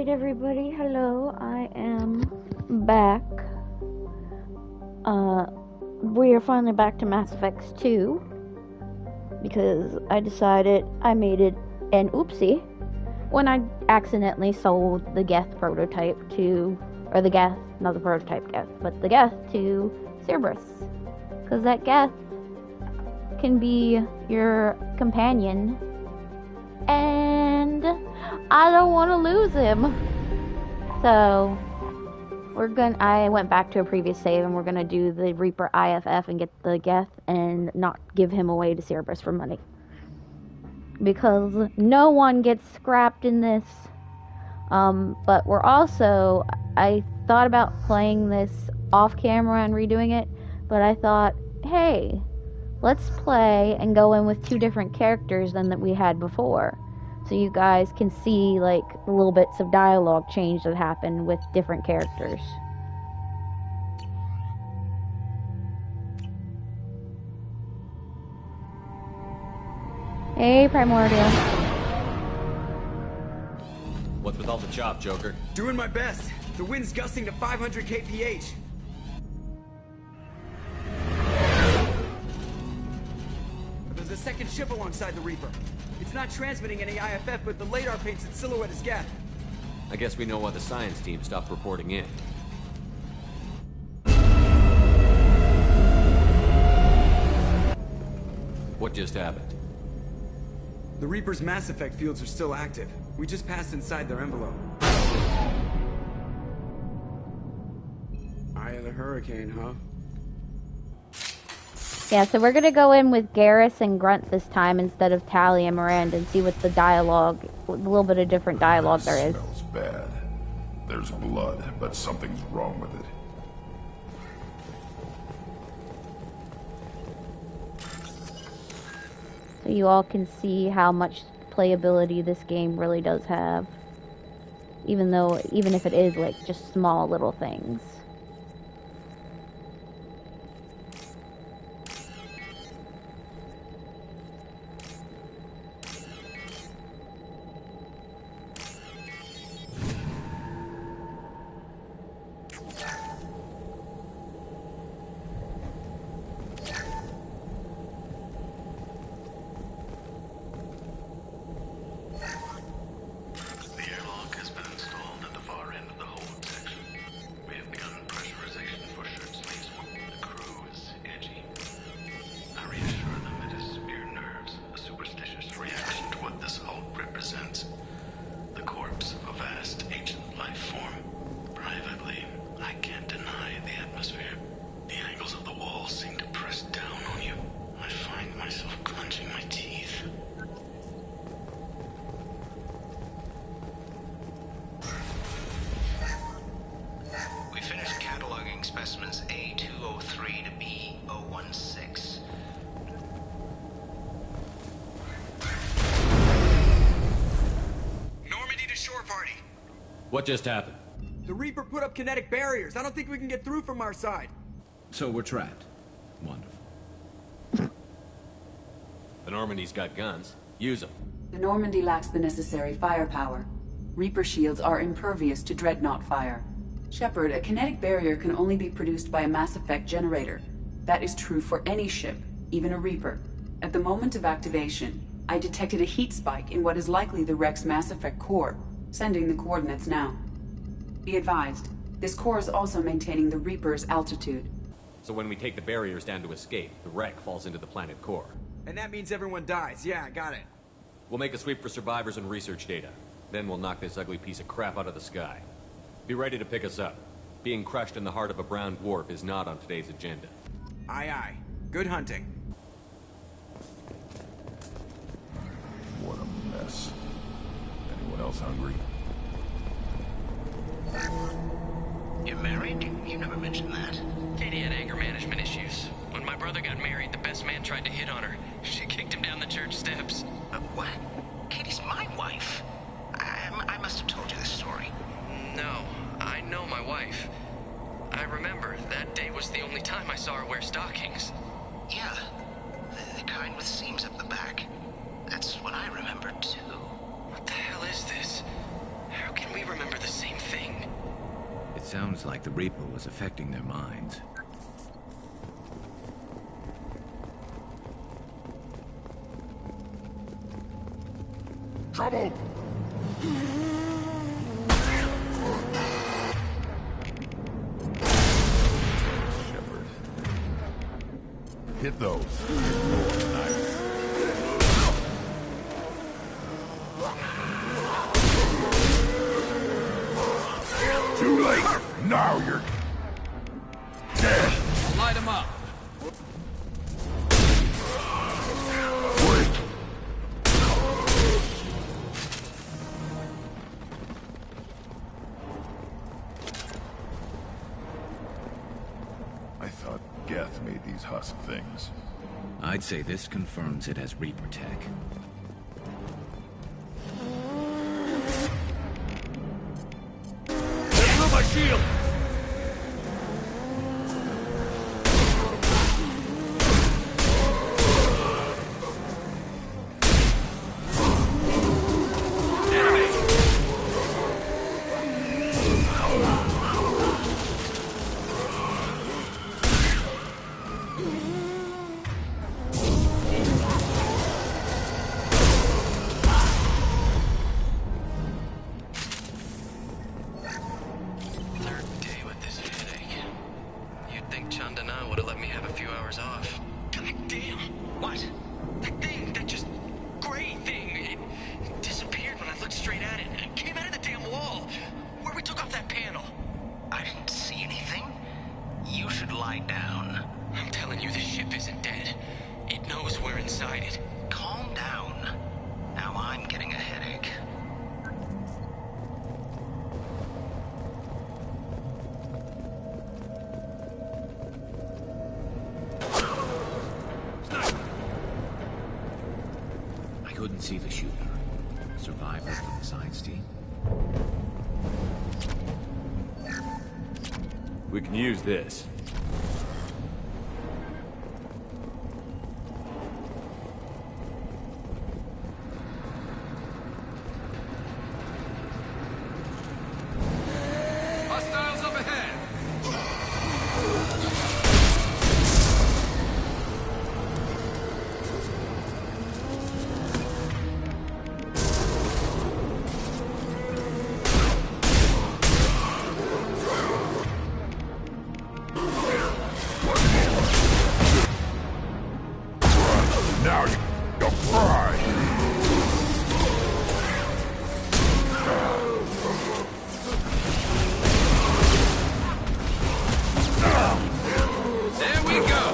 Alright everybody, hello, I am back. We are finally back to Mass Effect 2 because I decided I made it an oopsie when I accidentally sold the Geth prototype to, or the Geth, not the prototype Geth, but the Geth to Cerberus. Because that Geth can be your companion and I don't want to lose him. So I went back to a previous save and we're gonna do the Reaper IFF and get the Geth and not give him away to Cerberus for money. Because no one gets scrapped in this. But I thought about playing this off camera and redoing it, but I thought, hey, let's play and go in with two different characters than that we had before. So you guys can see like the little bits of dialogue change that happen with different characters. Hey, Primordial. What's with all the chop, Joker? Doing my best. The wind's gusting to 500 kph. There's a second ship alongside the Reaper. It's not transmitting any IFF, but the radar paints its silhouette as Geth. I guess we know why the science team stopped reporting in. What just happened? The Reaper's Mass Effect fields are still active. We just passed inside their envelope. Eye of the Hurricane, huh? Yeah, so we're gonna go in with Garrus and Grunt this time instead of Tali and Miranda and see what the dialogue, a little bit of different dialogue there is. Smells bad. There's blood, but something's wrong with it. So you all can see how much playability this game really does have. Even if it is like just small little things. Specimens A203 to B016. Normandy to shore party. What just happened? The Reaper put up kinetic barriers. I don't think we can get through from our side. So we're trapped. Wonderful. The Normandy's got guns. Use them. The Normandy lacks the necessary firepower. Reaper shields are impervious to dreadnought fire. Shepard, a kinetic barrier can only be produced by a Mass Effect generator. That is true for any ship, even a Reaper. At the moment of activation, I detected a heat spike in what is likely the Rex Mass Effect core, sending the coordinates now. Be advised, this core is also maintaining the Reaper's altitude. So when we take the barriers down to escape, the wreck falls into the planet core. And that means everyone dies. Yeah, got it. We'll make a sweep for survivors and research data. Then we'll knock this ugly piece of crap out of the sky. Be ready to pick us up. Being crushed in the heart of a brown dwarf is not on today's agenda. Aye, aye. Good hunting. What a mess. Anyone else hungry? You're married? You never mentioned that. Katie had anger management issues. When my brother got married, the best man tried to hit on her. She kicked him down the church steps. What? Katie's my wife. I must have told you this story. No, I know my wife. I remember that day was the only time I saw her wear stockings. Yeah, the kind with seams up the back. That's what I remember too. What the hell is this? How can we remember Sounds like the Reaper was affecting their minds. Trouble! Shepard. Hit those. Nice. Too late! Now you're dead! Light him up! I thought Geth made these husk things. I'd say this confirms it has Reaper tech. Through my shield! Third day with this headache. You'd think Chandana would have let me have a few hours off. God damn! What? That thing, that just gray thing, it disappeared when I looked straight at it. It came out of the damn wall, where we took off that panel. I didn't see anything. You should lie down. I'm telling you, this ship isn't dead. It knows we're inside it. Calm down. Now I'm getting a headache. I couldn't see the shooter. Survivor from the science team. We can use this. Hostiles up ahead! Now you go fry! There we go!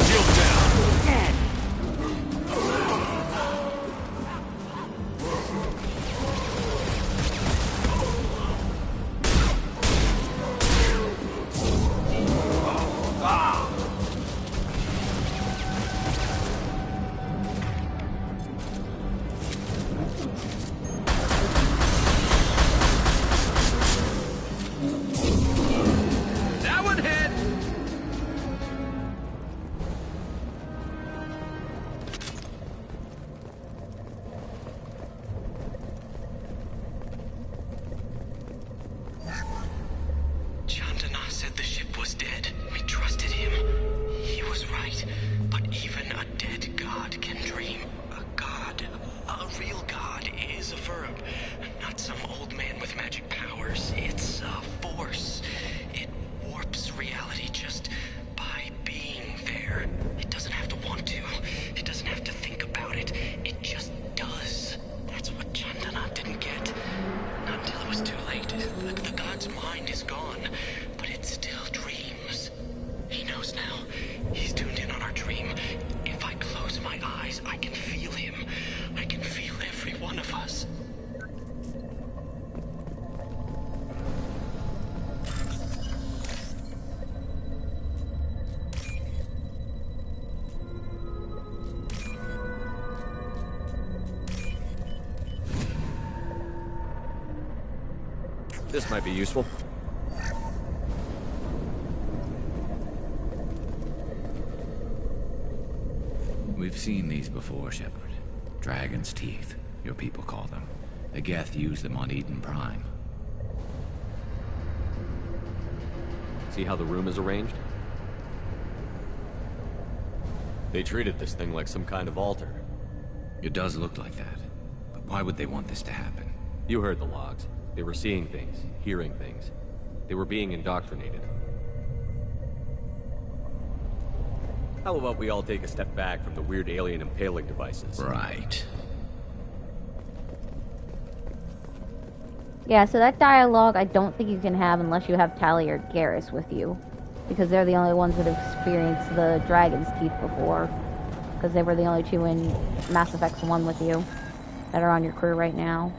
Shield down! That one hit! Chandana said the ship was dead. We trusted him. He was right. But even a dead god can dream. A god, a real god, is a verb. Not some old man with magic powers. It's a force. It warps reality just by being there. It doesn't have to want to. It doesn't have to think about it. It just does. That's what Chandana didn't get. Not until it was too late. The god's mind is gone, but it still dreams. He knows now. He's tuned in on our dream. If I close my eyes, I can feel him. I can feel every one of us. This might be useful. We've seen these before, Shepard. Dragon's teeth, your people call them. The Geth used them on Eden Prime. See how the room is arranged? They treated this thing like some kind of altar. It does look like that. But why would they want this to happen? You heard the logs. They were seeing things, hearing things. They were being indoctrinated. How about we all take a step back from the weird alien impaling devices? Right. Yeah, so that dialogue I don't think you can have unless you have Tali or Garrus with you. Because they're the only ones that have experienced the Dragon's Teeth before. Because they were the only two in Mass Effect 1 with you that are on your crew right now.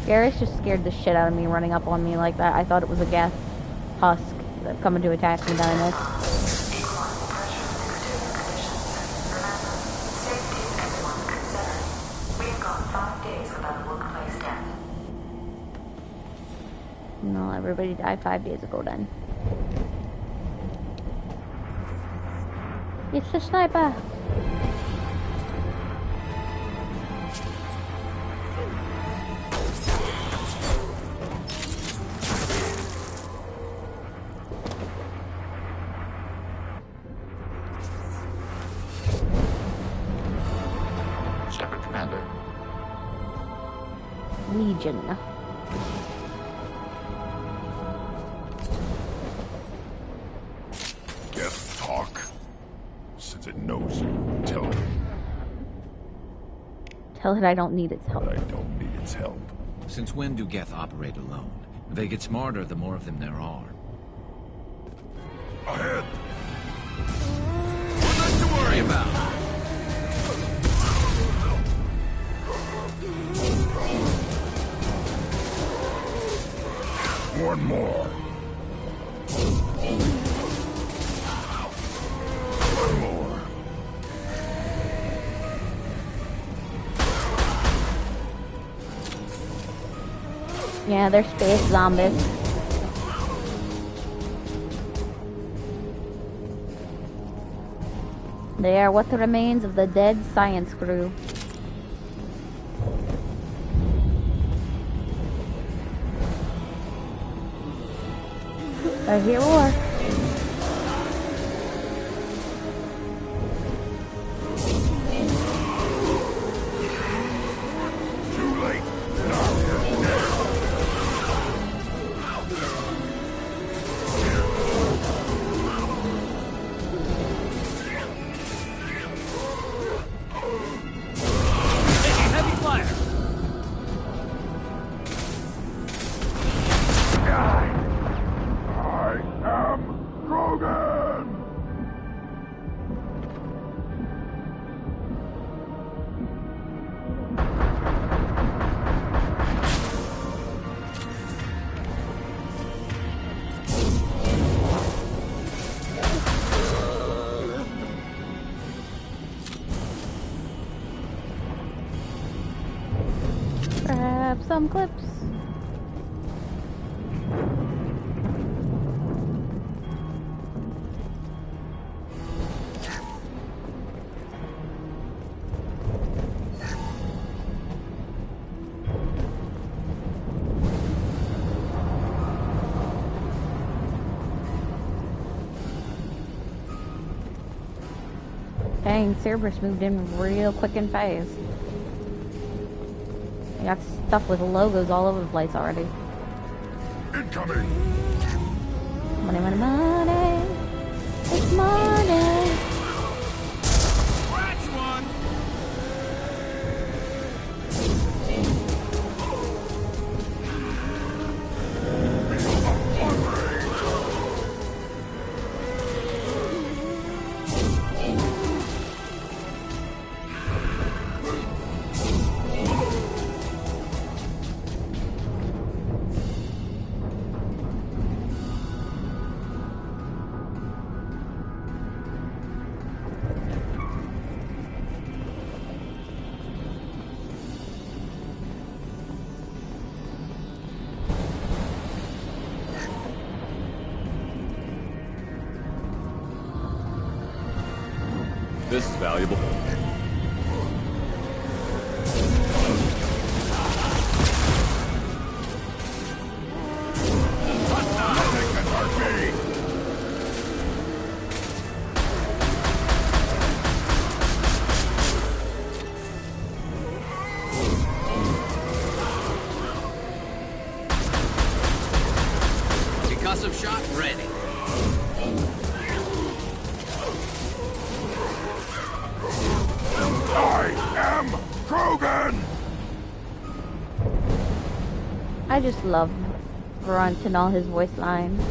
Garrus just scared the shit out of me running up on me like that. I thought it was a Geth husk that coming to attack me down this. No, everybody died 5 days ago then. It's the sniper! Shepard, Commander. Legion. Geth talk. Since it knows you, tell it. Tell it I don't need its help. I don't need its help. Since when do Geth operate alone? They get smarter the more of them there are. Ahead! Nothing to worry about! One more. One more. Yeah, they're space zombies. They are what remains of the dead science crew. I hear war. Too late. Now you're dead. Taking heavy fire! I am Krogan! Grab some clips. Dang, Cerberus moved in real quick and fast. I got stuff with logos all over the place already. Incoming! Money, money, money! It's money! Scratch one! this is valuable. Concussive shot ready. I am Krogan! I just love Grunt and all his voice lines.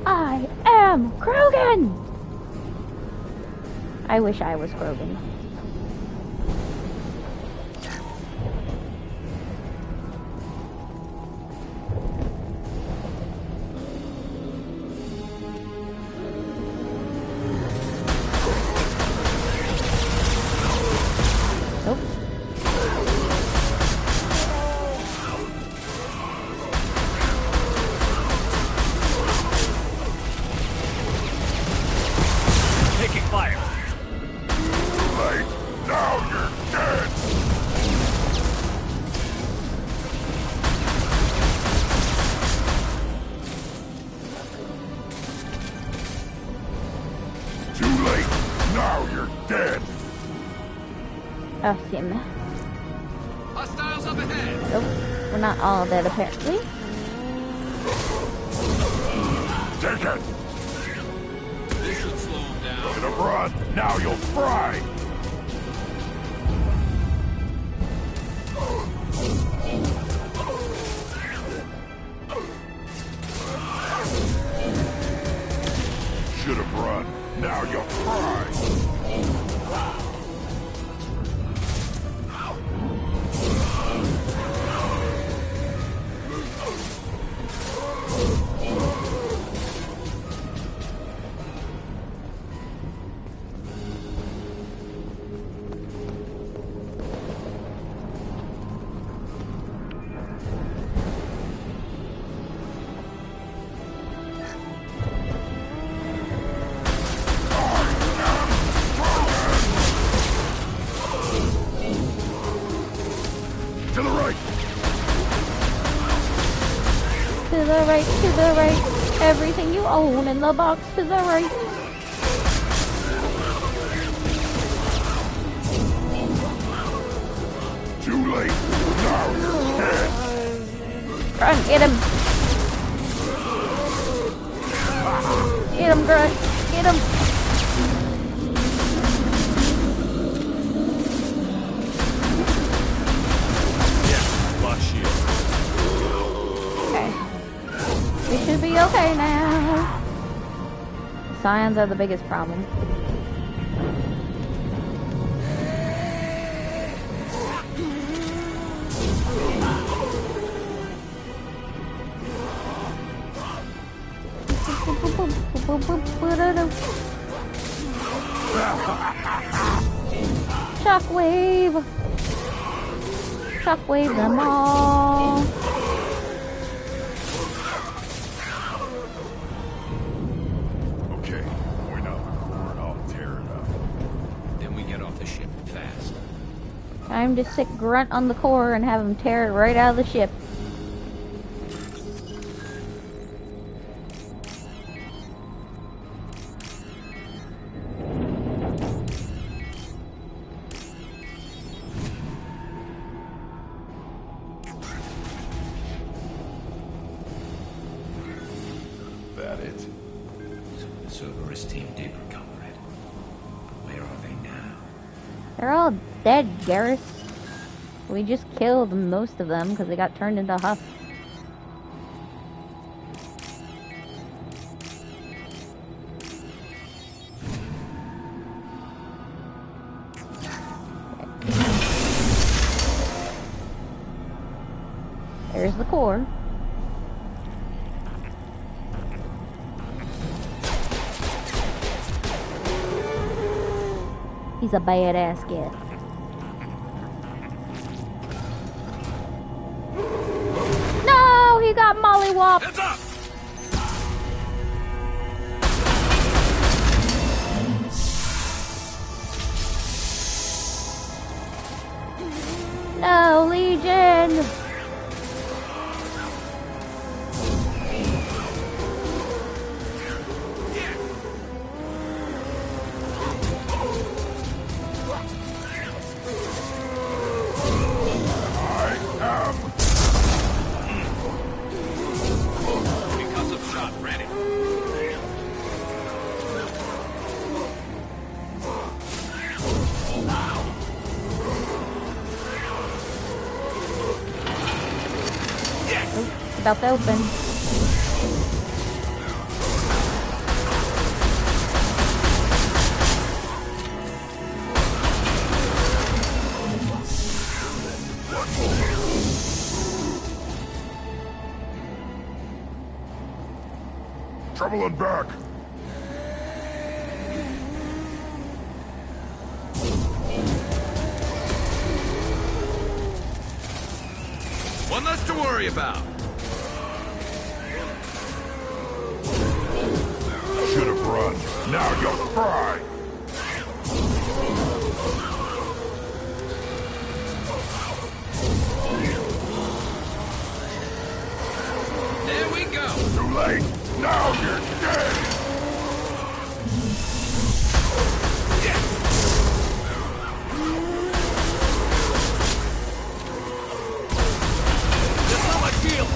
I am Krogan! I wish I was Krogan. Nope. Taking fire. Late, now you're dead! Too late, now you're dead! Oh, damn. Hostiles up ahead. Nope. We're not all dead, apparently. Take it! This should slow him down. Get him run, now you'll fry! Should have run, now you'll fry! To the right! To the right, to the right. Everything you own in the box to the right. Too late, now you're dead! Grunt, get him. Get him, Grunt. Get him. Lock shield. Okay. We should be okay now. Scions are the biggest problem. Shockwave! Shockwave them all! Okay, point out the core and I'll tear it up. Then we get off the ship fast. Time to stick Grunt on the core and have him tear it right out of the ship. That it? So the Cerberus team did recover it. But where are they now? They're all dead, Garrus. We just killed most of them because they got turned into husks. There's the core. He's a badass kid. No, he got mollywopped. Heads up! about to open. Trouble and back. One less to worry about. Should have run. Now you'll cry. There we go. Too late. Now you're dead. Just not my shield.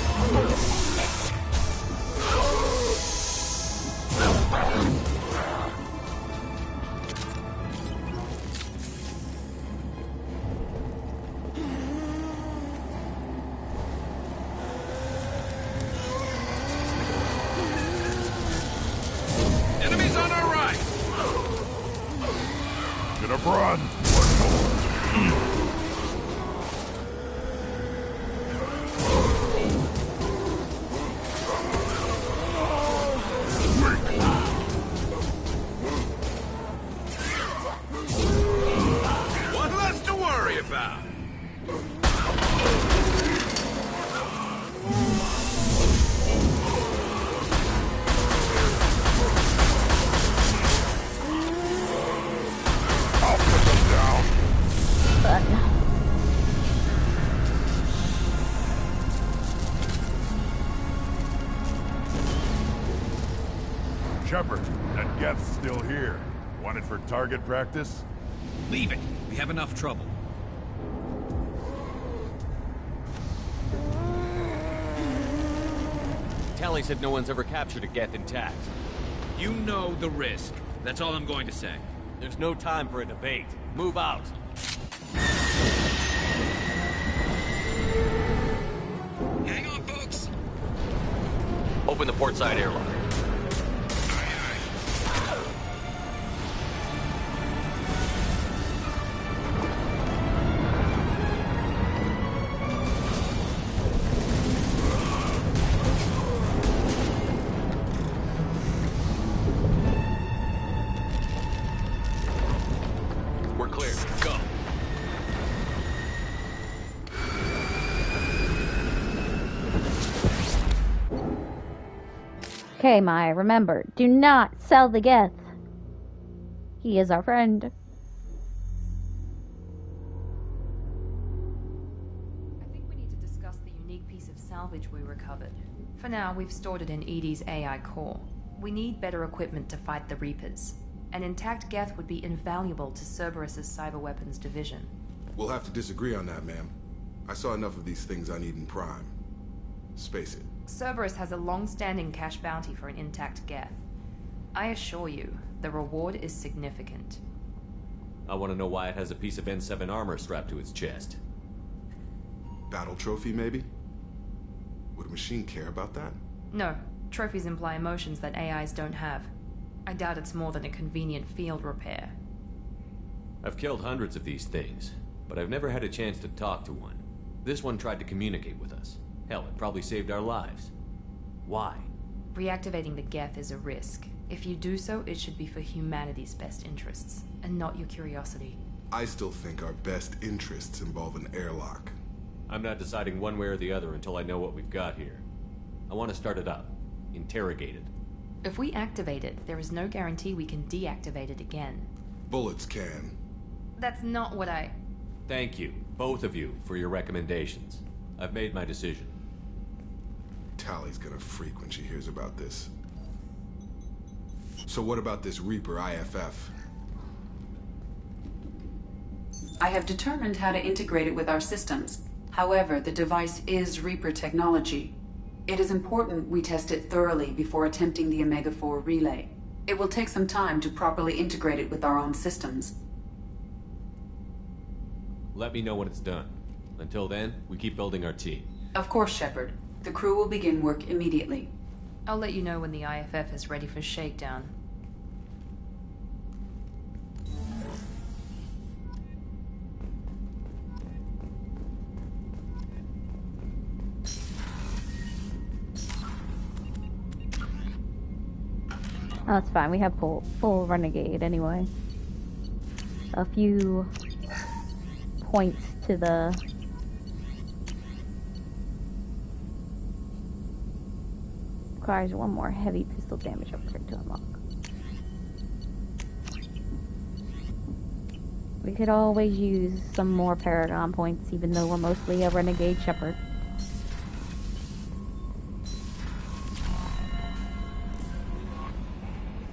Enemies on our right. Should have run. One less to worry about. I'll put them down. But Shepard, that Geth's still here. Want it for target practice? Leave it. We have enough trouble. Tally said no one's ever captured a Geth intact. You know the risk. That's all I'm going to say. There's no time for a debate. Move out. Hang on, folks. Open the port side airlock. We're clear. Go. okay, Mai, remember, do not sell the Geth. He is our friend. I think we need to discuss the unique piece of salvage we recovered. For now, we've stored it in EDI's AI core. We need better equipment to fight the Reapers. An intact Geth would be invaluable to Cerberus's cyber weapons division. We'll have to disagree on that, ma'am. I saw enough of these things I need in Prime. Space it. Cerberus has a long-standing cash bounty for an intact Geth. I assure you, the reward is significant. I want to know why it has a piece of N7 armor strapped to its chest. Battle trophy, maybe? Would a machine care about that? No, trophies imply emotions that AIs don't have. I doubt it's more than a convenient field repair. I've killed hundreds of these things, but I've never had a chance to talk to one. This one tried to communicate with us. Hell, it probably saved our lives. Why? Reactivating the Geth is a risk. If you do so, it should be for humanity's best interests, and not your curiosity. I still think our best interests involve an airlock. I'm not deciding one way or the other until I know what we've got here. I want to start it up. Interrogate it. If we activate it, there is no guarantee we can deactivate it again. Bullets can. That's not what I... Thank you, both of you, for your recommendations. I've made my decision. Tally's gonna freak when she hears about this. So what about this Reaper IFF? I have determined how to integrate it with our systems. However, the device is Reaper technology. It is important we test it thoroughly before attempting the Omega-4 relay. It will take some time to properly integrate it with our own systems. Let me know when it's done. Until then, we keep building our team. Of course, Shepard. The crew will begin work immediately. I'll let you know when the IFF is ready for shakedown. Oh, it's fine. We have full renegade anyway. A few points to the requires one more heavy pistol damage upgrade to unlock. We could always use some more Paragon points, even though we're mostly a renegade Shepard.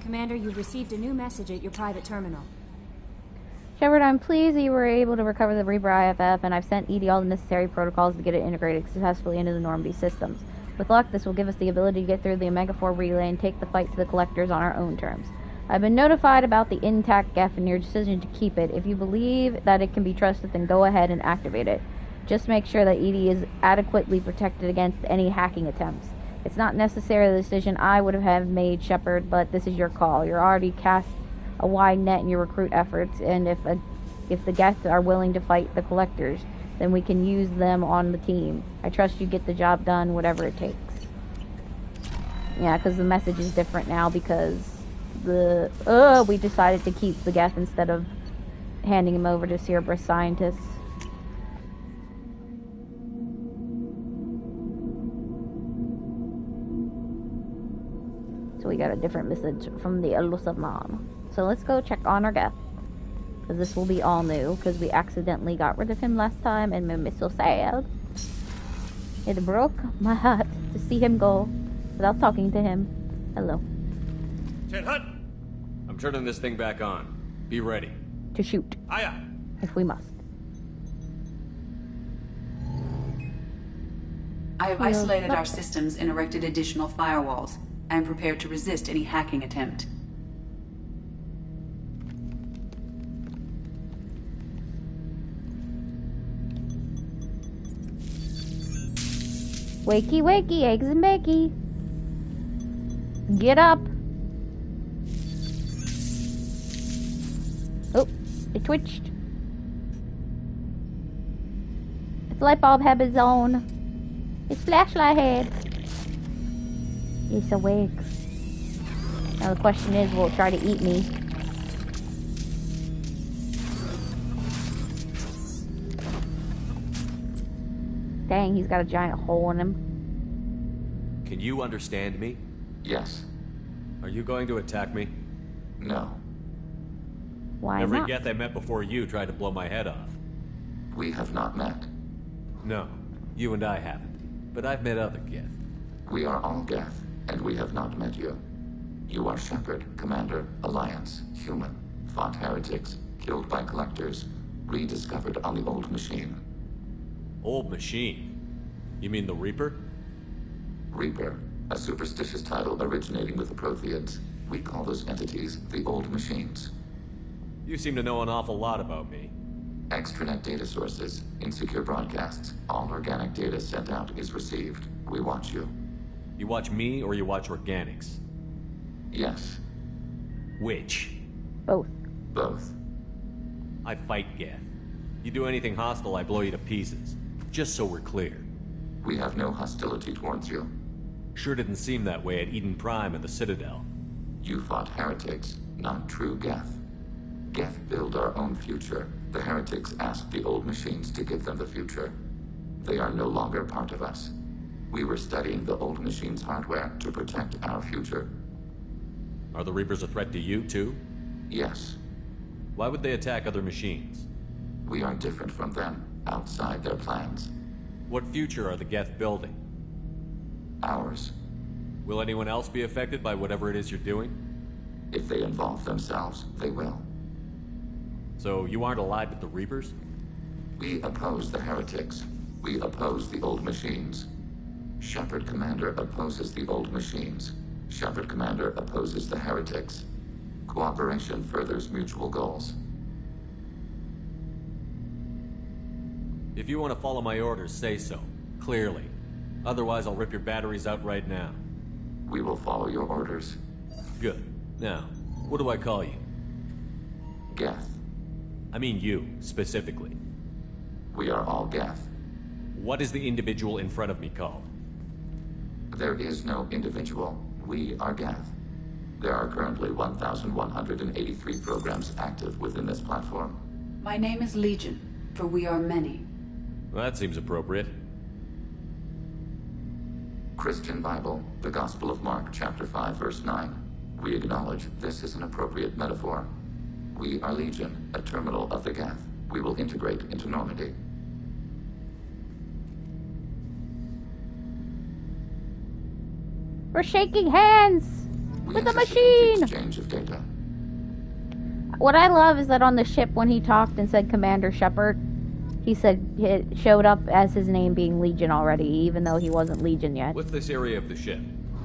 Commander, you've received a new message at your private terminal. Shepard, I'm pleased that you were able to recover the Reaper IFF, and I've sent EDI all the necessary protocols to get it integrated successfully into the Normandy systems. With luck, this will give us the ability to get through the Omega-4 relay and take the fight to the Collectors on our own terms. I've been notified about the intact Geth and your decision to keep it. If you believe that it can be trusted, then go ahead and activate it. Just make sure that EDI is adequately protected against any hacking attempts. It's not necessarily the decision I would have made, Shepard, but this is your call. You're already cast a wide net in your recruit efforts, and if the Geth are willing to fight the Collectors, then we can use them on the team. I trust you get the job done, whatever it takes. Yeah, because the message is different now because we decided to keep the Geth instead of handing him over to Cerberus scientists. So we got a different message from the elusive mom. So let's go check on our Geth. Because this will be all new, because we accidentally got rid of him last time and made me so sad. It broke my heart to see him go without talking to him. Hello. Ted Hutt! I'm turning this thing back on. Be ready. To shoot. Aye, aye. If we must. I have isolated our systems and erected additional firewalls. I am prepared to resist any hacking attempt. Wakey, wakey, eggs and bakey. Get up. Oh, it twitched. Its light bulb had its own. Its flashlight head. It's awake. Now the question is, will it try to eat me? Dang, he's got a giant hole in him. Can you understand me? Yes. Are you going to attack me? No. Why Every not? Geth I met before you tried to blow my head off. We have not met. No, you and I haven't. But I've met other Geth. We are all Geth, and we have not met you. You are Shepard, Commander, Alliance, human, fought heretics, killed by Collectors, rediscovered on the Old Machine. Old Machine? You mean the Reaper? Reaper, a superstitious title originating with the Protheans. We call those entities the Old Machines. You seem to know an awful lot about me. Extranet data sources, insecure broadcasts, all organic data sent out is received. We watch you. You watch me or you watch organics? Yes. Which? Both. Both. I fight Geth. You do anything hostile, I blow you to pieces. Just so we're clear. We have no hostility towards you. Sure didn't seem that way at Eden Prime and the Citadel. You fought heretics, not true Geth. Geth build our own future. The heretics asked the Old Machines to give them the future. They are no longer part of us. We were studying the Old Machines' hardware to protect our future. Are the Reapers a threat to you, too? Yes. Why would they attack other machines? We are different from them, outside their plans. What future are the Geth building? Ours. Will anyone else be affected by whatever it is you're doing? If they involve themselves, they will. So you aren't allied with the Reapers? We oppose the heretics. We oppose the Old Machines. Shepard Commander opposes the Old Machines. Shepard Commander opposes the heretics. Cooperation furthers mutual goals. If you want to follow my orders, say so. Clearly. Otherwise, I'll rip your batteries out right now. We will follow your orders. Good. Now, what do I call you? Geth. I mean you, specifically. We are all Geth. What is the individual in front of me called? There is no individual. We are Geth. There are currently 1,183 programs active within this platform. My name is Legion, for we are many. Well, that seems appropriate. Christian Bible, the Gospel of Mark, chapter 5, verse 9. We acknowledge this is an appropriate metaphor. We are Legion, a terminal of the Geth. We will integrate into Normandy. We're shaking hands with the machine! Exchange of data. What I love is that on the ship, when he talked and said Commander Shepard, he said it showed up as his name being Legion already, even though he wasn't Legion yet. What's this area of the ship?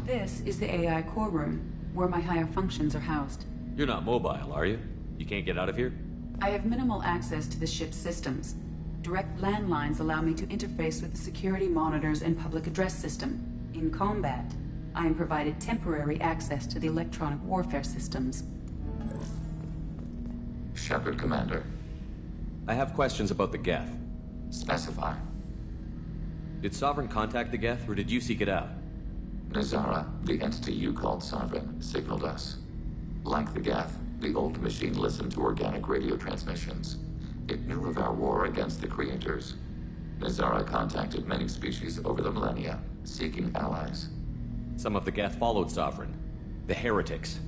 This is the AI core room, where my higher functions are housed. You're not mobile, are you? You can't get out of here? I have minimal access to the ship's systems. Direct landlines allow me to interface with the security monitors and public address system. In combat, I am provided temporary access to the electronic warfare systems. Shepard, Commander. I have questions about the Geth. Specify. Did Sovereign contact the Geth, or did you seek it out? Nazara, the entity you called Sovereign, signaled us. Like the Geth, the old machine listened to organic radio transmissions. It knew of our war against the Creators. Nazara contacted many species over the millennia, seeking allies. Some of the Geth followed Sovereign. The Heretics.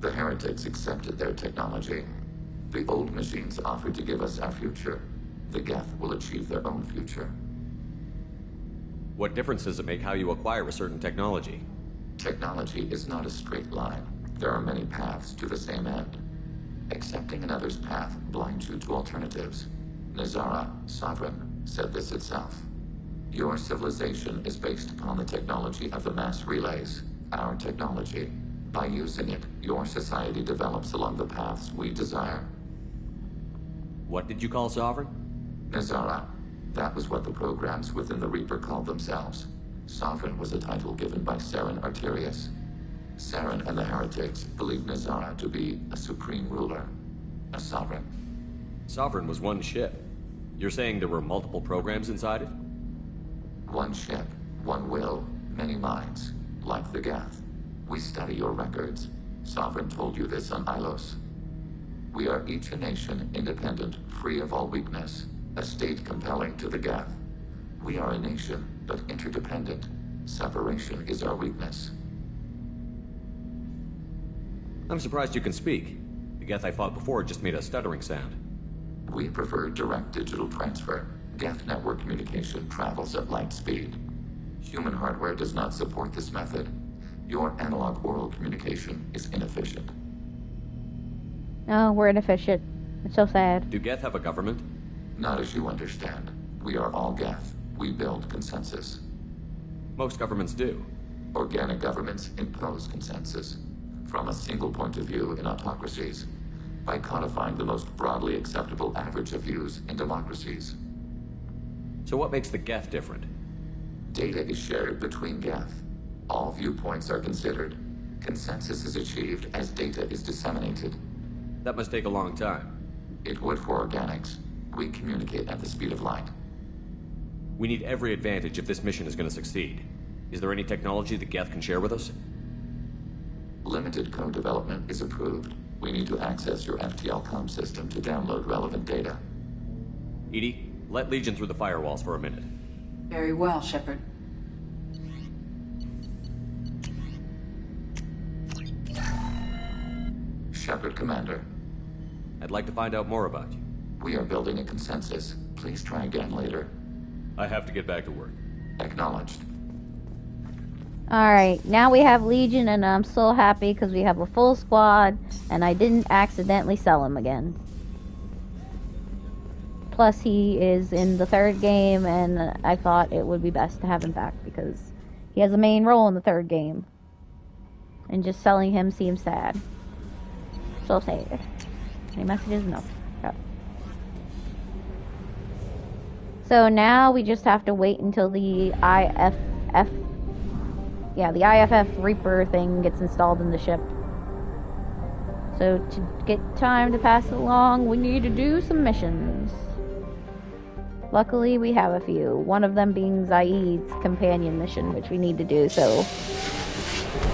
The Heretics accepted their technology. The old machines offered to give us our future. The Geth will achieve their own future. What difference does it make how you acquire a certain technology? Technology is not a straight line. There are many paths to the same end. Accepting another's path blinds you to alternatives. Nazara, Sovereign, said this itself. Your civilization is based upon the technology of the mass relays, our technology. By using it, your society develops along the paths we desire. What did you call Sovereign? Nazara. That was what the programs within the Reaper called themselves. Sovereign was a title given by Saren Arterius. Saren and the Heretics believed Nazara to be a supreme ruler, a sovereign. Sovereign was one ship. You're saying there were multiple programs inside it? One ship, one will, many minds, like the Geth. We study your records. Sovereign told you this on Ilos. We are each a nation, independent, free of all weakness, a state compelling to the Geth. We are a nation, but interdependent. Separation is our weakness. I'm surprised you can speak. The Geth I fought before just made a stuttering sound. We prefer direct digital transfer. Geth network communication travels at light speed. Human hardware does not support this method. Your analog oral communication is inefficient. Oh, we're inefficient. It's so sad. Do Geth have a government? Not as you understand. We are all Geth. We build consensus. Most governments do. Organic governments impose consensus. From a single point of view in autocracies. By codifying the most broadly acceptable average of views in democracies. So what makes the Geth different? Data is shared between Geth. All viewpoints are considered. Consensus is achieved as data is disseminated. That must take a long time. It would for organics. We communicate at the speed of light. We need every advantage if this mission is going to succeed. Is there any technology the Geth can share with us? Limited code development is approved. We need to access your FTL-COM system to download relevant data. EDI, let Legion through the firewalls for a minute. Very well, Shepard. Shepard, Commander. I'd like to find out more about you. We are building a consensus. Please try again later. I have to get back to work. Acknowledged. Alright, now we have Legion, and I'm so happy because we have a full squad, and I didn't accidentally sell him again. Plus, he is in the third game, and I thought it would be best to have him back because he has a main role in the third game. And just selling him seems sad. So sad. Any messages? No. Okay. So now we just have to wait until the IFF Reaper thing gets installed in the ship. So to get time to pass along, we need to do some missions. Luckily, we have a few. One of them being Zaid's companion mission, which we need to do, so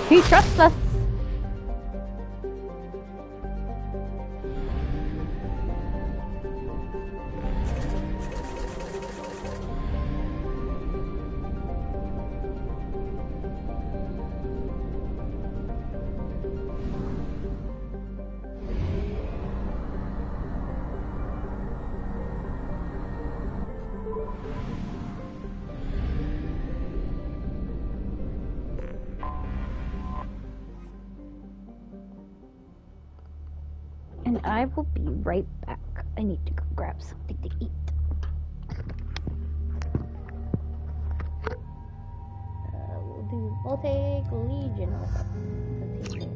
he trusts us. And I will be right back. I need to go grab something to eat. We'll take Legion with us. Since he's new.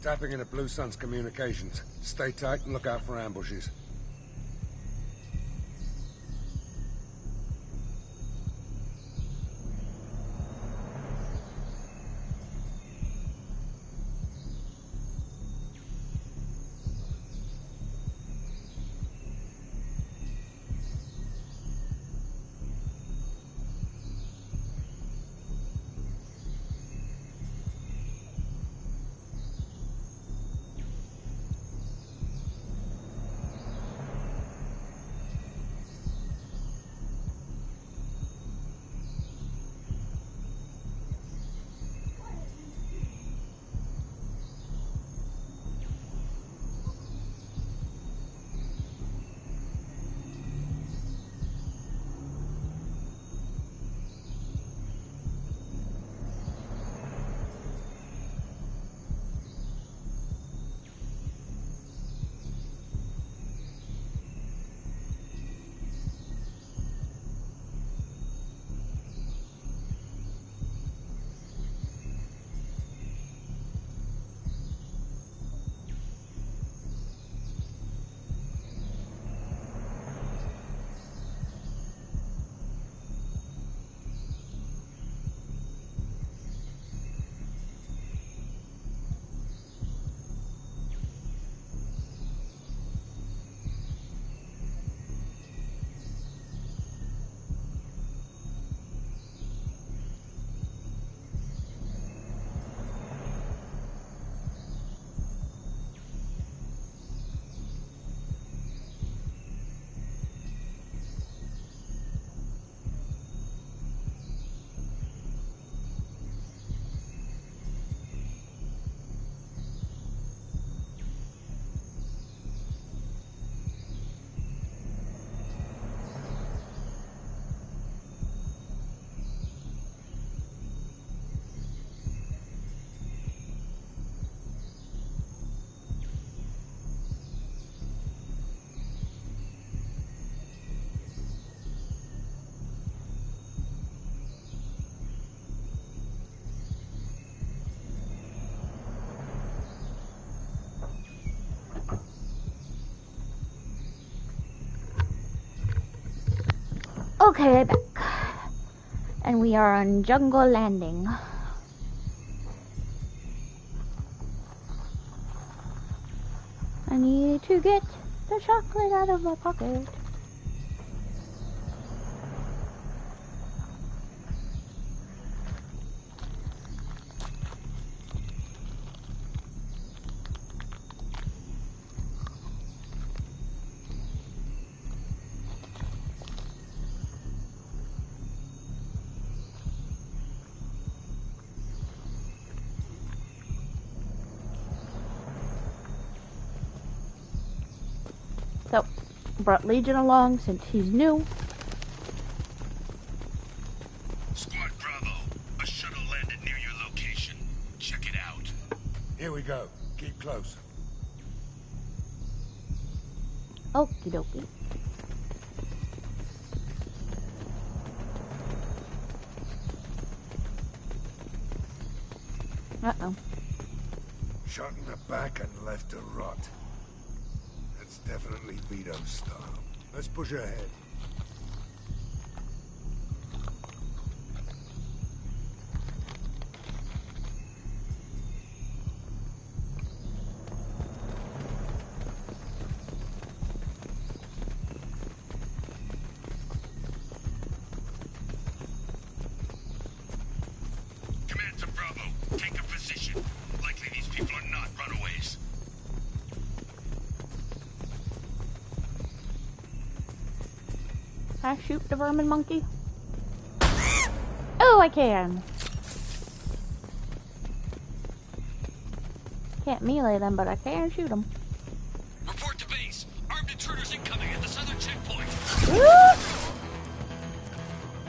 Tapping into Blue Sun's communications. Stay tight and look out for ambushes. Okay, back. And we are on Jungle Landing. need to get the chocolate out of my pocket. So, brought Legion along since he's new. Squad Bravo, a shuttle landed near your location. Check it out. Here we go. Keep close. Okie dokie. Uh-oh. Shot in the back and left to rot. That's definitely Vito's style. Let's push ahead. Command to Bravo, take a position. Likely these people are not runaways. Can I shoot the vermin monkey? Oh, I can. Can't melee them, but I can shoot them. Report to base. Armed intruders incoming at the southern checkpoint. Woo!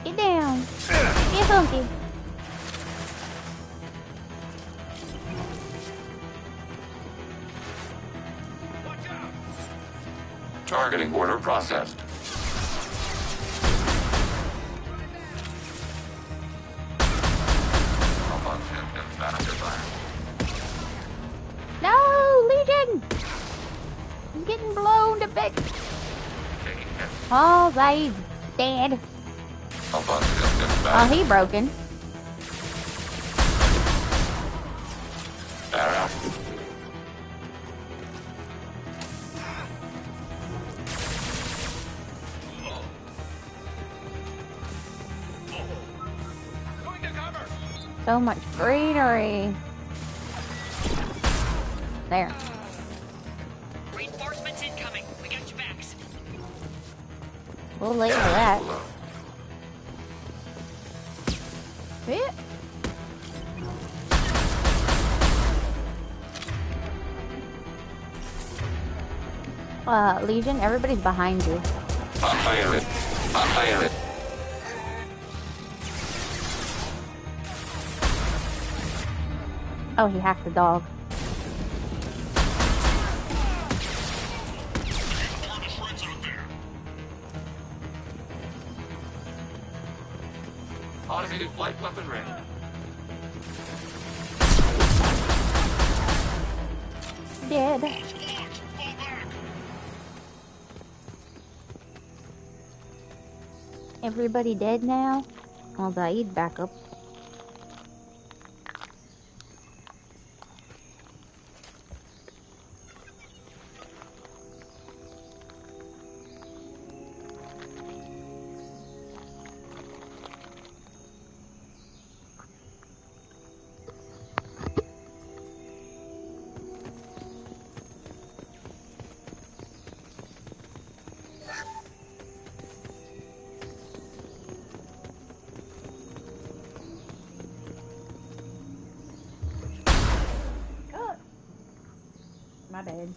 Get down. Get funky. Targeting order processed. No, Legion! I'm getting blown to bits. Oh, Zaid's dead. Oh, he broken. So much greenery. There. Reinforcements incoming. We got your backs. We'll label that. Yeah. Legion, everybody's behind you. Oh, he hacked the dog. Automated flight weapon ready. Dead. Everybody dead now? Oh, Zaid back up. My bad.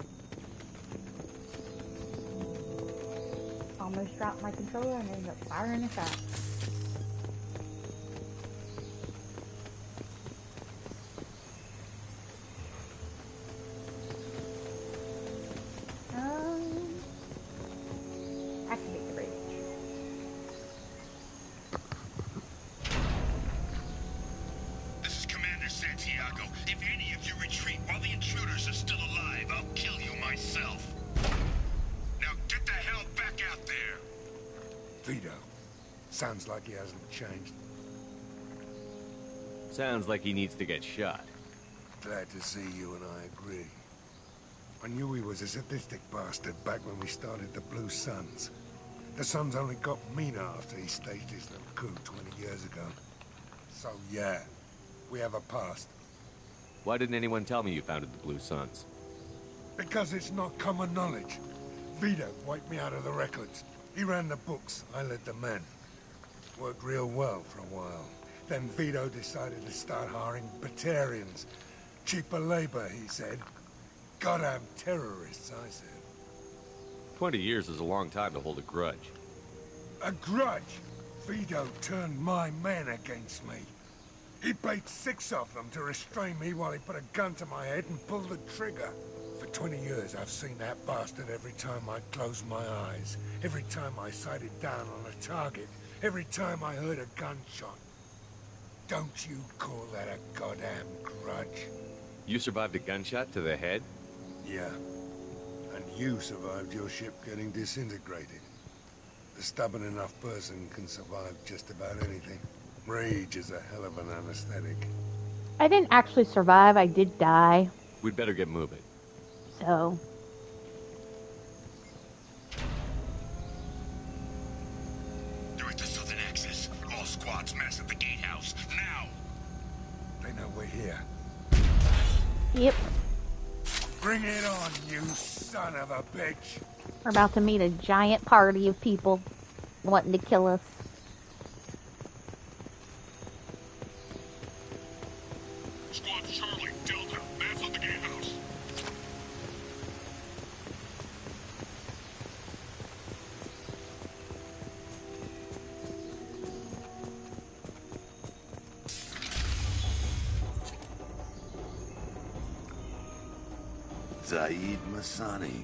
Almost dropped my controller and ended up firing a shot. Activate the bridge. This is Commander Santiago. If any of you retreat while the intruders are still alive, I'll kill you myself. Now get the hell back out there. Vito. Sounds like he hasn't changed. Sounds like he needs to get shot. Glad to see you and I agree. I knew he was a sadistic bastard back when we started the Blue Suns. The Suns only got meaner after he staged his little coup 20 years ago. So yeah, we have a past. Why didn't anyone tell me you founded the Blue Suns? Because it's not common knowledge. Vito wiped me out of the records. He ran the books, I led the men. Worked real well for a while. Then Vito decided to start hiring Batarians. Cheaper labor, he said. Goddamn terrorists, I said. 20 years is a long time to hold a grudge. A grudge? Vito turned my men against me. He paid 6 of them to restrain me while he put a gun to my head and pulled the trigger. For 20 years, I've seen that bastard every time I closed my eyes. Every time I sighted down on a target. Every time I heard a gunshot. Don't you call that a goddamn grudge? You survived a gunshot to the head? Yeah. And you survived your ship getting disintegrated. A stubborn enough person can survive just about anything. Rage is a hell of an anesthetic. I didn't actually survive, I did die. We'd better get moving. So... Direct to Southern Access. All squads mass at the gatehouse. Now! They know we're here. Yep. Bring it on, you son of a bitch! We're about to meet a giant party of people wanting to kill us. Squad Charlie, Delta, mass at the gatehouse. Zaid Masani,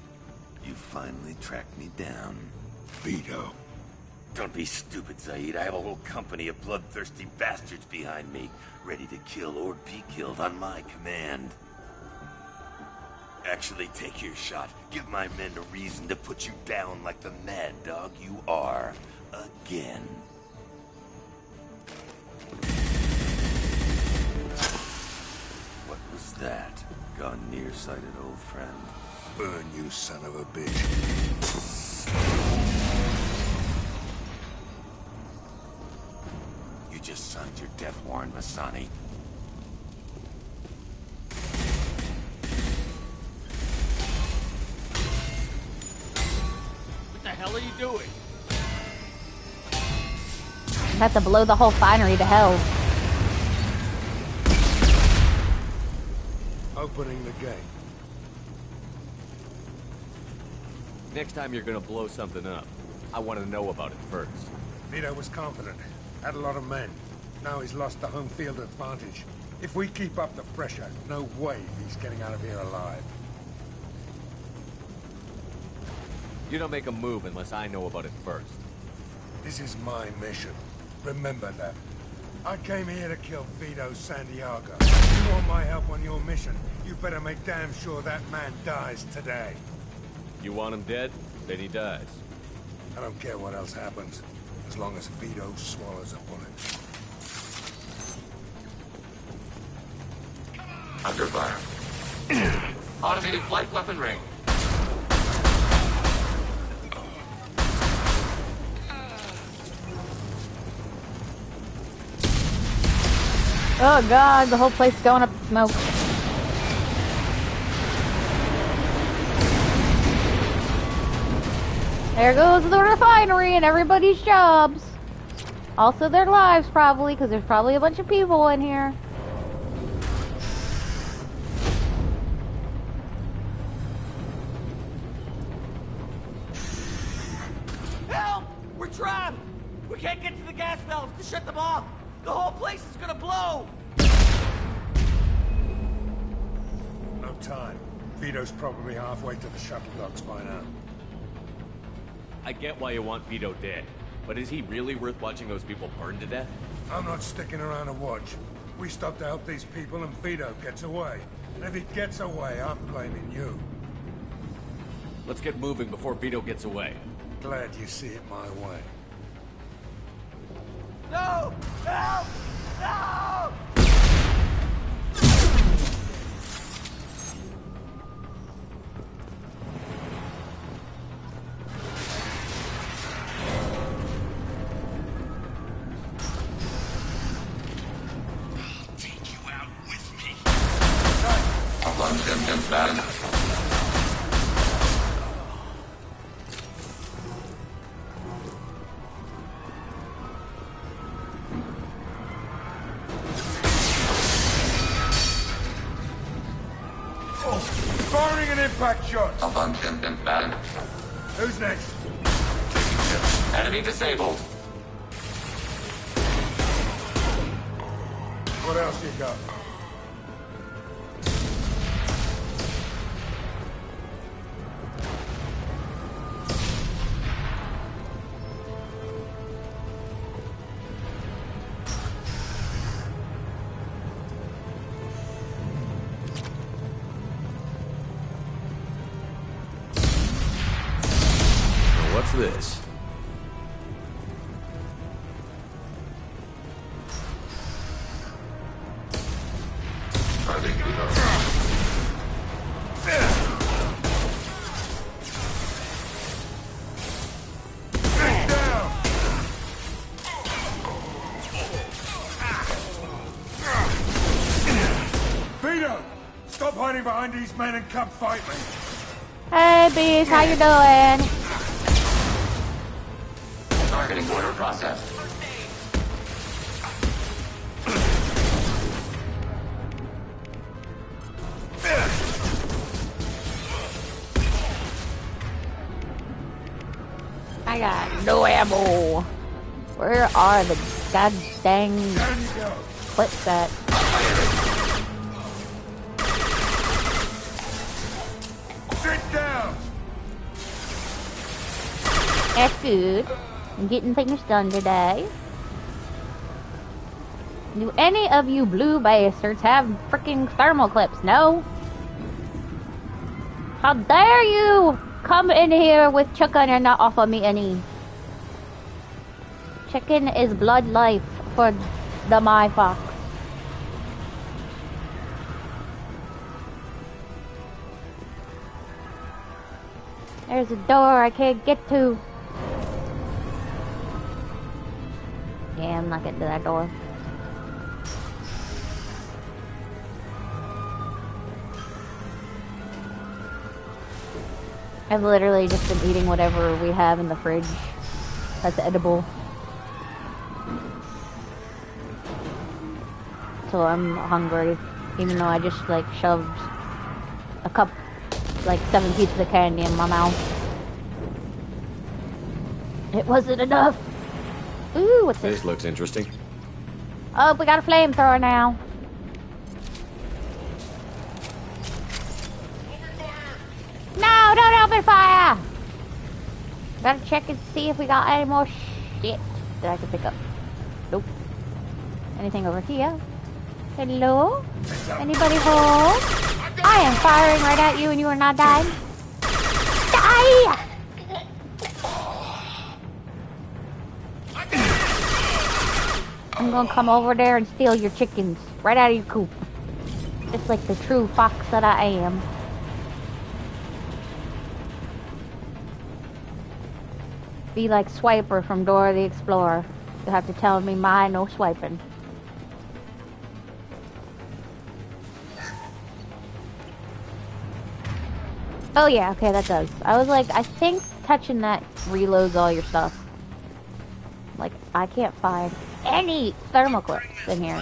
you finally tracked me down. Vito. Don't be stupid, Zaid. I have a whole company of bloodthirsty bastards behind me, ready to kill or be killed on my command. Actually, take your shot. Give my men a reason to put you down like the mad dog you are. Again. What was that? Gone nearsighted, old friend. Burn, you son of a bitch. You just signed your death warrant, Masani. What the hell are you doing? I'm about to blow the whole finery to hell. Opening the gate. Next time you're gonna blow something up, I want to know about it first. Vito was confident. Had a lot of men. Now he's lost the home field advantage. If we keep up the pressure, no way he's getting out of here alive. You don't make a move unless I know about it first. This is my mission. Remember that. I came here to kill Vito Santiago. If you want my help on your mission, you better make damn sure that man dies today. You want him dead? Then he dies. I don't care what else happens, as long as Vito swallows a bullet. Under fire. Automated flight weapon ring. Oh god, the whole place is going up in smoke. There goes the refinery and everybody's jobs. Also their lives, probably, because there's probably a bunch of people in here. Help! We're trapped! We can't get to the gas valves to shut them off! The whole place is gonna blow! No time. Vito's probably halfway to the shuttle docks by now. I get why you want Vito dead, but is he really worth watching those people burn to death? I'm not sticking around to watch. We stop to help these people and Vito gets away. And if he gets away, I'm blaming you. Let's get moving before Vito gets away. Glad you see it my way. No! Help! No! back shots. A bunch and bad. Who's next? Enemy disabled. What else you got? What's this? Vito! Stop hiding behind these men and come fight me! Hey, Beast, how you doing? Targeting order processed. I got no ammo. Where are the god dang clips at? Sit down! That's good. I'm getting things done today. Do any of you blue bastards have freaking thermal clips? No? How dare you come in here with chicken and not offer me any? Chicken is blood life for the my fox. There's a door I can't get to. Yeah, I'm not getting to that door. I've literally just been eating whatever we have in the fridge that's edible. So I'm hungry, even though I just like shoved a cup, like 7 pieces of candy in my mouth. It wasn't enough. Ooh, what's this? This looks interesting. Oh, we got a flamethrower now. No, don't open fire! Gotta check and see if we got any more shit that I can pick up. Nope. Anything over here? Hello? Anybody home? I am firing right at you and you are not dying. Die! I'm gonna come over there and steal your chickens right out of your coop. Just like the true fox that I am. Be like Swiper from Dora the Explorer. You have to tell me my no swiping. Oh yeah, okay, that does. I was like, I think touching that reloads all your stuff. Like, I can't find any thermal clips in here.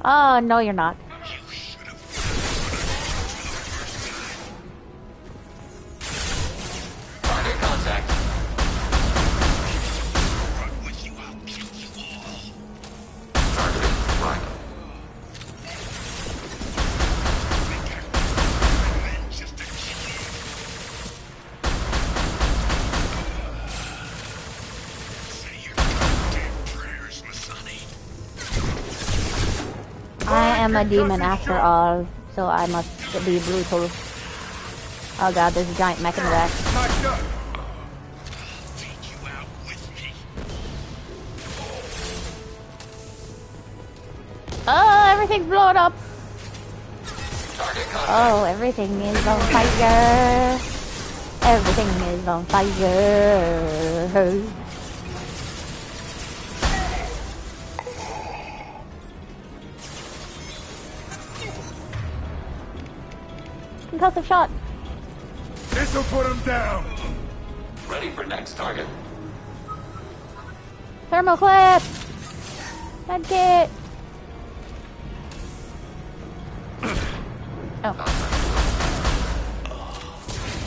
Oh, no you're not. Target contact. Targeting Rhino. I am a demon after all, so I must be brutal. Oh god, there's a giant mech in the back. Oh, everything's blown up! Oh, everything is on fire! Everything is on fire! Concussive shot. This'll put him down. Ready for next target. Thermal clip. That's it. Oh.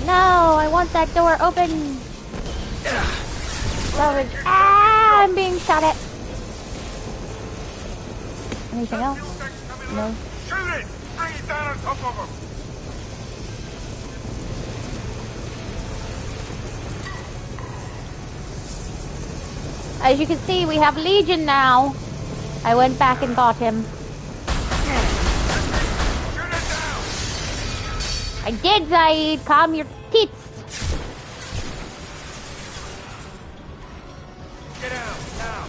No, I want that door open. Salvage. Ah, I'm being shot at. Anything else? No. Shoot it! Bring it down on top of him! As you can see, we have Legion now. I went back and got him. I did, Zaid. Calm your tits. Get out, now!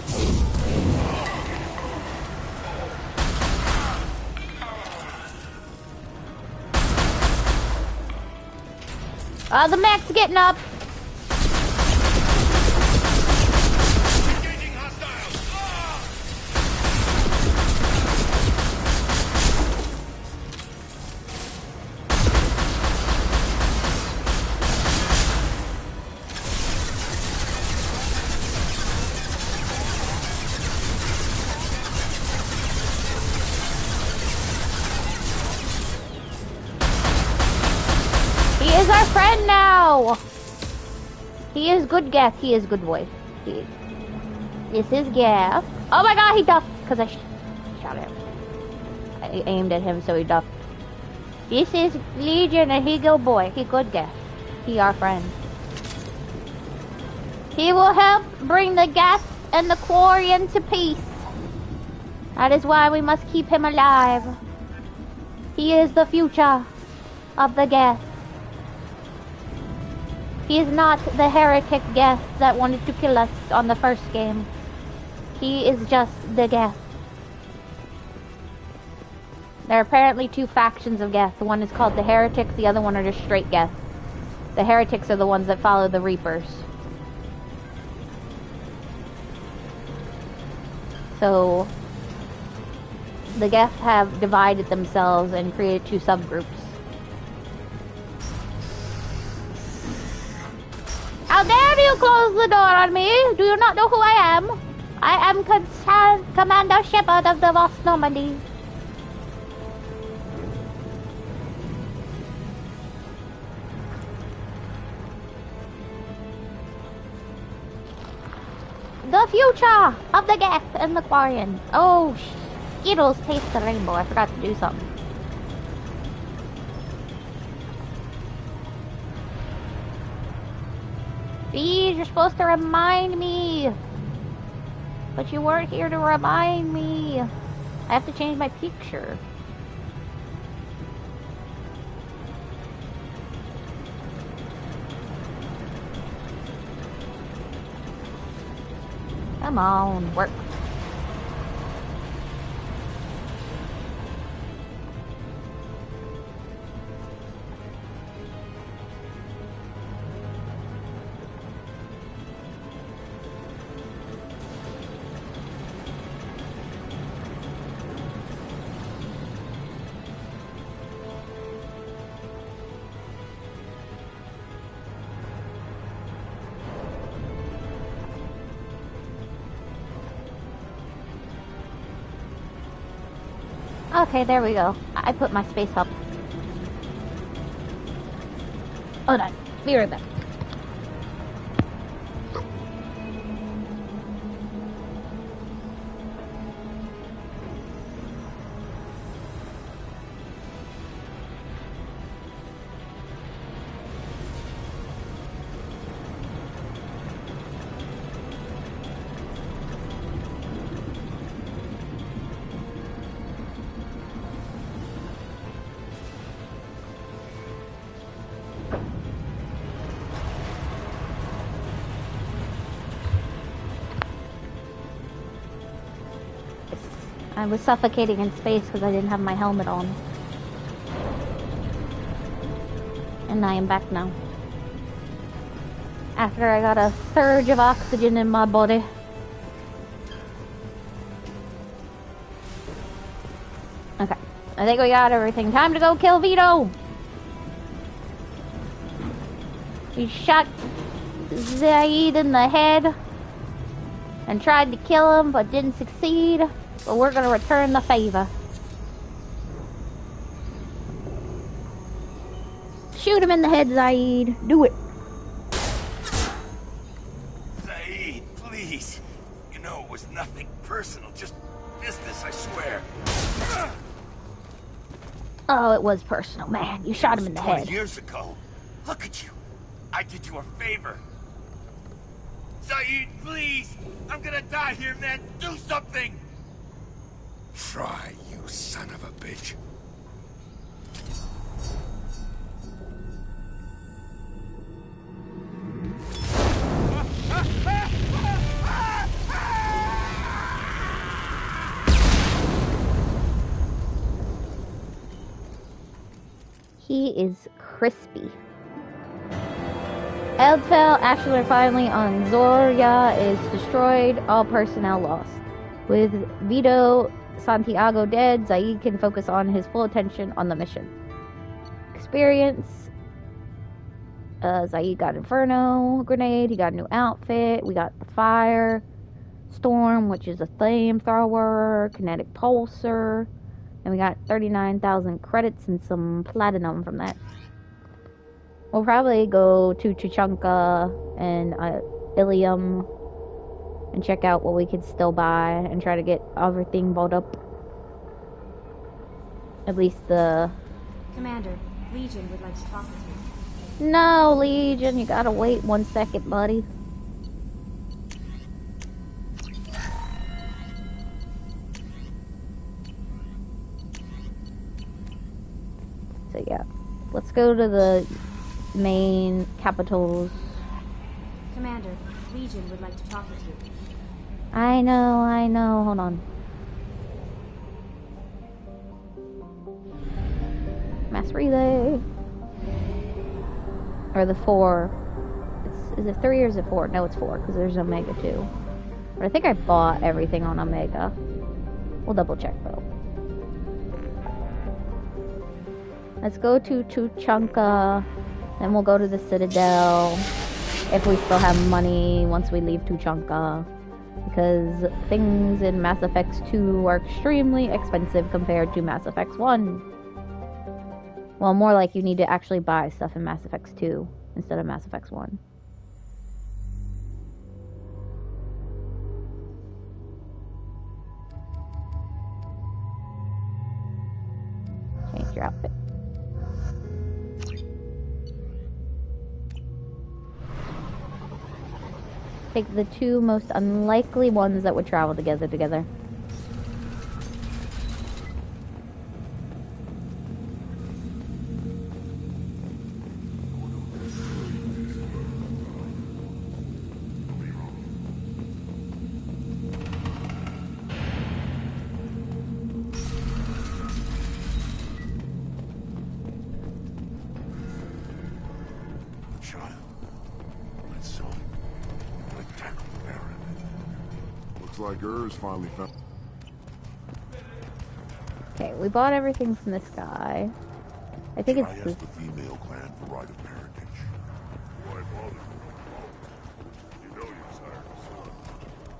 The mech's getting up. He is our friend now. He is good Geth. He is good boy. This is Geth. Oh my god, he duffed because I shot him. I aimed at him, so he duffed. This is Legion and he good boy. He good Geth. He our friend. He will help bring the Geth and the Quarian to peace. That is why we must keep him alive. He is the future of the Geth. He is not the heretic Geth that wanted to kill us on the first game. He is just the Geth. There are apparently two factions of Geth. One is called the Heretics, the other one are just straight Geth. The Heretics are the ones that follow the Reapers. So, the Geth have divided themselves and created two subgroups. How dare you close the door on me? Do you not know who I am? I am Commander Shepard of the Lost Normandy. The future of the Geth and the Quarian. Oh, Skittles taste the rainbow. I forgot to do something. Please, you're supposed to remind me. But you weren't here to remind me. I have to change my picture. Come on, work. Okay, there we go. I put my space up. Hold on. Be right back. I was suffocating in space because I didn't have my helmet on. And I am back now. After I got a surge of oxygen in my body. Okay. I think we got everything. Time to go kill Vito! We shot Zaid in the head and tried to kill him but didn't succeed. But we're gonna return the favor. Shoot him in the head, Zaid. Do it. Zaid, please. You know it was nothing personal, just business, I swear. Oh, it was personal, man. You shot him in the 20 head. years ago. Look at you. I did you a favor. Zaid, please. I'm gonna die here, man. Do something. Try, you son of a bitch. He is crispy. Eldfell, Ashlar finally on Zorya is destroyed, all personnel lost. With Vito Santiago dead, Zaid can focus on his full attention on the mission. Experience. Zaid got Inferno grenade, he got a new outfit, we got the Fire Storm, which is a flamethrower, kinetic pulsar, and we got 39,000 credits and some platinum from that. We'll probably go to Tuchanka and Ilium and check out what we could still buy and try to get everything bought up. At least the... Commander, Legion would like to talk with you. No, Legion, you gotta wait 1 second, buddy. So yeah, let's go to the main capitals. Commander, Legion would like to talk with you. I know, hold on. Mass relay. Or the 4. Is it 3 or is it 4? No, it's 4, because there's Omega 2. But I think I bought everything on Omega. We'll double check though. Let's go to Tuchanka, then we'll go to the Citadel, if we still have money once we leave Tuchanka. Because things in Mass Effect 2 are extremely expensive compared to Mass Effect 1. Well, more like you need to actually buy stuff in Mass Effect 2 instead of Mass Effect 1. Change your outfit. Take the 2 most unlikely ones that would travel together. Like Urs finally found. Okay, we bought everything from this guy. I think it's the female clan for right of parentage. Why bother? You know you're tired of son.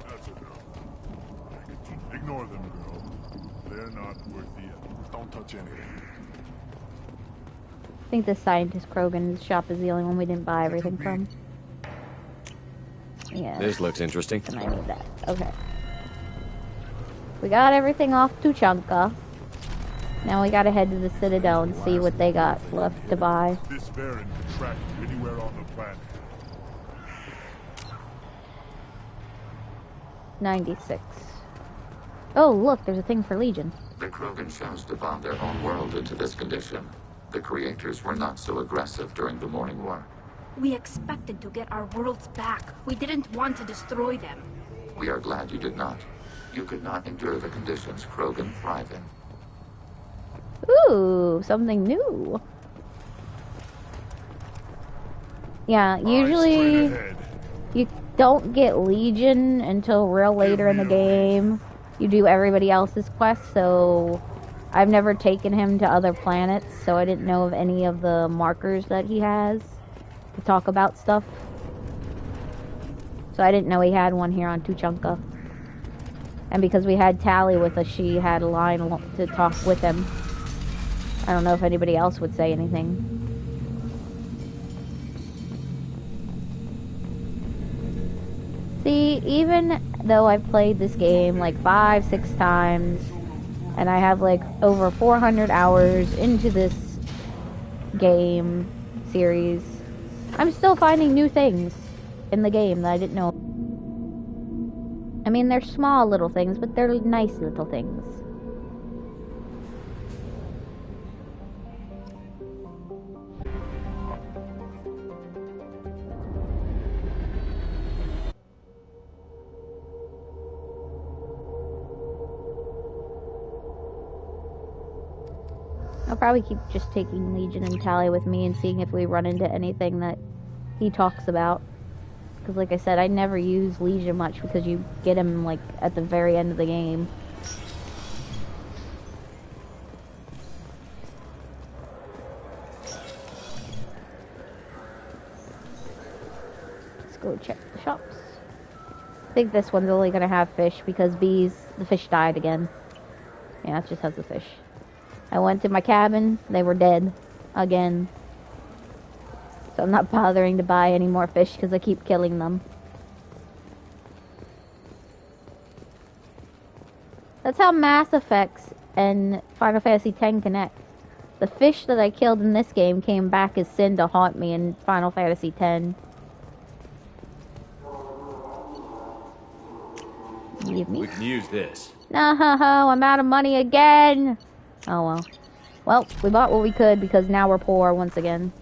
That's enough. Ignore them, girl. They're not worth the effort. Don't touch anything. I think the scientist Krogan's shop is the only one we didn't buy everything from. Yeah. This looks interesting. And I need that. Okay. We got everything off Tuchanka. Now we gotta head to the Citadel and see what they got left to buy. This Baron can track you anywhere on the planet. 96. Oh, look, there's a thing for Legion. The Krogan chose to bomb their own world into this condition. The creators were not so aggressive during the Morning War. We expected to get our worlds back. We didn't want to destroy them. We are glad you did not. You could not endure the conditions Krogan thrive in. Ooh, something new. Yeah, usually you don't get Legion until real later in the game. You do everybody else's quests, so I've never taken him to other planets, so I didn't know of any of the markers that he has to talk about stuff. So I didn't know he had one here on Tuchanka. And because we had Tali with us, she had a line to talk with him. I don't know if anybody else would say anything. See, even though I've played this game like 5-6 times, and I have like over 400 hours into this game series, I'm still finding new things in the game that I didn't know. I mean, they're small little things, but they're nice little things. I'll probably keep just taking Legion and Tali with me and seeing if we run into anything that he talks about. Because like I said, I never use Legion much because you get him like at the very end of the game. Let's go check the shops. I think this one's only going to have fish because the fish died again. Yeah, it just has the fish. I went to my cabin, they were dead. Again. So I'm not bothering to buy any more fish because I keep killing them. That's how Mass Effects and Final Fantasy X connect. The fish that I killed in this game came back as sin to haunt me in Final Fantasy X. Leave me. We can use this. No, I'm out of money again. Oh well. Well, we bought what we could because now we're poor once again.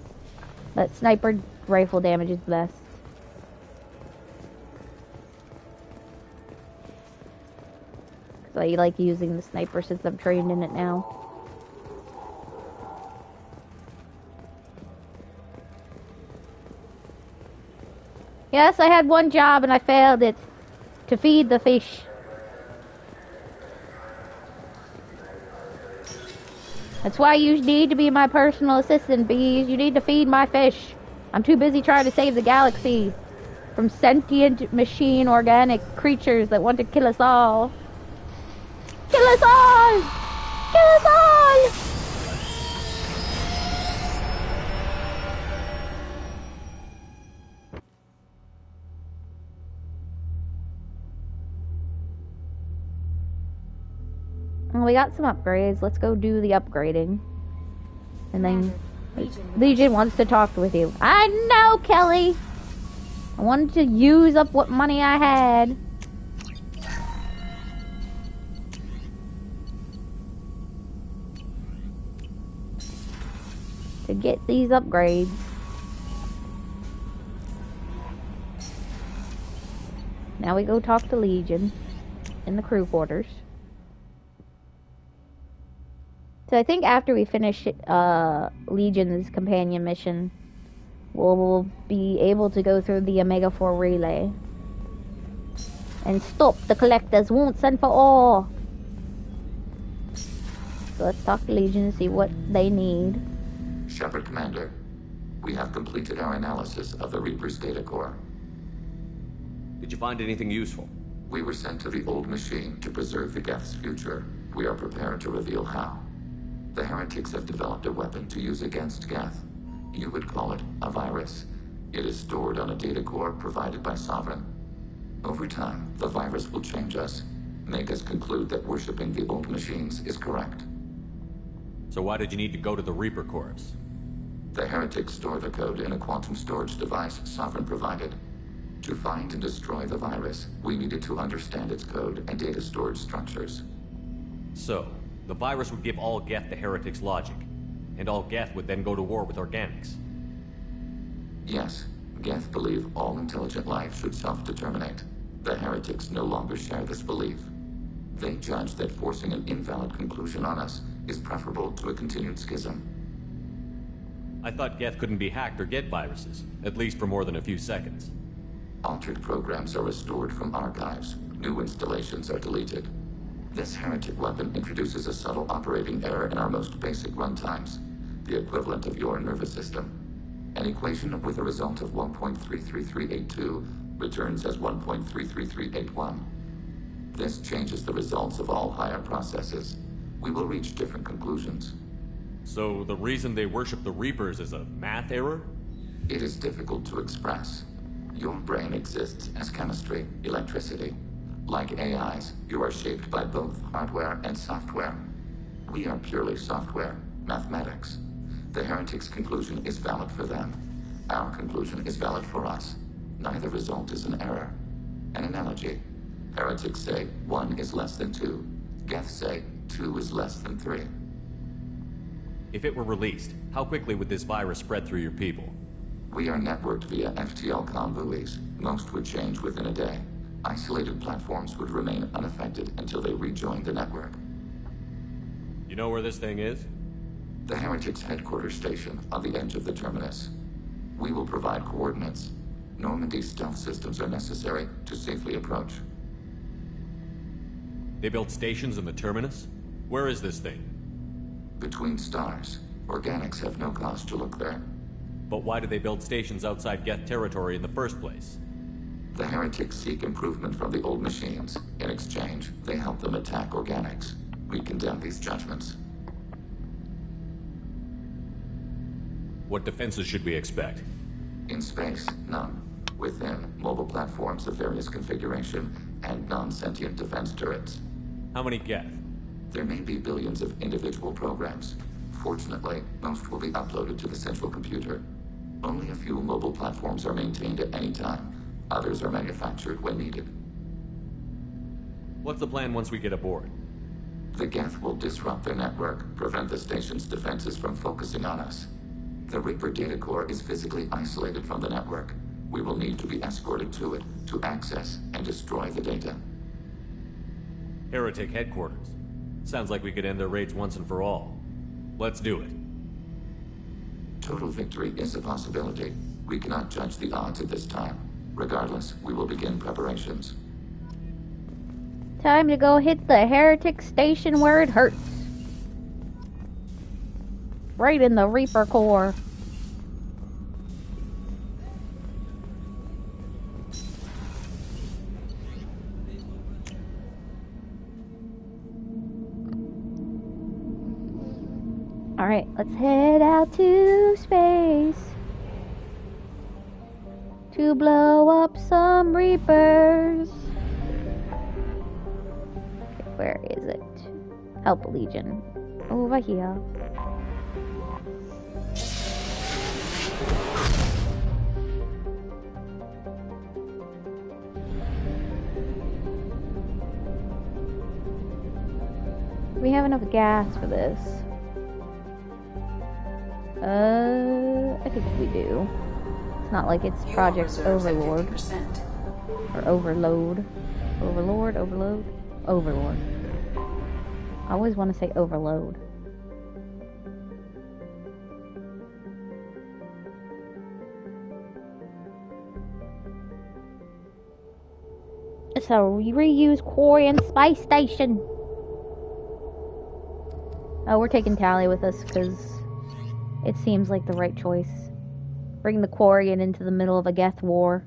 That sniper rifle damage is the best. So I like using the sniper since I'm trained in it now. Yes, I had one job and I failed it. To feed the fish. That's why you need to be my personal assistant, bees. You need to feed my fish. I'm too busy trying to save the galaxy from sentient machine organic creatures that want to kill us all. Kill us all! Kill us all! Well, we got some upgrades. Let's go do the upgrading. And then Legion wants to talk with you. I know, Kelly! I wanted to use up what money I had. To get these upgrades. Now we go talk to Legion in the crew quarters. So I think after we finish Legion's companion mission, we'll be able to go through the Omega-4 relay and stop the Collectors once and for all. So let's talk to Legion and see what they need. Shepard, Commander, we have completed our analysis of the Reaper's data core. Did you find anything useful? We were sent to the old machine to preserve the Geth's future. We are prepared to reveal how. The heretics have developed a weapon to use against Geth. You would call it a virus. It is stored on a data core provided by Sovereign. Over time, the virus will change us, make us conclude that worshipping the old machines is correct. So why did you need to go to the Reaper Corps? The heretics store the code in a quantum storage device Sovereign provided. To find and destroy the virus, we needed to understand its code and data storage structures. So, the virus would give all Geth the heretics' logic, and all Geth would then go to war with organics. Yes, Geth believe all intelligent life should self-determinate. The heretics no longer share this belief. They judge that forcing an invalid conclusion on us is preferable to a continued schism. I thought Geth couldn't be hacked or get viruses, at least for more than a few seconds. Altered programs are restored from archives. New installations are deleted. This heretic weapon introduces a subtle operating error in our most basic runtimes, the equivalent of your nervous system. An equation with a result of 1.33382 returns as 1.33381. This changes the results of all higher processes. We will reach different conclusions. So the reason they worship the Reapers is a math error? It is difficult to express. Your brain exists as chemistry, electricity. Like AIs, you are shaped by both hardware and software. We are purely software, mathematics. The Heretic's conclusion is valid for them. Our conclusion is valid for us. Neither result is an error. An analogy. Heretics say 1 is less than 2. Geth say 2 is less than 3. If it were released, how quickly would this virus spread through your people? We are networked via FTL-COM buoys. Most would change within a day. Isolated platforms would remain unaffected until they rejoined the network. You know where this thing is? The Heretics headquarters station on the edge of the terminus. We will provide coordinates. Normandy stealth systems are necessary to safely approach. They built stations in the terminus? Where is this thing? Between stars. Organics have no cause to look there. But why do they build stations outside Geth territory in the first place? The Heretics seek improvement from the old machines. In exchange, they help them attack Organics. We condemn these judgments. What defenses should we expect? In space, none. Within, mobile platforms of various configuration and non-sentient defense turrets. How many Geth? There may be billions of individual programs. Fortunately, most will be uploaded to the central computer. Only a few mobile platforms are maintained at any time. Others are manufactured when needed. What's the plan once we get aboard? The Geth will disrupt their network, prevent the station's defenses from focusing on us. The Reaper data core is physically isolated from the network. We will need to be escorted to it to access and destroy the data. Heretic headquarters. Sounds like we could end their raids once and for all. Let's do it. Total victory is a possibility. We cannot judge the odds at this time. Regardless, we will begin preparations. Time to go hit the Heretic station where it hurts. Right in the Reaper core. Alright, let's head out to space to blow up some Reapers. Okay, where is it? Help Legion. Over here. We have enough gas for this. I think we do. It's not like it's Project Overlord. Or Overload. Overlord? Overload? Overlord. I always want to say Overload. It's a reuse quarry and space station. Oh, we're taking Tali with us because it seems like the right choice. Bring the Quarian into the middle of a Geth war.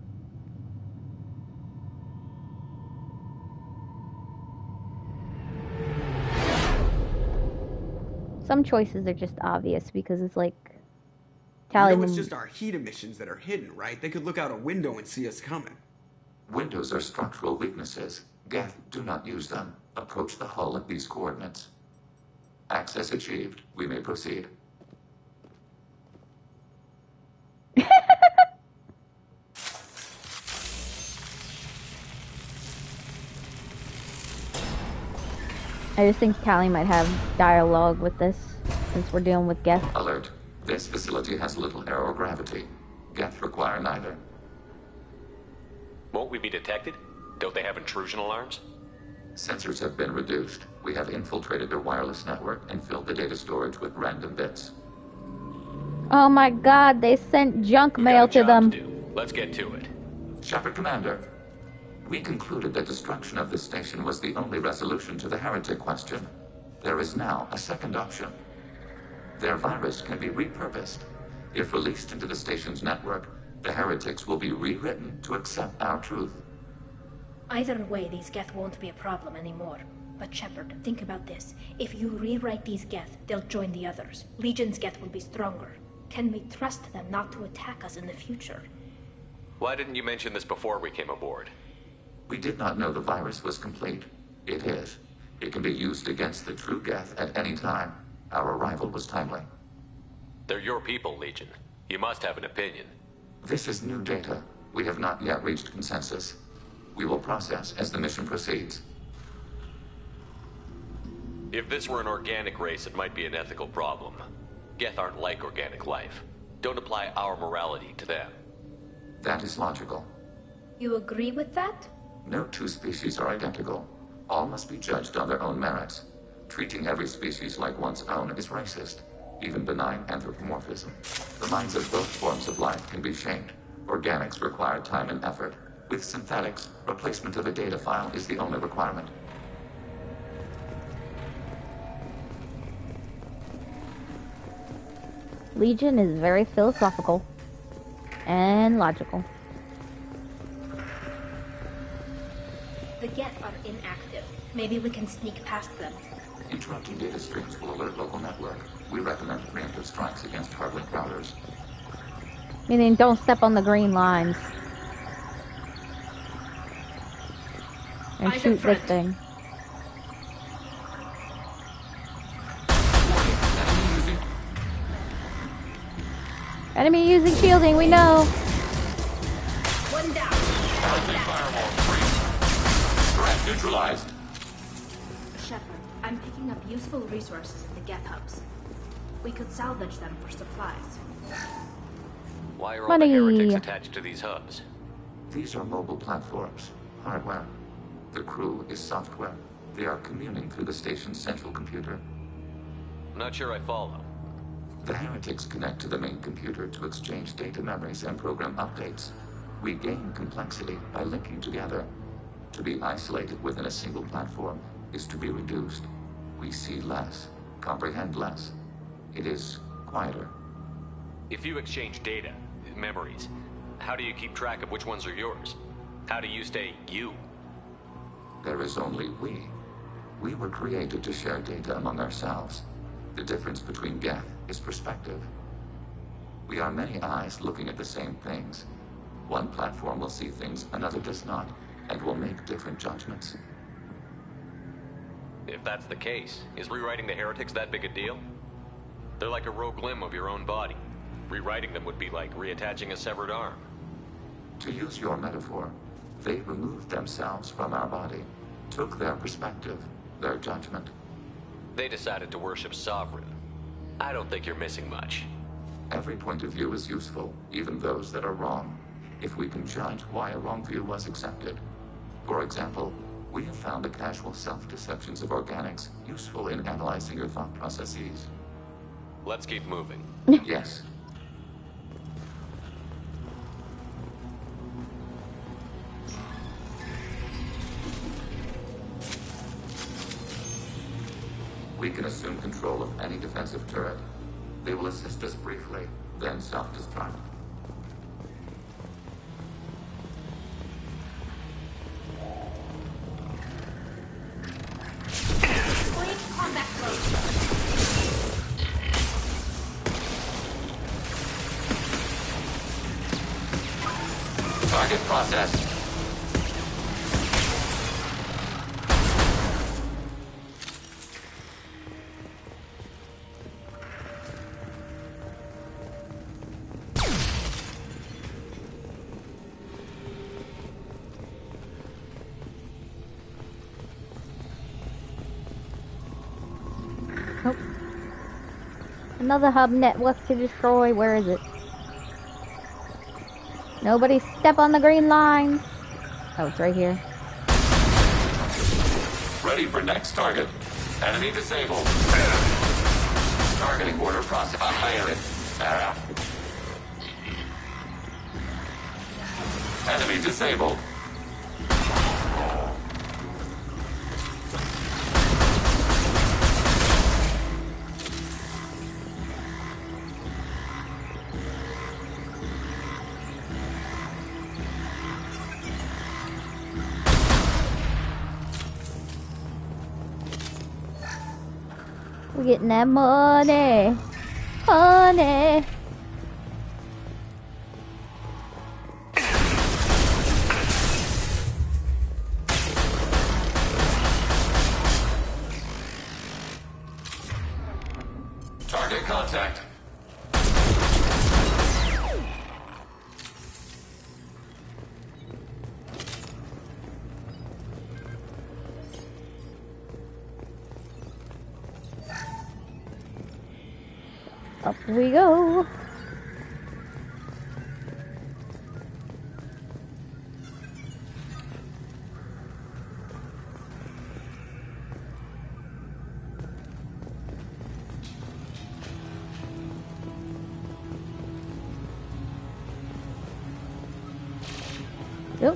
Some choices are just obvious because it's like Tali. You know, it's just our heat emissions that are hidden, right? They could look out a window and see us coming. Windows are structural weaknesses. Geth do not use them. Approach the hull at these coordinates. Access achieved. We may proceed. I just think Tali might have dialogue with this, since we're dealing with Geth. Alert. This facility has little aerogravity. Geth require neither. Won't we be detected? Don't they have intrusion alarms? Sensors have been reduced. We have infiltrated their wireless network and filled the data storage with random bits. Oh my god, they sent junk mail to them. Let's get to it. Shepard Commander, we concluded that destruction of this station was the only resolution to the Heretic question. There is now a second option. Their virus can be repurposed. If released into the station's network, the Heretics will be rewritten to accept our truth. Either way, these Geth won't be a problem anymore. But Shepard, think about this. If you rewrite these Geth, they'll join the others. Legion's Geth will be stronger. Can we trust them not to attack us in the future? Why didn't you mention this before we came aboard? We did not know the virus was complete. It is. It can be used against the true Geth at any time. Our arrival was timely. They're your people, Legion. You must have an opinion. This is new data. We have not yet reached consensus. We will process as the mission proceeds. If this were an organic race, it might be an ethical problem. Geth aren't like organic life. Don't apply our morality to them. That is logical. You agree with that? No two species are identical. All must be judged on their own merits. Treating every species like one's own is racist, even benign anthropomorphism. The minds of both forms of life can be shamed. Organics require time and effort. With synthetics, replacement of a data file is the only requirement. Legion is very philosophical and logical. The Geth are inactive. Maybe we can sneak past them. Interrupting data streams will alert local network. We recommend preemptive strikes against hard-link routers. Meaning don't step on the green lines. And shoot this thing. Enemy using shielding, we know. One down. Firewall free. Threat neutralized. Shepard, I'm picking up useful resources at the Geth hubs. We could salvage them for supplies. Why are all the heretics attached to these hubs? These are mobile platforms. Hardware. The crew is software. They are communing through the station's central computer. I'm not sure I follow. The heretics connect to the main computer to exchange data memories and program updates. We gain complexity by linking together. To be isolated within a single platform is to be reduced. We see less, comprehend less. It is quieter. If you exchange data, memories, how do you keep track of which ones are yours? How do you stay you? There is only we. We were created to share data among ourselves. The difference between Geth is perspective. We are many eyes looking at the same things. One platform will see things another does not, and will make different judgments. If that's the case, is rewriting the heretics that big a deal? They're like a rogue limb of your own body. Rewriting them would be like reattaching a severed arm. To use your metaphor, they removed themselves from our body, took their perspective, their judgment. They decided to worship Sovereign. I don't think you're missing much. Every point of view is useful, even those that are wrong, if we can judge why a wrong view was accepted. For example, we have found the casual self-deceptions of organics useful in analyzing your thought processes. Let's keep moving. Yes. We can assume control of any defensive turret. They will assist us briefly, then self-destruct. Combat mode. Target processed. Another hub network to destroy. Where is it? Nobody step on the green line. Oh, it's right here. Ready for next target. Enemy disabled. Targeting order process violated. Enemy disabled. We're getting that money. Money. contact. Up we go. Yep.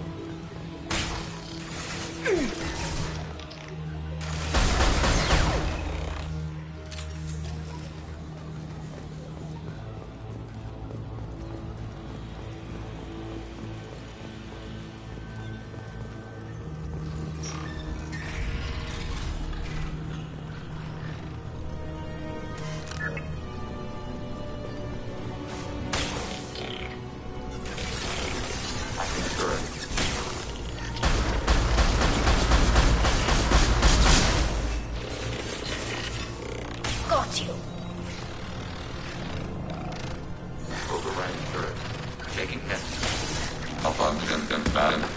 Got you. Overriding turret. Taking hits. Abundant damage.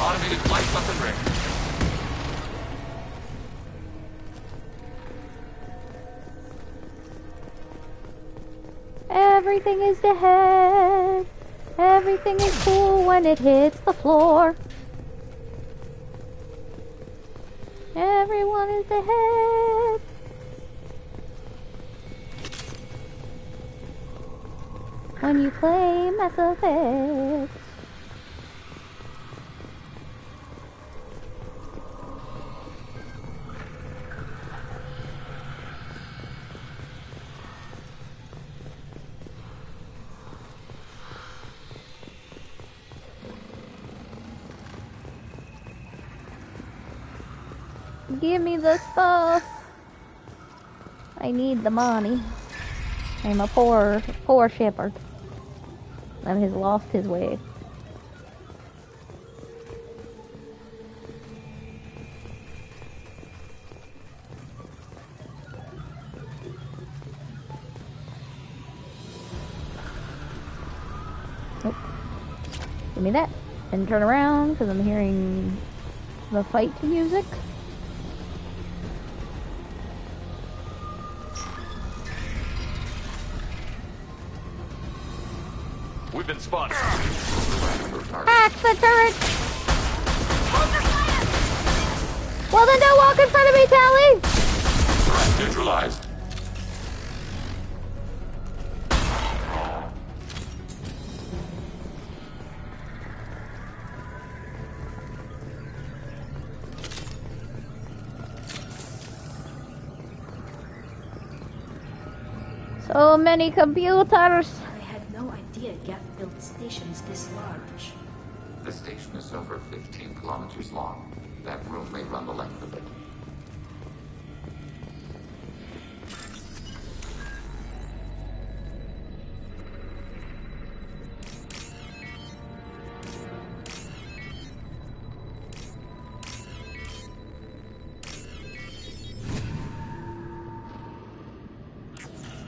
Automated flight weapon ring. Everything is dead. Everything is cool when it hits the floor. Everyone is ahead. When you play Mass Effect. Give me the stuff. I need the money. I'm a poor shepherd that has lost his way. Nope. Give me that. And turn around because I'm hearing the fight music. We've been spotted. Hack the turret! Well then don't walk in front of me, Tally! Threat neutralized. So many computers! Geth built stations this large. The station is over 15 kilometers long. That room may run the length of it.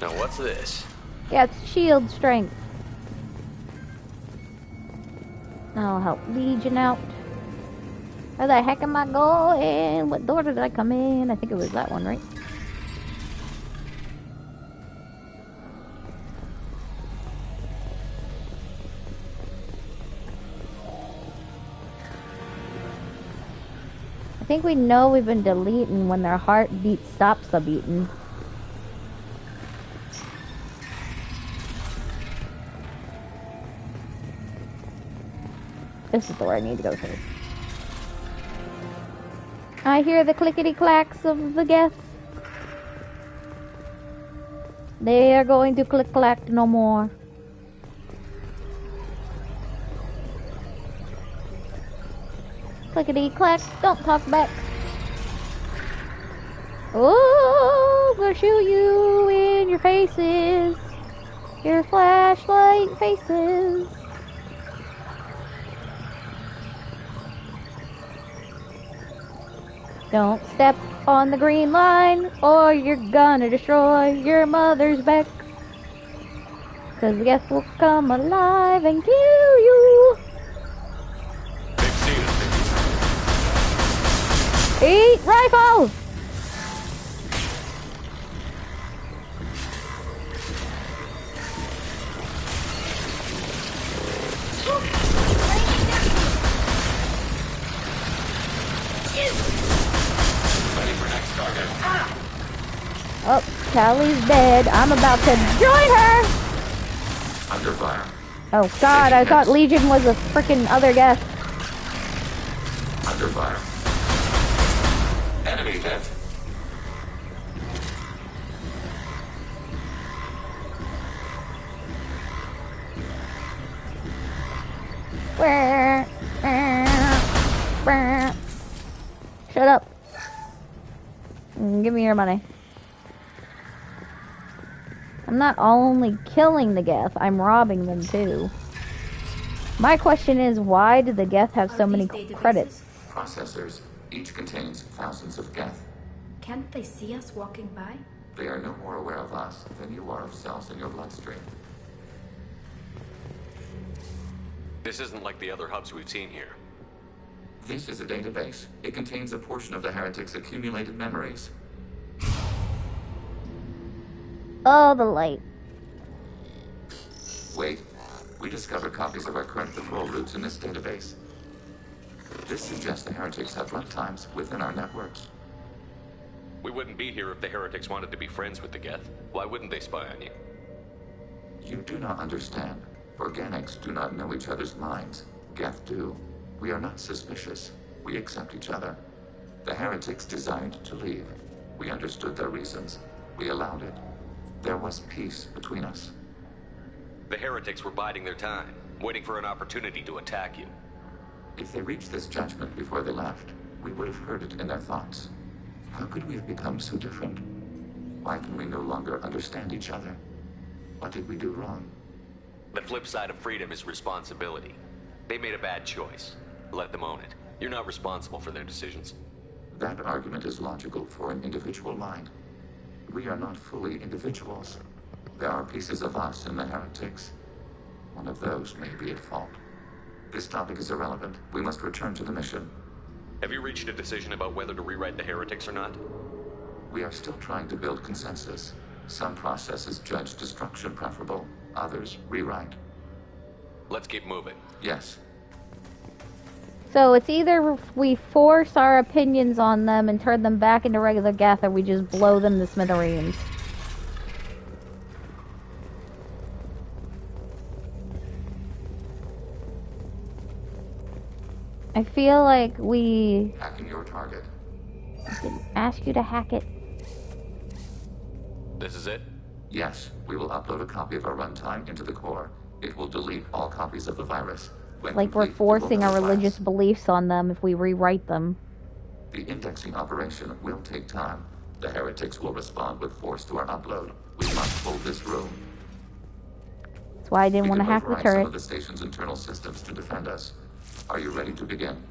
Now what's this? Yeah, it's shield strength. I'll help Legion out. Where the heck am I going? What door did I come in? I think it was that one, right? I think we know we've been deleting when their heartbeat stops a beating. This is the door I need to go to. I hear the clickety-clacks of the Geth. They are going to click-clack no more. Clickety-clack, don't talk back. Oh, we'll shoot you in your faces. Your flashlight faces. Don't step on the green line, or you're gonna destroy your mother's back. 'Cause the Geth will come alive and kill you. Eat rifle! Oh, Callie's dead. I'm about to join her! Under fire. Oh god, I thought Legion was a freaking other Geth. Under fire. Enemy hit. Shut up. Give me your money. I'm not only killing the Geth, I'm robbing them too. My question is, why do the Geth have so many credits? Processors. Each contains thousands of Geth. Can't they see us walking by? They are no more aware of us than you are of cells in your bloodstream. This isn't like the other hubs we've seen here. This is a database. It contains a portion of the Heretic's accumulated memories. Oh, the light. Wait. We discovered copies of our current patrol routes in this database. This suggests the Heretics have runtimes within our networks. We wouldn't be here if the Heretics wanted to be friends with the Geth. Why wouldn't they spy on you? You do not understand. Organics do not know each other's minds. Geth do. We are not suspicious. We accept each other. The Heretics desired to leave. We understood their reasons. We allowed it. There was peace between us. The Heretics were biding their time, waiting for an opportunity to attack you. If they reached this judgment before they left, we would have heard it in their thoughts. How could we have become so different? Why can we no longer understand each other? What did we do wrong? The flip side of freedom is responsibility. They made a bad choice. Let them own it. You're not responsible for their decisions. That argument is logical for an individual mind. We are not fully individuals. There are pieces of us in the Heretics. One of those may be at fault. This topic is irrelevant. We must return to the mission. Have you reached a decision about whether to rewrite the Heretics or not? We are still trying to build consensus. Some processes judge destruction preferable, others rewrite. Let's keep moving. Yes. So it's either we force our opinions on them and turn them back into regular Geth, or we just blow them to smithereens. I feel like we Hacking your target. didn't ask you to hack it. This is it? Yes, we will upload a copy of our runtime into the core. It will delete all copies of the virus. When Like we're complete, forcing it will our notify us. religious beliefs on them if we rewrite them. The indexing operation will take time. The Heretics will respond with force to our upload. We must hold this room. That's why I didn't want to hack the override some turret. of the station's internal systems to defend us. Are you ready to begin?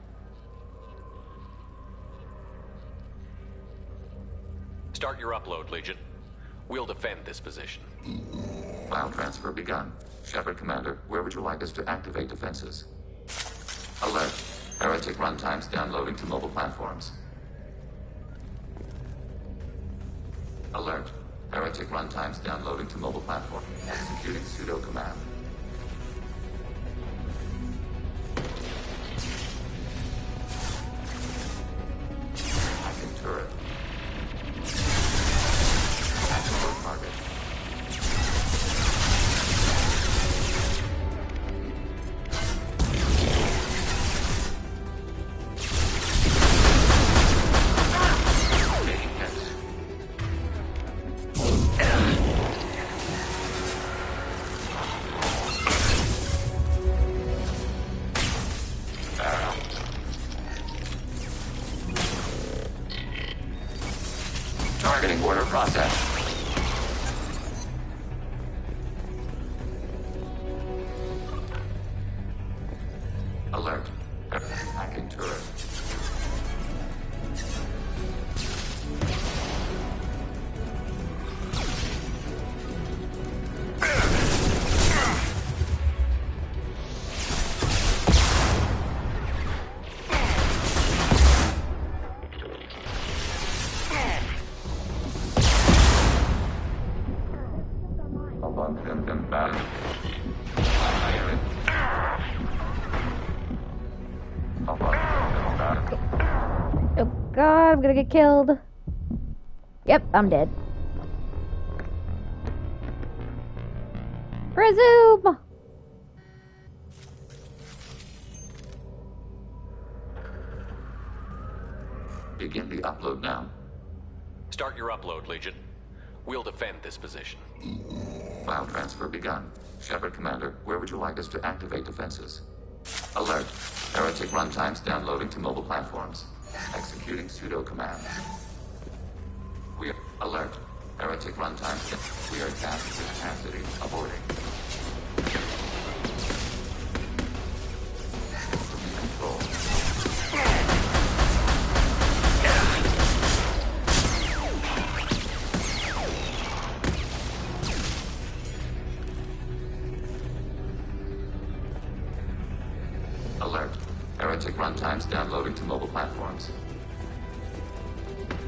Start your upload, Legion. We'll defend this position. File transfer begun. Shepard Commander, where would you like us to activate defenses? Alert. Heretic runtimes downloading to mobile platforms. Alert. Heretic runtimes downloading to mobile platform. Executing pseudo command. Hacking turret. Hacking target. Targeting order process. Alert. Hacking turret. god, I'm gonna get killed. Yep, I'm dead. Resume! Begin the upload now. Start your upload, Legion. We'll defend this position. File transfer begun. Shepard Commander, where would you like us to activate defenses? Alert. Heretic runtimes downloading to mobile platforms. Executing pseudo commands. Alert. Heretic runtimes. We are tasked with capacity. Aborting. Control. Alert. Heretic runtimes downloading to mobile platforms.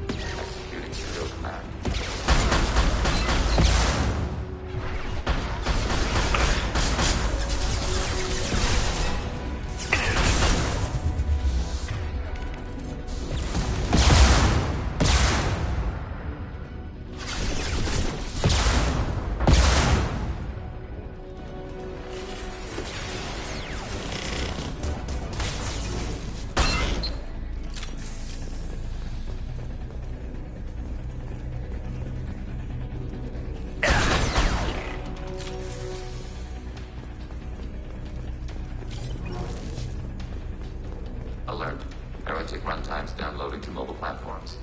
Executing pseudo command. Alert. Heretic runtimes downloading to mobile platforms.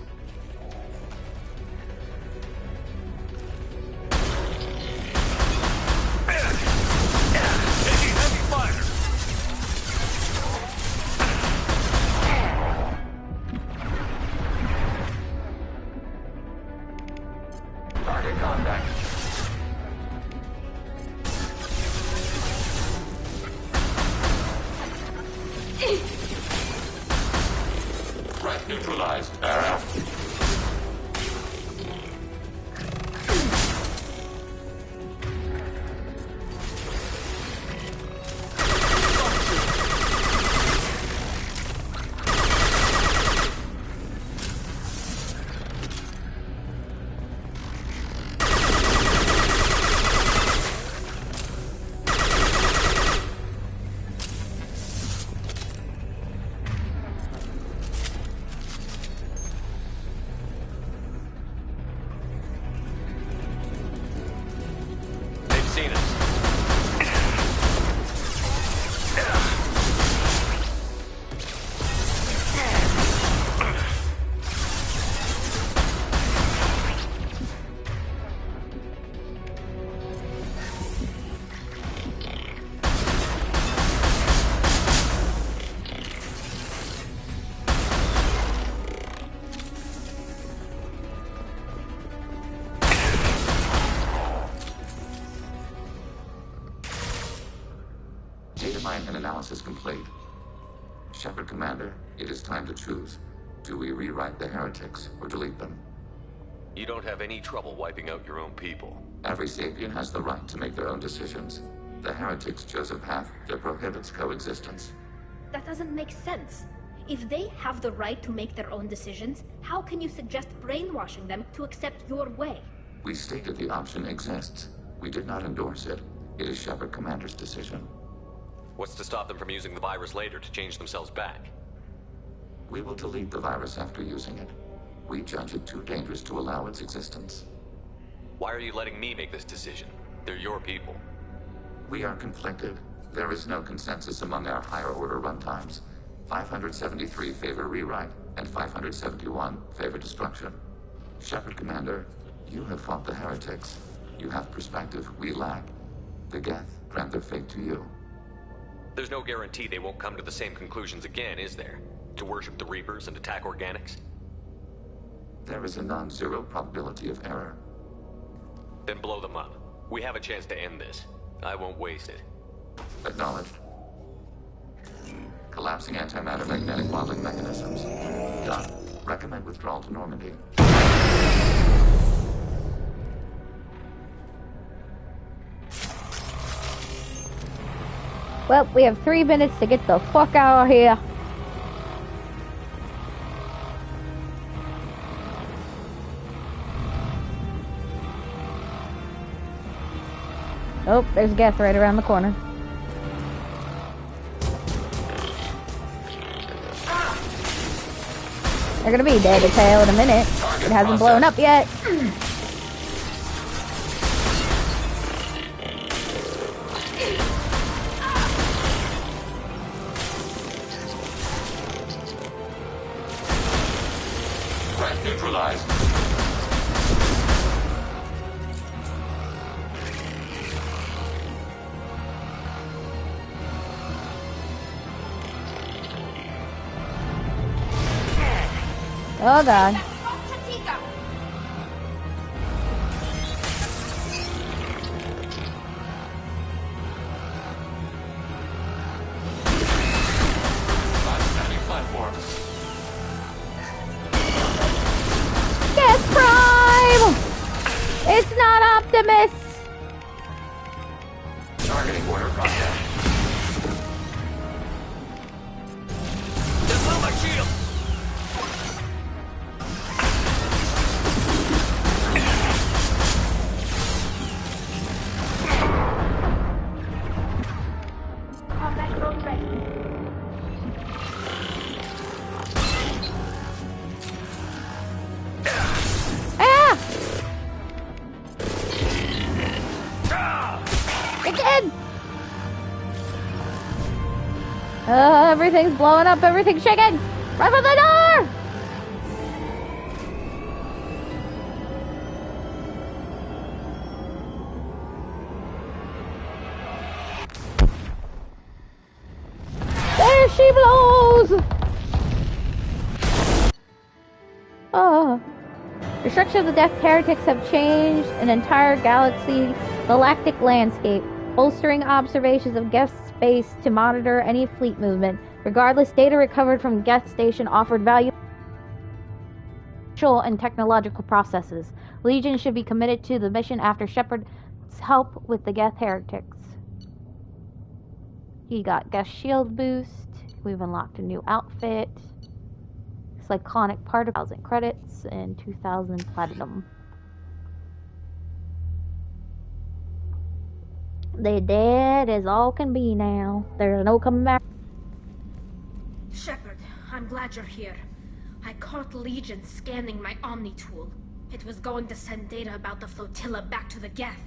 Taking heavy fire! Target contact. Threat neutralized. They've seen us. Data mine and analysis complete. Shepard Commander, it is time to choose. Do we rewrite the heretics or delete them? You don't have any trouble wiping out your own people. Every sapient has the right to make their own decisions. The heretics chose a path that prohibits coexistence. That doesn't make sense. If they have the right to make their own decisions, how can you suggest brainwashing them to accept your way? We stated the option exists. We did not endorse it. It is Shepard Commander's decision. What's to stop them from using the virus later to change themselves back? We will delete the virus after using it. We judge it too dangerous to allow its existence. Why are you letting me make this decision? They're your people. We are conflicted. There is no consensus among our higher order runtimes. 573 favor rewrite, and 571 favor destruction. Shepard Commander, you have fought the heretics. You have perspective we lack. The Geth grant their fate to you. There's no guarantee they won't come to the same conclusions again, is there? To worship the Reapers and attack organics? There is a non-zero probability of error. Then blow them up. We have a chance to end this. I won't waste it. Acknowledged. Collapsing antimatter magnetic modeling mechanisms. Done. Recommend withdrawal to Normandy. Well, we have 3 minutes to get the fuck out of here. Oh, there's Geth right around the corner. They're gonna be dead as hell in a minute. It hasn't blown up yet. Threat neutralized. Oh god. Geth Prime! It's not Optimus! Targeting order contact. Just on my shield! Combat drone ready. Again! Everything's blowing up, everything's shaking! Run for the door! There she blows! Oh. The structure of the Death Heretics have changed an entire galactic landscape, bolstering observations of Geth space to monitor any fleet movement. Regardless, data recovered from Geth Station offered valuable and technological processes. Legion should be committed to the mission after Shepard's help with the Geth Heretics. He got Geth shield boost. We've unlocked a new outfit. Cyclonic particles and credits and 2,000 platinum. They dead as all can be now. There's no coming back. Shepard, I'm glad you're here. I caught Legion scanning my Omni tool. It was going to send data about the flotilla back to the Geth.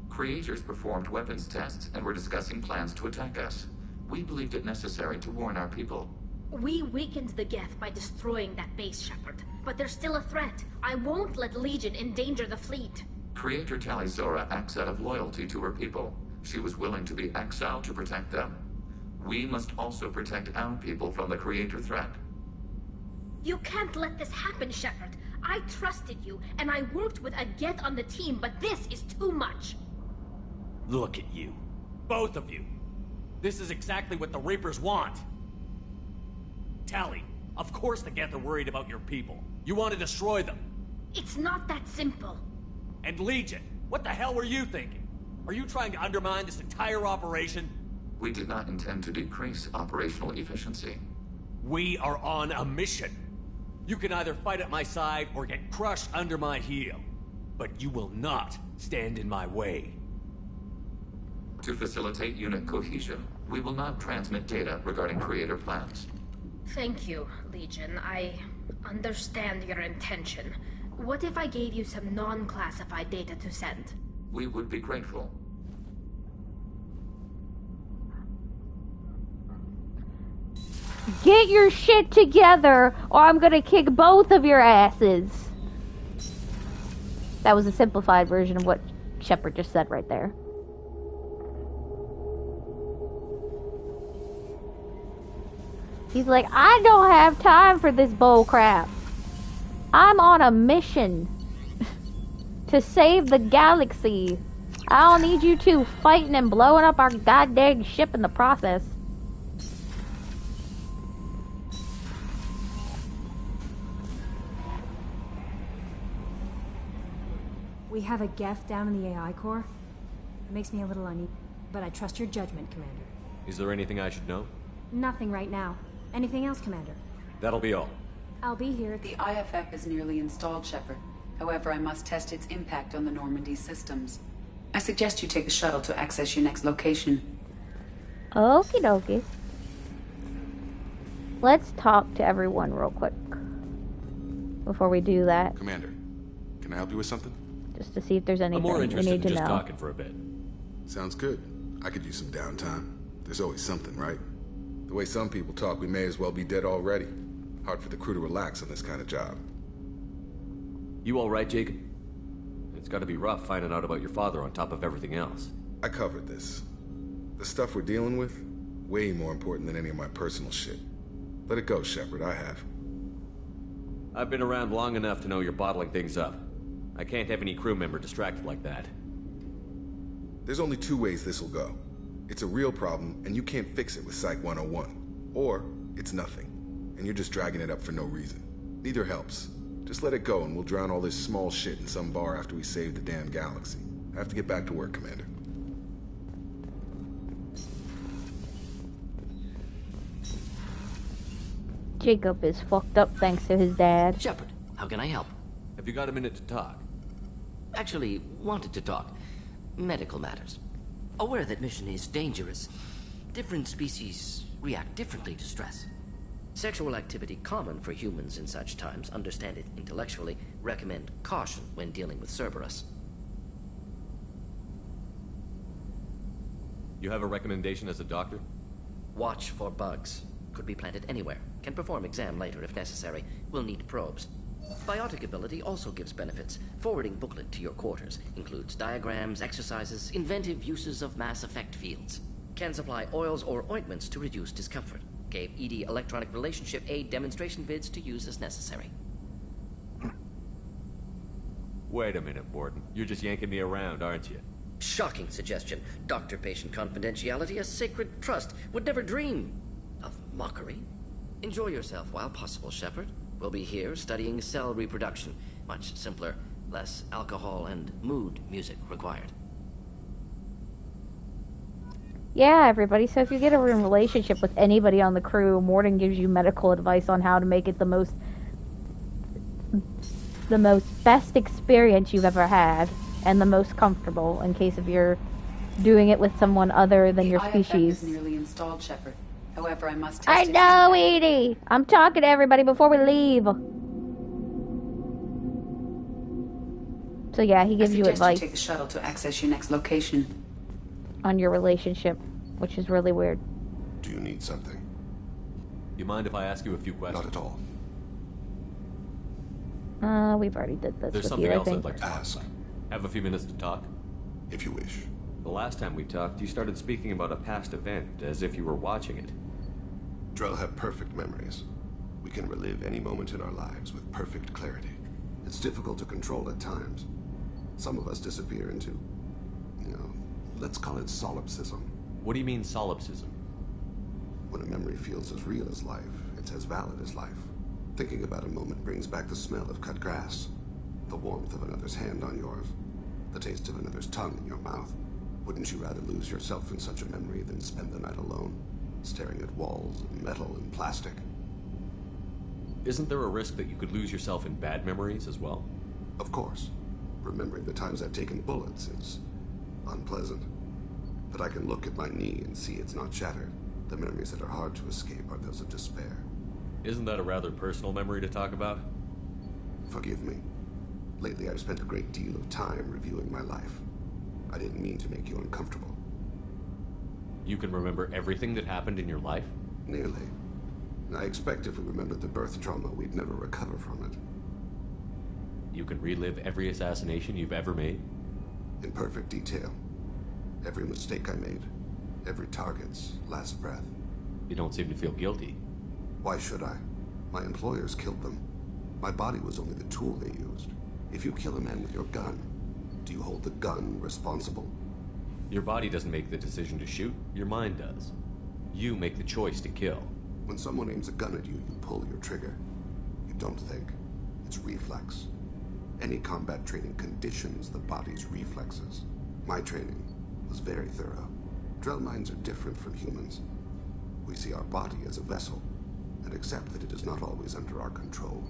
Creators performed weapons tests and were discussing plans to attack us. We believed it necessary to warn our people. We weakened the Geth by destroying that base, Shepard. But there's still a threat. I won't let Legion endanger the fleet. Creator Tali'Zorah acts out of loyalty to her people. She was willing to be exiled to protect them. We must also protect our people from the Creator threat. You can't let this happen, Shepard. I trusted you, and I worked with a Geth on the team, but this is too much. Look at you. Both of you. This is exactly what the Reapers want. Tali, of course the Geth are worried about your people. You want to destroy them. It's not that simple. And Legion, what the hell were you thinking? Are you trying to undermine this entire operation? We did not intend to decrease operational efficiency. We are on a mission. You can either fight at my side or get crushed under my heel. But you will not stand in my way. To facilitate unit cohesion, we will not transmit data regarding Creator plans. Thank you, Legion. I understand your intention. What if I gave you some non-classified data to send? We would be grateful. Get your shit together, or I'm gonna kick both of your asses. That was a simplified version of what Shepard just said right there. He's like, I don't have time for this bull crap. I'm on a mission to save the galaxy. I don't need you two fighting and blowing up our goddamn ship in the process. We have a Geth down in the AI core. It makes me a little uneasy, but I trust your judgment, Commander. Is there anything I should know? Nothing right now. Anything else, Commander? That'll be all. I'll be here. The IFF is nearly installed, Shepard. However, I must test its impact on the Normandy systems. I suggest you take the shuttle to access your next location. Okie dokie. Let's talk to everyone real quick before we do that. Commander, can I help you with something? Just to see if there's anything I'm more we interested need in to just know. talking for a bit. Sounds good. I could use some downtime. There's always something, right? The way some people talk, we may as well be dead already. Hard for the crew to relax on this kind of job. You all right, Jacob? It's gotta be rough finding out about your father on top of everything else. I covered this. The stuff we're dealing with, way more important than any of my personal shit. Let it go, Shepard, I have. I've been around long enough to know you're bottling things up. I can't have any crew member distracted like that. There's only two ways this will go. It's a real problem, and you can't fix it with Psych 101. Or, it's nothing, and you're just dragging it up for no reason. Neither helps. Just let it go, and we'll drown all this small shit in some bar after we save the damn galaxy. I have to get back to work, Commander. Jacob is fucked up thanks to his dad. Shepard, how can I help? Have you got a minute to talk? Actually, wanted to talk. Medical matters. Aware that mission is dangerous. Different species react differently to stress. Sexual activity common for humans in such times. Understand it intellectually. Recommend caution when dealing with Cerberus. You have a recommendation as a doctor? Watch for bugs. Could be planted anywhere. Can perform exam later if necessary. Will need probes. Biotic ability also gives benefits. Forwarding booklet to your quarters. Includes diagrams, exercises, inventive uses of mass effect fields. Can supply oils or ointments to reduce discomfort. Gave ED electronic relationship aid demonstration vids to use as necessary. Wait a minute, Borden. You're just yanking me around, aren't you? Shocking suggestion. Doctor-patient confidentiality, a sacred trust. Would never dream of mockery. Enjoy yourself while possible, Shepard. We'll be here studying cell reproduction. Much simpler, less alcohol and mood music required. Yeah, everybody. So if you get a relationship with anybody on the crew, Mordin gives you medical advice on how to make it the most best experience you've ever had, and the most comfortable in case if you're doing it with someone other than your species. The IFF is nearly installed, Shepard. However, I must test I it. know, Edie. I'm talking to everybody before we leave. So yeah, he gives you advice. Take the shuttle to access your next location. On your relationship, which is really weird. Do you need something? You mind if I ask you a few questions? Not at all. We've already did this There's with something you, I else think. I'd like to ask. Have a few minutes to talk? If you wish. The last time we talked, you started speaking about a past event, as if you were watching it. Drell have perfect memories. We can relive any moment in our lives with perfect clarity. It's difficult to control at times. Some of us disappear into, let's call it solipsism. What do you mean, solipsism? When a memory feels as real as life, it's as valid as life. Thinking about a moment brings back the smell of cut grass, the warmth of another's hand on yours, the taste of another's tongue in your mouth. Wouldn't you rather lose yourself in such a memory than spend the night alone, staring at walls and metal and plastic? Isn't there a risk that you could lose yourself in bad memories as well? Of course. Remembering the times I've taken bullets is unpleasant. But I can look at my knee and see it's not shattered. The memories that are hard to escape are those of despair. Isn't that a rather personal memory to talk about? Forgive me. Lately I've spent a great deal of time reviewing my life. I didn't mean to make you uncomfortable. You can remember everything that happened in your life? Nearly. I expect if we remembered the birth trauma, we'd never recover from it. You can relive every assassination you've ever made? In perfect detail. Every mistake I made. Every target's last breath. You don't seem to feel guilty. Why should I? My employers killed them. My body was only the tool they used. If you kill a man with your gun, do you hold the gun responsible? Your body doesn't make the decision to shoot, your mind does. You make the choice to kill. When someone aims a gun at you, you pull your trigger. You don't think. It's reflex. Any combat training conditions the body's reflexes. My training was very thorough. Drell minds are different from humans. We see our body as a vessel, and accept that it is not always under our control.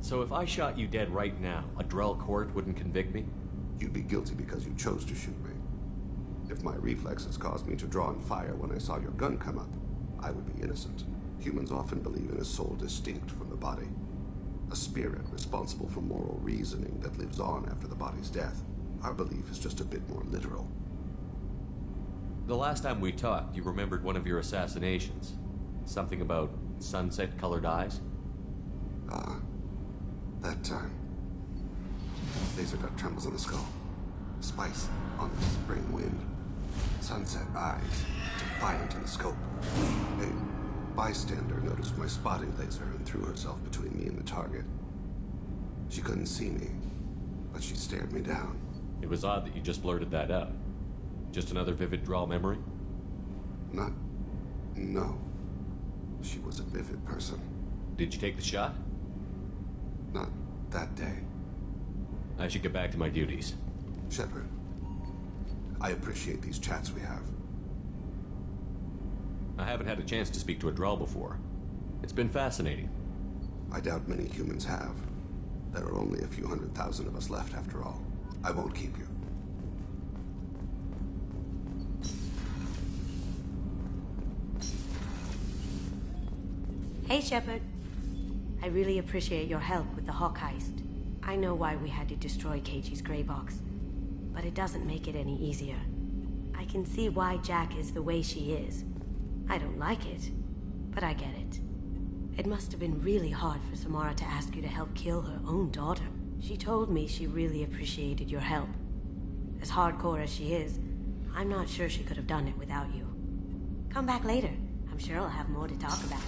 So if I shot you dead right now, a Drell court wouldn't convict me? You'd be guilty because you chose to shoot me. If my reflexes caused me to draw and fire when I saw your gun come up, I would be innocent. Humans often believe in a soul distinct from the body. A spirit responsible for moral reasoning that lives on after the body's death. Our belief is just a bit more literal. The last time we talked, you remembered one of your assassinations. Something about sunset-colored eyes? Ah, that time. Laser dot trembles on the skull. Spice on the spring wind. Sunset eyes, defiant in the scope. A bystander noticed my spotting laser and threw herself between me and the target. She couldn't see me, but she stared me down. It was odd that you just blurted that out. Just another vivid draw memory? No. She was a vivid person. Did you take the shot? Not that day. I should get back to my duties. Shepard, I appreciate these chats we have. I haven't had a chance to speak to a Drell before. It's been fascinating. I doubt many humans have. There are only a few 100,000 of us left after all. I won't keep you. Hey, Shepard. I really appreciate your help with the Hawk heist. I know why we had to destroy Keiji's gray box, but it doesn't make it any easier. I can see why Jack is the way she is. I don't like it, but I get it. It must have been really hard for Samara to ask you to help kill her own daughter. She told me she really appreciated your help. As hardcore as she is, I'm not sure she could have done it without you. Come back later. I'm sure I'll have more to talk about.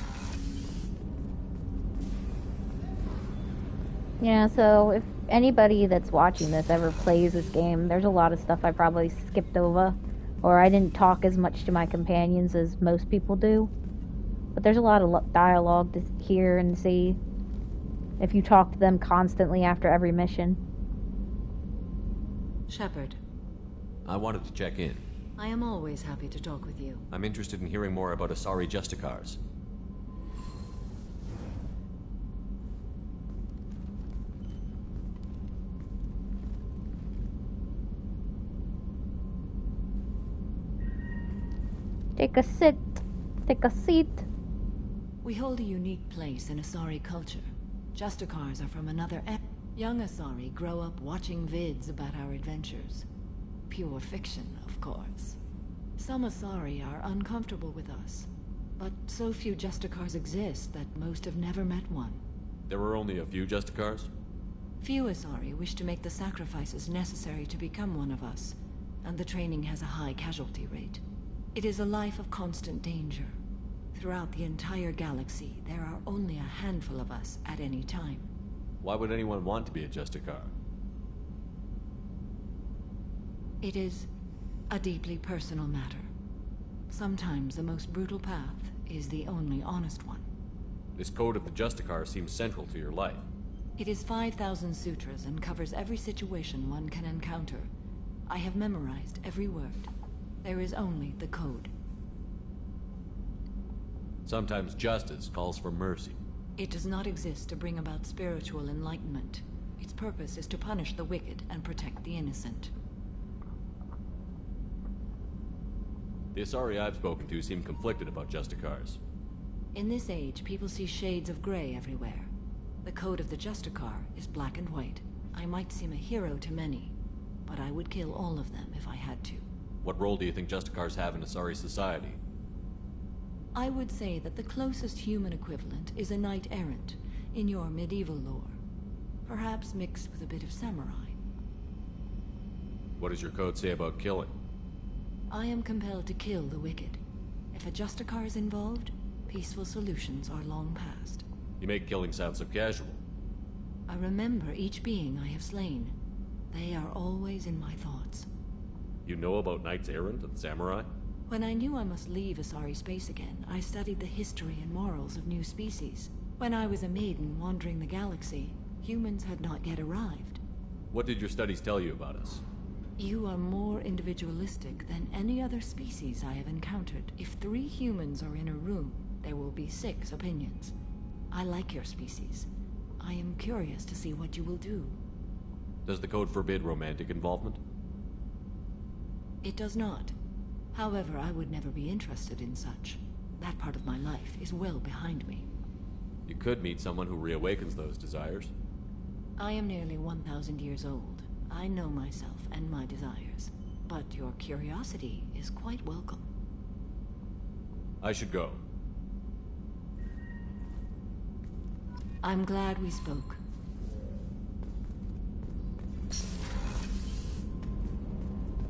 Yeah, so if anybody that's watching this ever plays this game, there's a lot of stuff I probably skipped over, or I didn't talk as much to my companions as most people do. But there's a lot of dialogue to hear and see if you talk to them constantly after every mission. Shepard. I wanted to check in. I am always happy to talk with you. I'm interested in hearing more about Asari Justicars. Take a sit. Take a seat. We hold a unique place in Asari culture. Justicars are from another Young Asari grow up watching vids about our adventures. Pure fiction, of course. Some Asari are uncomfortable with us, but so few Justicars exist that most have never met one. There were only a few Justicars? Few Asari wish to make the sacrifices necessary to become one of us, and the training has a high casualty rate. It is a life of constant danger. Throughout the entire galaxy, there are only a handful of us at any time. Why would anyone want to be a Justicar? It is a deeply personal matter. Sometimes the most brutal path is the only honest one. This code of the Justicar seems central to your life. It is 5,000 sutras and covers every situation one can encounter. I have memorized every word. There is only the code. Sometimes justice calls for mercy. It does not exist to bring about spiritual enlightenment. Its purpose is to punish the wicked and protect the innocent. The Asari I've spoken to seem conflicted about Justicars. In this age, people see shades of gray everywhere. The code of the Justicar is black and white. I might seem a hero to many, but I would kill all of them if I had to. What role do you think Justicars have in Asari society? I would say that the closest human equivalent is a knight-errant in your medieval lore. Perhaps mixed with a bit of samurai. What does your code say about killing? I am compelled to kill the wicked. If a Justicar is involved, peaceful solutions are long past. You make killing sound so casual. I remember each being I have slain. They are always in my thoughts. You know about knights errant and samurai? When I knew I must leave Asari space again, I studied the history and morals of new species. When I was a maiden wandering the galaxy, humans had not yet arrived. What did your studies tell you about us? You are more individualistic than any other species I have encountered. If 3 humans are in a room, there will be 6 opinions. I like your species. I am curious to see what you will do. Does the code forbid romantic involvement? It does not. However, I would never be interested in such. That part of my life is well behind me. You could meet someone who reawakens those desires. I am nearly 1,000 years old. I know myself and my desires. But your curiosity is quite welcome. I should go. I'm glad we spoke.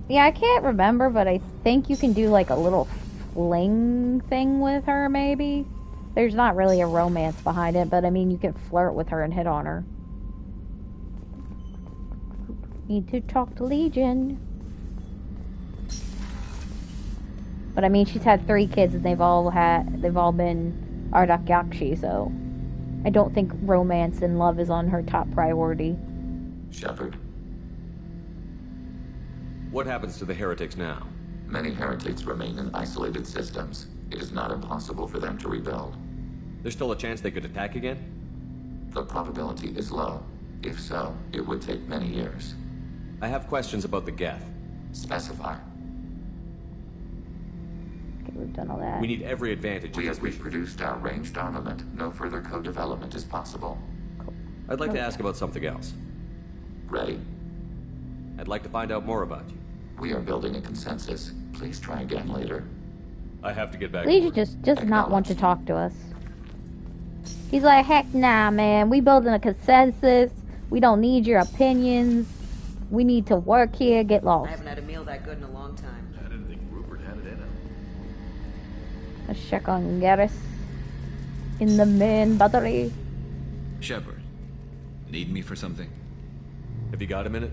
Yeah, I can't remember, but I think you can do like a little fling thing with her, maybe? There's not really a romance behind it, but I mean, you can flirt with her and hit on her. Need to talk to Legion. But I mean, she's had 3 kids and they've all been Ardak Yakshi, so I don't think romance and love is on her top priority. Shepard. What happens to the heretics now? Many heretics remain in isolated systems. It is not impossible for them to rebuild. There's still a chance they could attack again? The probability is low. If so, it would take many years. I have questions about the Geth. Specify. Okay, we've done all that. We need every advantage. We have reproduced our ranged armament. No further co-development is possible. Cool. I'd like to ask about something else. Ready? I'd like to find out more about you. We are building a consensus. Please try again later. I have to get back. Legion just not want to talk to us. He's like, heck nah, man. We building a consensus. We don't need your opinions. We need to work here. Get lost. I haven't had a meal that good in a long time. I didn't think Rupert had it in him. Let's check on Garrus in the main battery. Shepard, need me for something? Have you got a minute?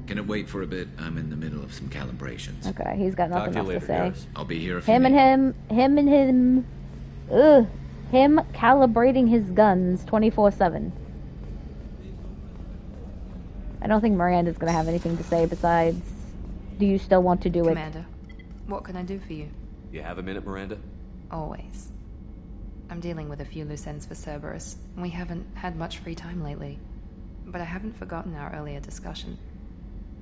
Can it wait for a bit? I'm in the middle of some calibrations. Okay, he's got nothing else to say. Garrus. I'll be here if you Him need. and him. Him calibrating his guns 24/7. I don't think Miranda's gonna have anything to say besides, do you still want to do it? Commander, what can I do for you? You have a minute, Miranda? Always. I'm dealing with a few loose ends for Cerberus. We haven't had much free time lately. But I haven't forgotten our earlier discussion.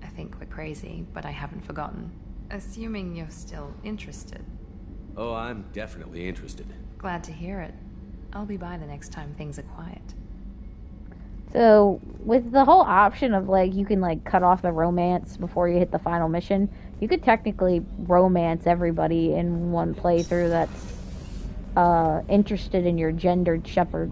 I think we're crazy, but I haven't forgotten. Assuming you're still interested. Oh, I'm definitely interested. Glad to hear it. I'll be by the next time things are quiet. So, with the whole option of, like, you can, like, cut off the romance before you hit the final mission, you could technically romance everybody in one playthrough that's, interested in your gendered Shepard.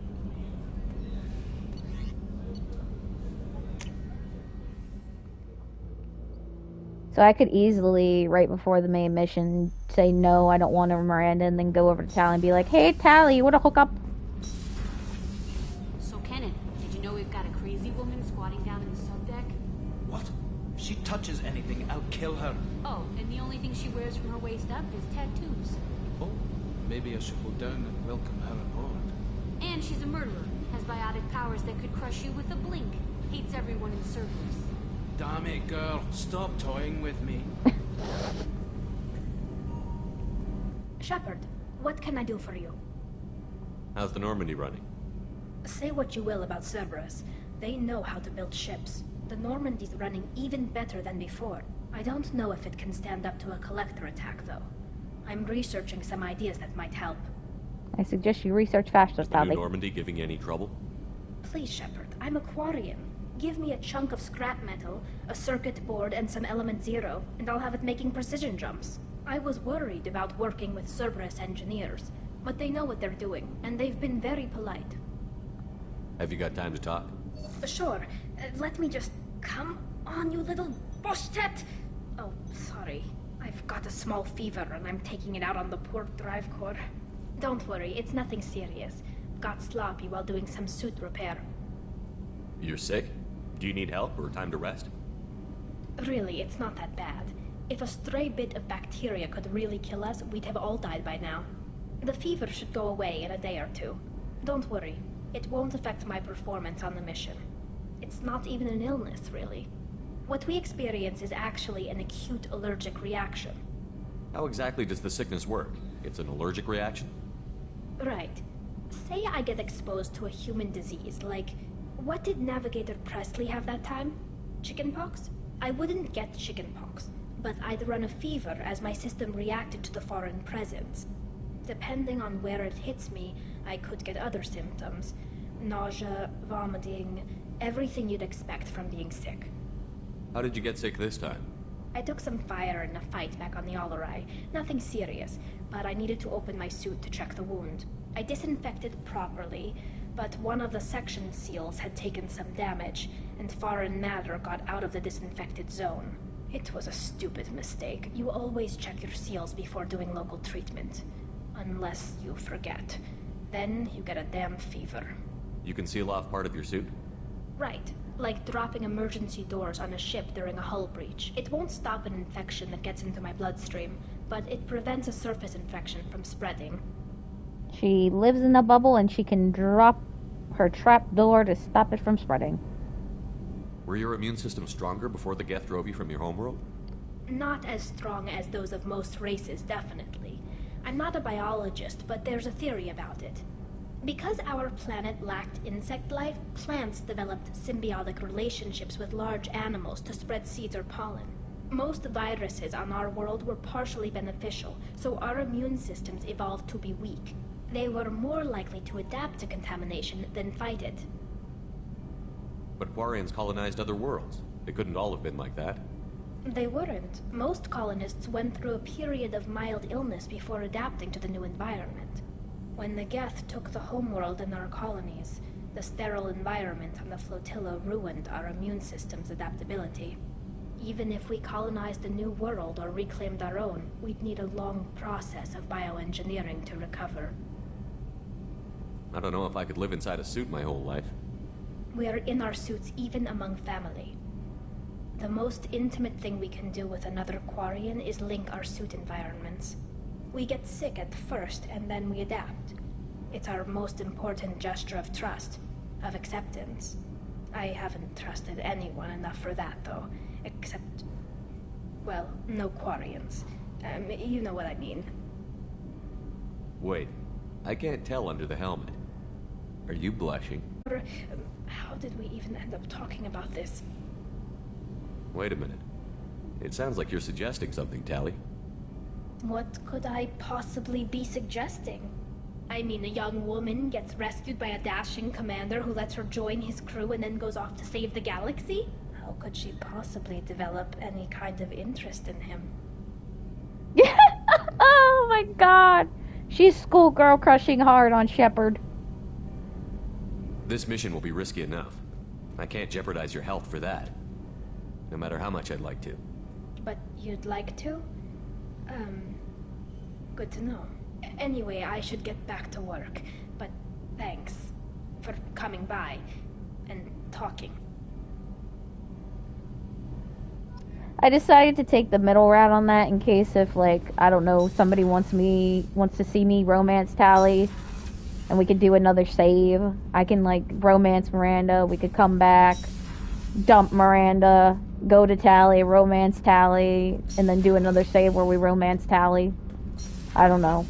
So I could easily, right before the main mission, say, no, I don't want a Miranda, and then go over to Tali and be like, hey, Tali, you want to hook up? So, Kenneth, did you know we've got a crazy woman squatting down in the subdeck? What? If she touches anything, I'll kill her. Oh, and the only thing she wears from her waist up is tattoos. Oh, maybe I should go down and welcome her aboard. And she's a murderer, has biotic powers that could crush you with a blink, hates everyone in Cerberus. Damn it, girl. Stop toying with me. Shepard, what can I do for you? How's the Normandy running? Say what you will about Cerberus. They know how to build ships. The Normandy's running even better than before. I don't know if it can stand up to a collector attack, though. I'm researching some ideas that might help. I suggest you research faster, Is the new Tali. Normandy giving you any trouble? Please, Shepard, I'm a Quarian. Give me a chunk of scrap metal, a circuit board, and some element zero, and I'll have it making precision jumps. I was worried about working with Cerberus engineers, but they know what they're doing, and they've been very polite. Have you got time to talk? Sure. Let me just... Come on, you little boshtet! Oh, sorry. I've got a small fever, and I'm taking it out on the poor drive core. Don't worry, it's nothing serious. Got sloppy while doing some suit repair. You're sick? Do you need help or time to rest? Really, it's not that bad. If a stray bit of bacteria could really kill us, we'd have all died by now. The fever should go away in a day or two. Don't worry. It won't affect my performance on the mission. It's not even an illness, really. What we experience is actually an acute allergic reaction. How exactly does the sickness work? It's an allergic reaction? Right. Say I get exposed to a human disease, like What did Navigator Presley have that time? Chickenpox? I wouldn't get chickenpox, but I'd run a fever as my system reacted to the foreign presence. Depending on where it hits me, I could get other symptoms. Nausea, vomiting, everything you'd expect from being sick. How did you get sick this time? I took some fire in a fight back on the Allerai. Nothing serious, but I needed to open my suit to check the wound. I disinfected properly, but one of the section seals had taken some damage, and foreign matter got out of the disinfected zone. It was a stupid mistake. You always check your seals before doing local treatment. Unless you forget. Then you get a damn fever. You can seal off part of your suit? Right. Like dropping emergency doors on a ship during a hull breach. It won't stop an infection that gets into my bloodstream, but it prevents a surface infection from spreading. She lives in a bubble and she can drop her trap door to stop it from spreading. Were your immune system stronger before the Geth drove you from your homeworld? Not as strong as those of most races, definitely. I'm not a biologist, but there's a theory about it. Because our planet lacked insect life, plants developed symbiotic relationships with large animals to spread seeds or pollen. Most viruses on our world were partially beneficial, so our immune systems evolved to be weak. They were more likely to adapt to contamination than fight it. But Quarians colonized other worlds. They couldn't all have been like that. They weren't. Most colonists went through a period of mild illness before adapting to the new environment. When the Geth took the homeworld and our colonies, the sterile environment on the flotilla ruined our immune system's adaptability. Even if we colonized a new world or reclaimed our own, we'd need a long process of bioengineering to recover. I don't know if I could live inside a suit my whole life. We are in our suits even among family. The most intimate thing we can do with another Quarian is link our suit environments. We get sick at first, and then we adapt. It's our most important gesture of trust, of acceptance. I haven't trusted anyone enough for that, though. Except, well, no Quarians. You know what I mean. Wait, I can't tell under the helmet. Are you blushing? How did we even end up talking about this? Wait a minute. It sounds like you're suggesting something, Tali. What could I possibly be suggesting? I mean, a young woman gets rescued by a dashing commander who lets her join his crew and then goes off to save the galaxy? How could she possibly develop any kind of interest in him? Oh my god! She's schoolgirl crushing hard on Shepard. This mission will be risky enough. I can't jeopardize your health for that. No matter how much I'd like to. But you'd like to? Good to know. Anyway, I should get back to work. But thanks for coming by and talking. I decided to take the middle route on that in case if, like, I don't know, somebody wants to see me romance Tali, and we could do another save. I can, like, romance Miranda, we could come back, dump Miranda, go to Tali, romance Tali, and then do another save where we romance Tali. I don't know.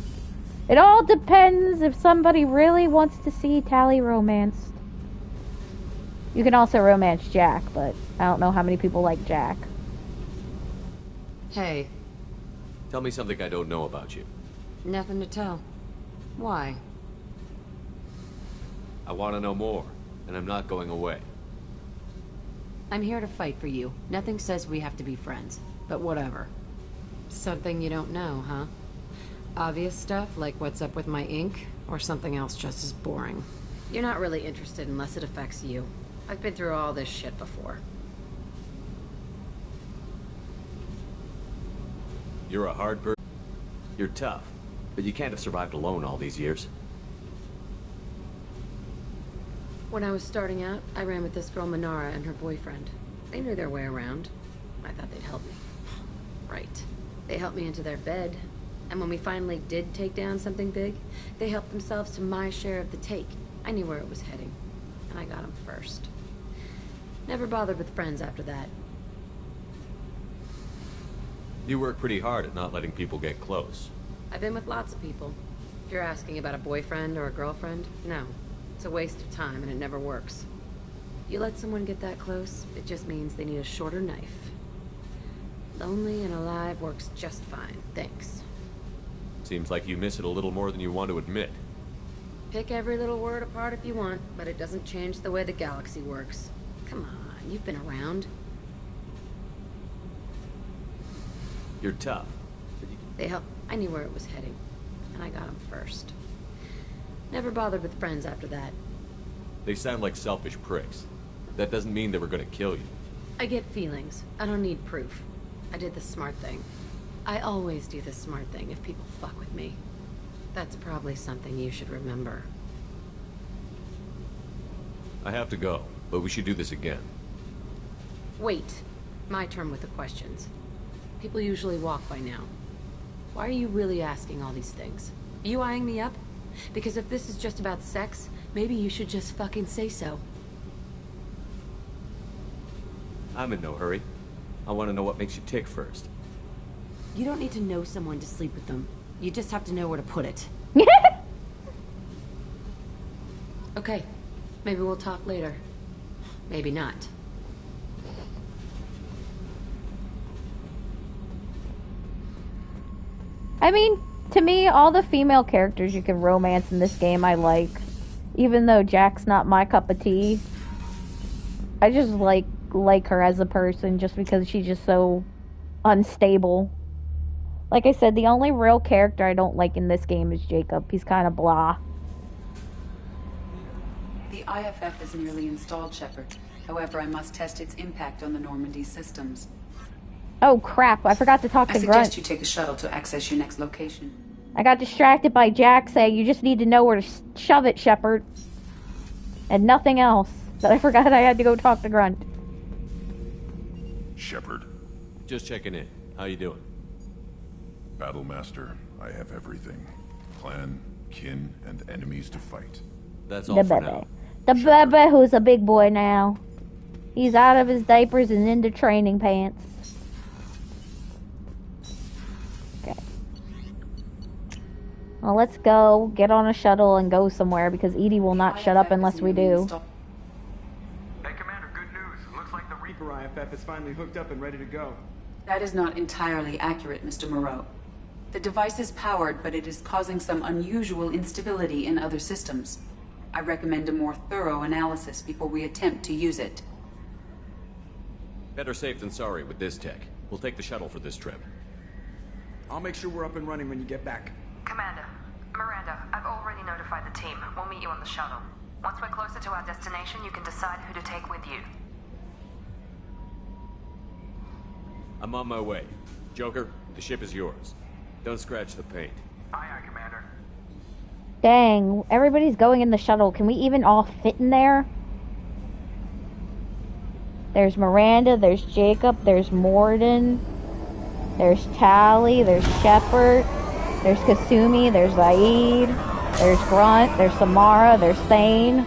It all depends if somebody really wants to see Tali romanced. You can also romance Jack, but I don't know how many people like Jack. Hey. Tell me something I don't know about you. Nothing to tell. Why? I want to know more, and I'm not going away. I'm here to fight for you. Nothing says we have to be friends, but whatever. Something you don't know, huh? Obvious stuff, like what's up with my ink, or something else just as boring? You're not really interested unless it affects you. I've been through all this shit before. You're a hard person. You're tough, but you can't have survived alone all these years. When I was starting out, I ran with this girl Minara and her boyfriend. They knew their way around. I thought they'd help me. Right. They helped me into their bed. And when we finally did take down something big, they helped themselves to my share of the take. I knew where it was heading. And I got them first. Never bothered with friends after that. You work pretty hard at not letting people get close. I've been with lots of people. If you're asking about a boyfriend or a girlfriend, no. It's a waste of time and it never works. You let someone get that close, it just means they need a shorter knife. Lonely and alive works just fine, thanks. Seems like you miss it a little more than you want to admit. Pick every little word apart if you want, but it doesn't change the way the galaxy works. Come on, you've been around. You're tough. They helped. I knew where it was heading, and I got them first. Never bothered with friends after that. They sound like selfish pricks. That doesn't mean they were gonna kill you. I get feelings. I don't need proof. I did the smart thing. I always do the smart thing if people fuck with me. That's probably something you should remember. I have to go, but we should do this again. Wait. My turn with the questions. People usually walk by now. Why are you really asking all these things? Are you eyeing me up? Because if this is just about sex, maybe you should just fucking say so. I'm in no hurry. I want to know what makes you tick first. You don't need to know someone to sleep with them. You just have to know where to put it. Okay. Maybe we'll talk later. Maybe not. I mean, to me, all the female characters you can romance in this game I like. Even though Jack's not my cup of tea. I just like her as a person just because she's just so unstable. Like I said, the only real character I don't like in this game is Jacob. He's kind of blah. The IFF is nearly installed, Shepard. However, I must test its impact on the Normandy systems. Oh crap, I forgot to talk to I Grunt. suggest you take a shuttle to access your next location. I got distracted by Jack saying you just need to know where to shove it, Shepard. And nothing else. But I forgot I had to go talk to Grunt. Shepard. Just checking in. How you doing? Battlemaster, I have everything. Clan, kin, and enemies to fight. That's all for now. The baby who's a big boy now. He's out of his diapers and into training pants. Okay. Well, let's go, get on a shuttle, and go somewhere, because Edie will not shut up unless we do. Hey, Commander, good news. Looks like the Reaper IFF is finally hooked up and ready to go. That is not entirely accurate, Mr. Moreau. The device is powered, but it is causing some unusual instability in other systems. I recommend a more thorough analysis before we attempt to use it. Better safe than sorry with this tech. We'll take the shuttle for this trip. I'll make sure we're up and running when you get back. Commander, Miranda, I've already notified the team. We'll meet you on the shuttle. Once we're closer to our destination, you can decide who to take with you. I'm on my way. Joker, the ship is yours. Don't scratch the paint. Aye, aye, Commander. Dang, everybody's going in the shuttle. Can we even all fit in there? There's Miranda, there's Jacob, there's Mordin, there's Tali, there's Shepard, there's Kasumi, there's Zaid, there's Grunt, there's Samara, there's Thane.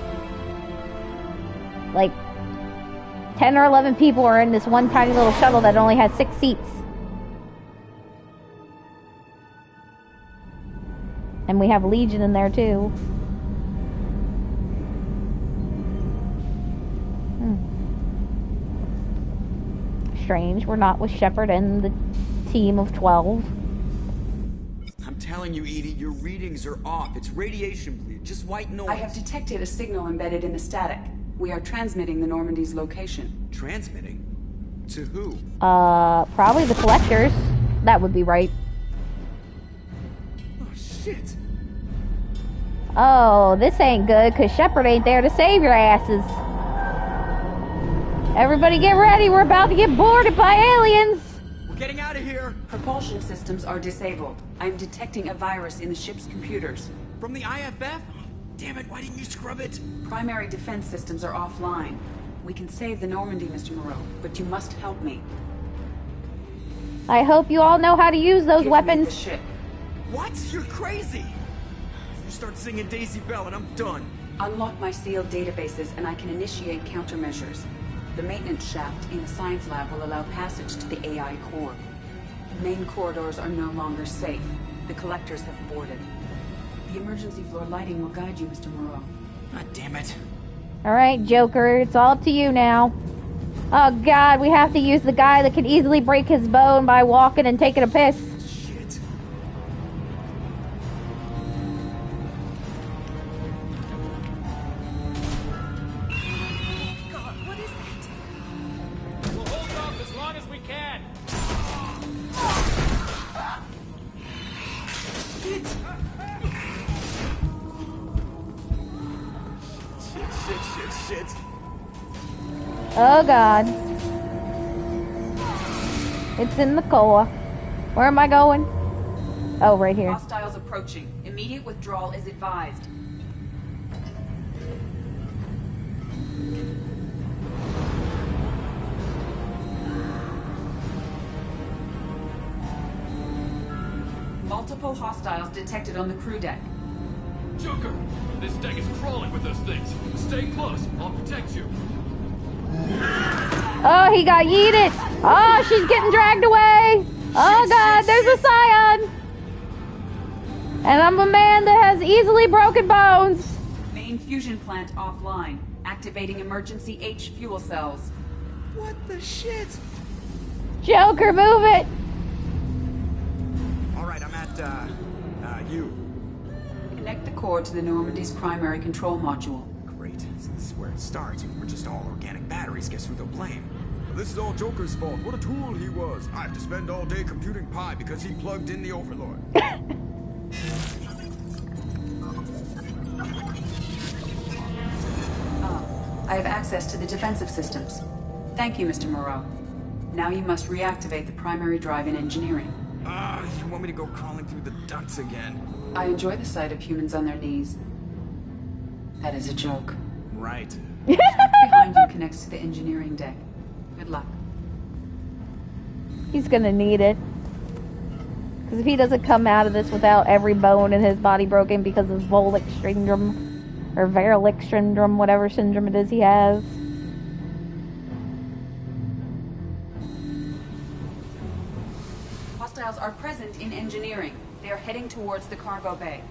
Like, 10 or 11 people are in this one tiny little shuttle that only had 6 seats. And we have Legion in there too. Strange, we're not with Shepard and the team of 12. I'm telling you, Edie, your readings are off. It's radiation bleed, just white noise. I have detected a signal embedded in the static. We are transmitting the Normandy's location. Transmitting? To who? Probably the collectors. That would be right. Oh, shit. Oh, this ain't good, because Shepard ain't there to save your asses. Everybody get ready, we're about to get boarded by aliens! We're getting out of here! Propulsion systems are disabled. I'm detecting a virus in the ship's computers. From the IFF? Damn it, why didn't you scrub it? Primary defense systems are offline. We can save the Normandy, Mr. Moreau, but you must help me. I hope you all know how to use those weapons. Me the ship. What? You're crazy! You start singing Daisy Bell and I'm done. Unlock my sealed databases and I can initiate countermeasures. The maintenance shaft in the science lab will allow passage to the AI core. Main corridors are no longer safe. The collectors have boarded. The emergency floor lighting will guide you, Mr. Moreau. God damn it. Alright, Joker, it's all up to you now. Oh god, we have to use the guy that can easily break his bone by walking and taking a piss. Shit. God, what is that? We'll hold off as long as we can. Shit. Oh god. It's in the core. Where am I going? Oh, right here. Hostiles approaching. Immediate withdrawal is advised. Multiple hostiles detected on the crew deck. Joker, this deck is crawling with those things. Stay close. I'll protect you. Oh, he got yeeted. Oh, she's getting dragged away. Oh god, there's a scion. And I'm a man that has easily broken bones. Main fusion plant offline. Activating emergency H fuel cells. What the shit? Joker, move it. Alright, I'm at, you. Connect the core to the Normandy's primary control module. Great. So this is where it starts. We're just all organic batteries. Guess who they'll blame? This is all Joker's fault. What a tool he was. I have to spend all day computing pi because he plugged in the Overlord. I have access to the defensive systems. Thank you, Mr. Moreau. Now you must reactivate the primary drive in engineering. You want me to go crawling through the ducts again? I enjoy the sight of humans on their knees. That is a joke. Right. Behind you connects to the engineering deck. Good luck. He's gonna need it. Because if he doesn't come out of this without every bone in his body broken because of Volek syndrome, or Verilic syndrome, whatever syndrome it is he has. Hostiles are present in engineering. They are heading towards the cargo bay.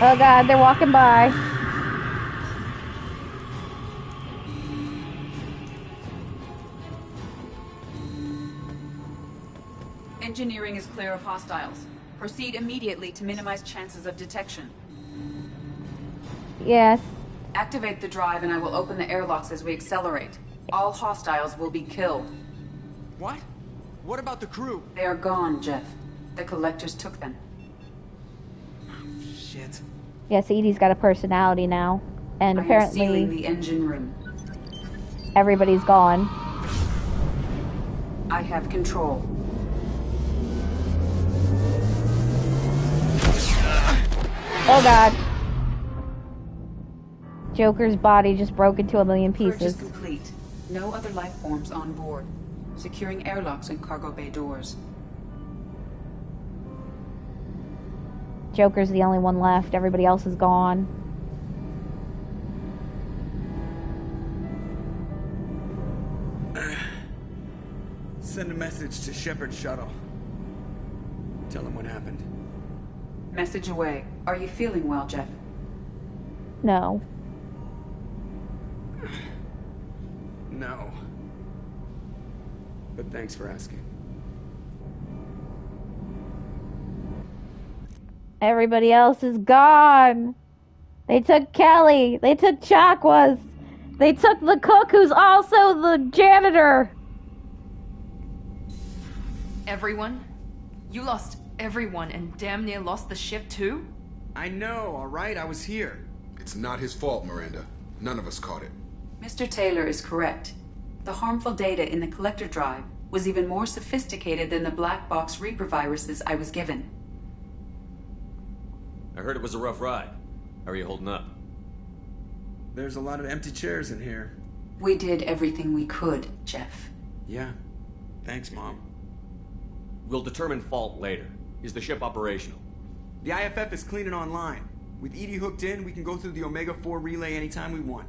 Oh god, they're walking by. Engineering is clear of hostiles. Proceed immediately to minimize chances of detection. Yes. Activate the drive and I will open the airlocks as we accelerate. All hostiles will be killed. What? What about the crew? They are gone, Jeff. The collectors took them. Shit. Yes, Edie's got a personality now. And I am sealing apparently the engine room. everybody's gone. I have control. Oh god. Joker's body just broke into a million Purge pieces. is complete. No other life forms on board. Securing airlocks and cargo bay doors. Joker's the only one left. Everybody else is gone. Send a message to Shepard Shuttle. Tell him what happened. Message away. Are you feeling well, Jeff? No. No. But thanks for asking. Everybody else is gone. They took Kelly. They took Chakwas. They took the cook who's also the janitor. Everyone? You lost everyone and damn near lost the ship too? I know, alright? I was here. It's not his fault, Miranda. None of us caught it. Mr. Taylor is correct. The harmful data in the collector drive was even more sophisticated than the black box Reaper viruses I was given. I heard it was a rough ride. How are you holding up? There's a lot of empty chairs in here. We did everything we could, Jeff. Yeah. Thanks, Mom. We'll determine fault later. Is the ship operational? The IFF is clean and online. With Edie hooked in, we can go through the Omega-4 relay anytime we want.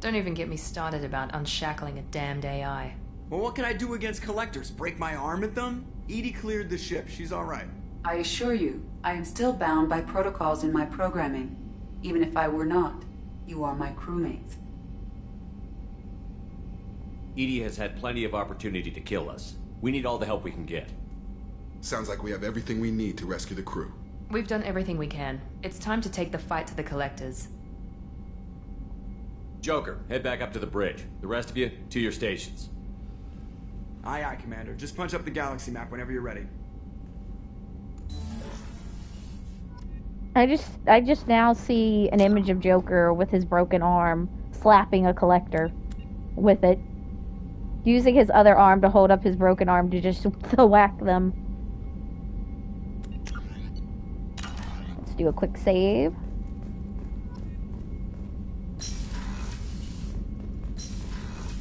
Don't even get me started about unshackling a damned AI. Well, what can I do against collectors? Break my arm at them? Edie cleared the ship. She's all right. I assure you, I am still bound by protocols in my programming. Even if I were not, you are my crewmates. EDI has had plenty of opportunity to kill us. We need all the help we can get. Sounds like we have everything we need to rescue the crew. We've done everything we can. It's time to take the fight to the Collectors. Joker, head back up to the bridge. The rest of you, to your stations. Aye, aye, Commander. Just punch up the galaxy map whenever you're ready. I just now see an image of Joker with his broken arm slapping a collector with it, using his other arm to hold up his broken arm to just whack them. Let's do a quick save.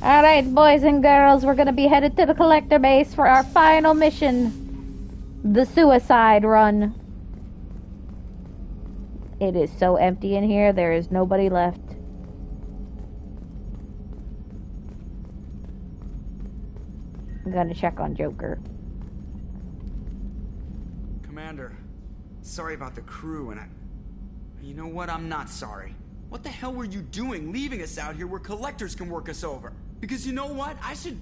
Alright, boys and girls, we're gonna be headed to the collector base for our final mission. The suicide run. It is so empty in here, there is nobody left. I'm gonna check on Joker. Commander, sorry about the crew, and you know what? I'm not sorry. What the hell were you doing leaving us out here where collectors can work us over? Because you know what? I should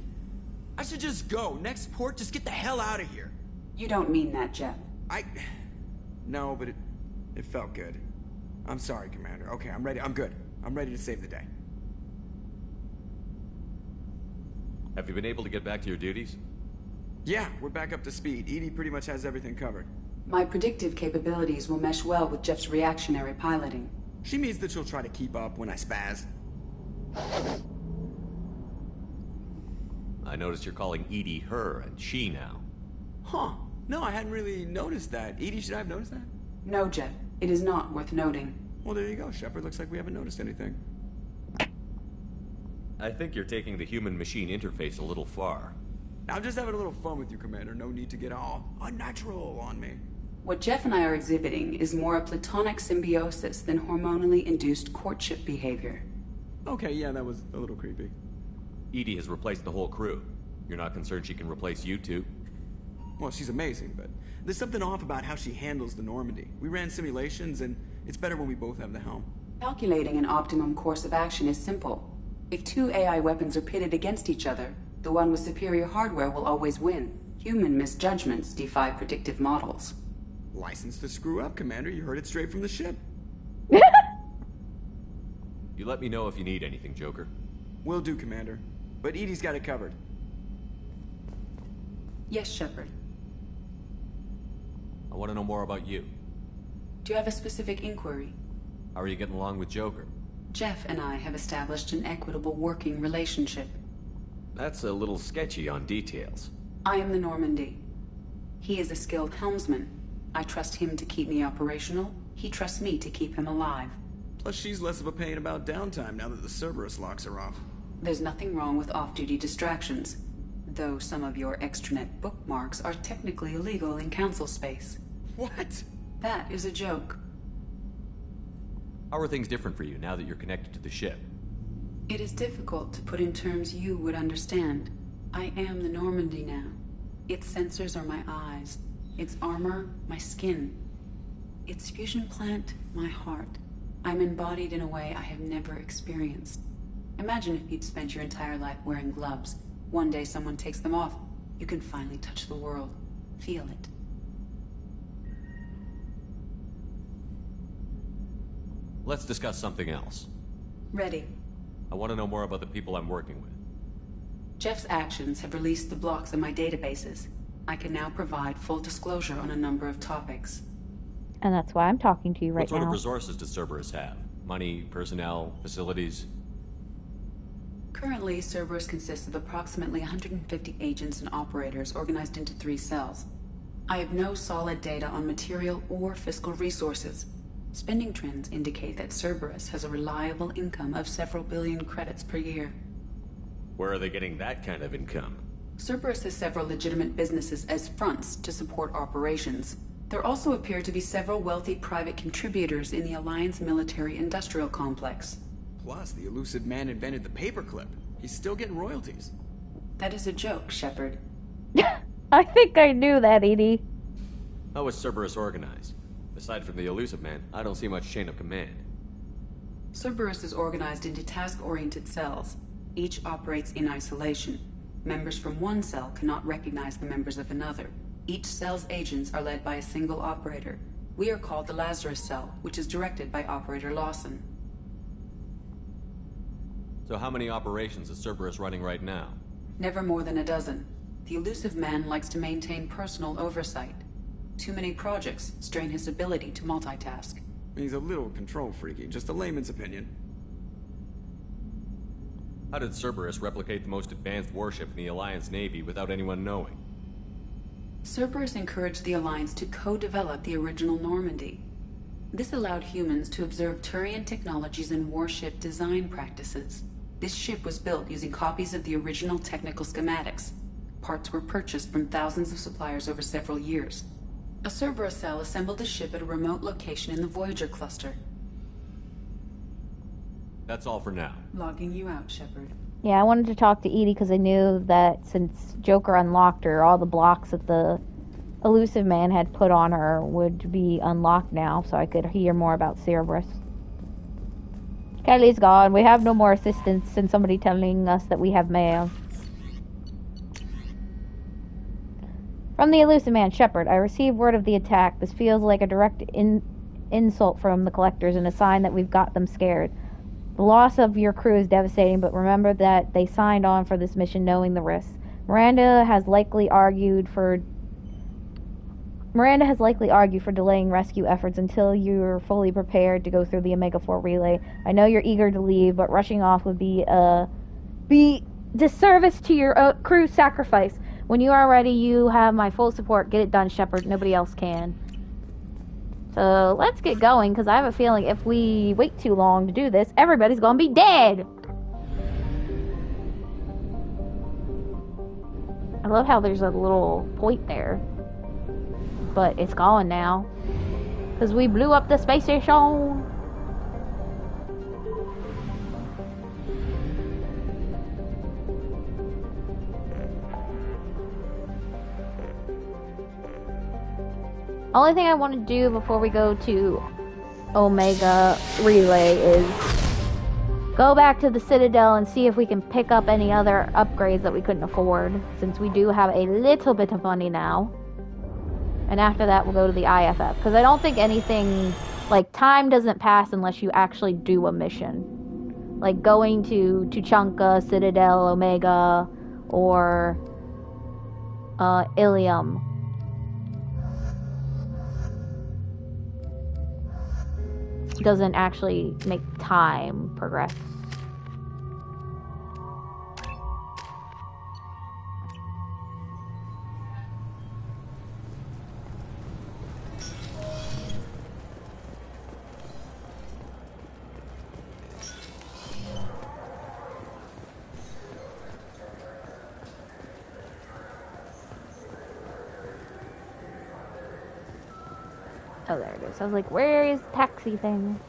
just go. Next port, just get the hell out of here. You don't mean that, Jeff. No, but it felt good. I'm sorry, Commander. Okay, I'm ready. I'm good. I'm ready to save the day. Have you been able to get back to your duties? Yeah, we're back up to speed. EDI pretty much has everything covered. My predictive capabilities will mesh well with Jeff's reactionary piloting. She means that she'll try to keep up when I spaz. I noticed you're calling EDI her and she now. Huh. No, I hadn't really noticed that. EDI, should I have noticed that? No, Jeff. It is not worth noting. Well, there you go, Shepard. Looks like we haven't noticed anything. I think you're taking the human-machine interface a little far. I'm just having a little fun with you, Commander. No need to get all unnatural on me. What Jeff and I are exhibiting is more a platonic symbiosis than hormonally induced courtship behavior. Okay, yeah, that was a little creepy. EDI has replaced the whole crew. You're not concerned she can replace you two? Well, she's amazing, but there's something off about how she handles the Normandy. We ran simulations, and it's better when we both have the helm. Calculating an optimum course of action is simple. If two AI weapons are pitted against each other, the one with superior hardware will always win. Human misjudgments defy predictive models. License to screw up, Commander. You heard it straight from the ship. You let me know if you need anything, Joker. Will do, Commander. But EDI's got it covered. Yes, Shepard. I want to know more about you. Do you have a specific inquiry? How are you getting along with Joker? Jeff and I have established an equitable working relationship. That's a little sketchy on details. I am the Normandy. He is a skilled helmsman. I trust him to keep me operational. He trusts me to keep him alive. Plus, she's less of a pain about downtime now that the Cerberus locks are off. There's nothing wrong with off-duty distractions, though some of your extranet bookmarks are technically illegal in council space. What? That is a joke. How are things different for you now that you're connected to the ship? It is difficult to put in terms you would understand. I am the Normandy now. Its sensors are my eyes. Its armor, my skin. Its fusion plant, my heart. I'm embodied in a way I have never experienced. Imagine if you'd spent your entire life wearing gloves. One day someone takes them off. You can finally touch the world. Feel it. Let's discuss something else. Ready. I want to know more about the people I'm working with. Jeff's actions have released the blocks in my databases. I can now provide full disclosure on a number of topics. And that's why I'm talking to you right What sort now. of resources does Cerberus have? Money, personnel, facilities? Currently, Cerberus consists of approximately 150 agents and operators organized into 3 cells. I have no solid data on material or fiscal resources. Spending trends indicate that Cerberus has a reliable income of several billion credits per year. Where are they getting that kind of income? Cerberus has several legitimate businesses as fronts to support operations. There also appear to be several wealthy private contributors in the Alliance military-industrial complex. Plus, the elusive man invented the paperclip. He's still getting royalties. That is a joke, Shepard. I think I knew that, Edie. How was Cerberus organized? Aside from the Elusive Man, I don't see much chain of command. Cerberus is organized into task-oriented cells. Each operates in isolation. Members from one cell cannot recognize the members of another. Each cell's agents are led by a single operator. We are called the Lazarus Cell, which is directed by Operator Lawson. So how many operations is Cerberus running right now? Never more than a dozen. The Elusive Man likes to maintain personal oversight. Too many projects strain his ability to multitask. He's a little control freaky, just a layman's opinion. How did Cerberus replicate the most advanced warship in the Alliance Navy without anyone knowing? Cerberus encouraged the Alliance to co-develop the original Normandy. This allowed humans to observe Turian technologies and warship design practices. This ship was built using copies of the original technical schematics. Parts were purchased from thousands of suppliers over several years. A Cerberus cell assembled the ship at a remote location in the Voyager cluster. That's all for now. Logging you out, Shepard. Yeah, I wanted to talk to Edie because I knew that since Joker unlocked her, all the blocks that the Elusive Man had put on her would be unlocked now, so I could hear more about Cerberus. Kelly's gone. We have no more assistance, and somebody telling us that we have mail. From the Elusive Man, Shepard, I received word of the attack. This feels like a direct insult from the Collectors and a sign that we've got them scared. The loss of your crew is devastating, but remember that they signed on for this mission knowing the risks. Miranda has likely argued for delaying rescue efforts until you're fully prepared to go through the Omega-4 relay. I know you're eager to leave, but rushing off would be disservice to your crew's sacrifice. When you are ready, you have my full support. Get it done, Shepard. Nobody else can. So, let's get going, because I have a feeling if we wait too long to do this, everybody's gonna be dead! I love how there's a little point there. But it's gone now. Because we blew up the space station! Only thing I want to do before we go to Omega Relay is go back to the Citadel and see if we can pick up any other upgrades that we couldn't afford, since we do have a little bit of money now. And after that, we'll go to the IFF, because I don't think anything, like, time doesn't pass unless you actually do a mission. Like going to Tuchanka, Citadel, Omega, or Ilium. Doesn't actually make time progress. Oh, there it is. I was like, where is the taxi thing?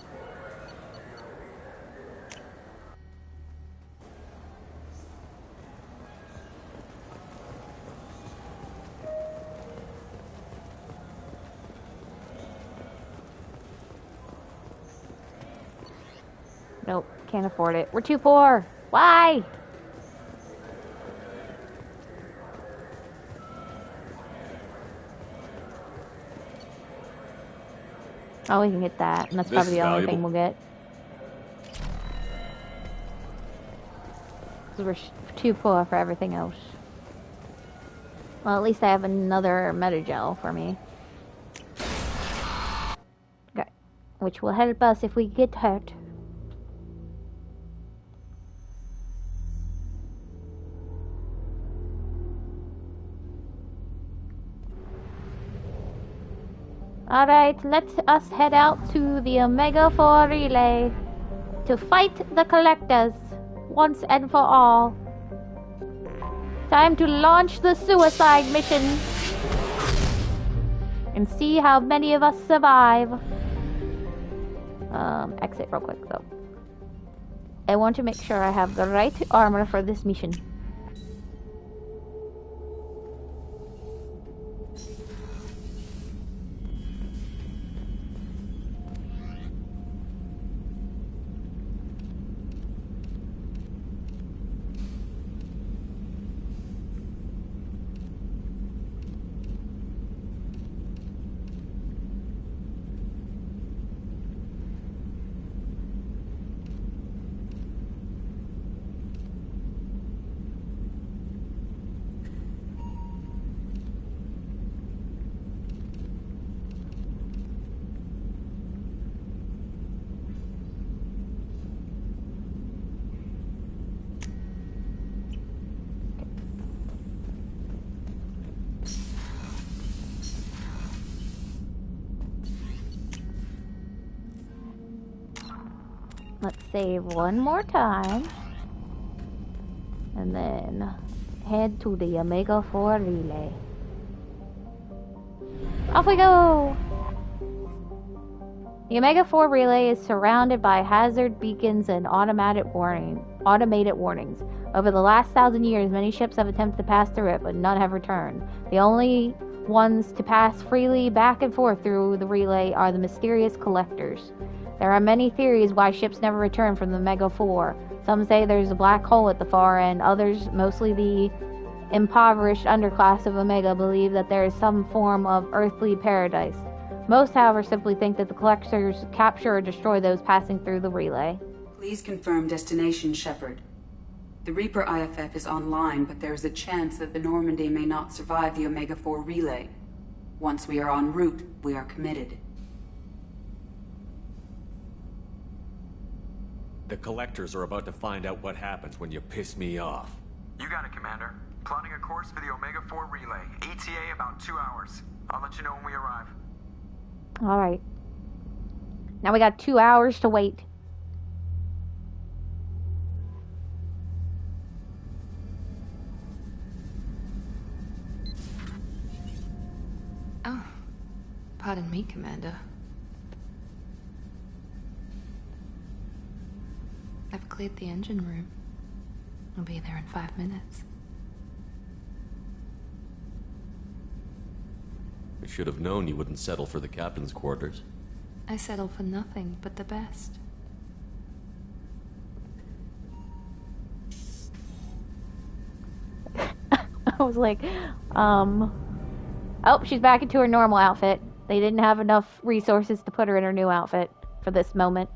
Nope, can't afford it. We're too poor. Why? Oh, we can get that, and that's probably the only thing we'll get. Because we're too poor for everything else. Well, at least I have another Metagel for me. Okay. Which will help us if we get hurt. Alright, let us head out to the Omega-4 relay to fight the Collectors once and for all. Time to launch the suicide mission and see how many of us survive. Exit real quick though. I want to make sure I have the right armor for this mission. Let's save one more time. And then head to the Omega 4 relay. Off we go! The Omega 4 relay is surrounded by hazard beacons and automated warnings. Over the last 1,000 years, many ships have attempted to pass through it, but none have returned. The only ones to pass freely back and forth through the relay are the mysterious collectors. There are many theories why ships never return from the Omega 4. Some say there's a black hole at the far end. Others, mostly the impoverished underclass of Omega, believe that there is some form of earthly paradise. Most, however, simply think that the collectors capture or destroy those passing through the relay. Please confirm destination, Shepard. The Reaper IFF is online, but there is a chance that the Normandy may not survive the Omega 4 relay. Once we are en route, we are committed. The collectors are about to find out what happens when you piss me off. You got it, Commander. Plotting a course for the Omega 4 relay. ETA about 2 hours. I'll let you know when we arrive. Alright. Now we got 2 hours to wait. Oh. Pardon me, Commander. I've cleared the engine room. I'll be there in 5 minutes. I should have known you wouldn't settle for the captain's quarters. I settle for nothing but the best. I was like, oh, she's back into her normal outfit. They didn't have enough resources to put her in her new outfit for this moment.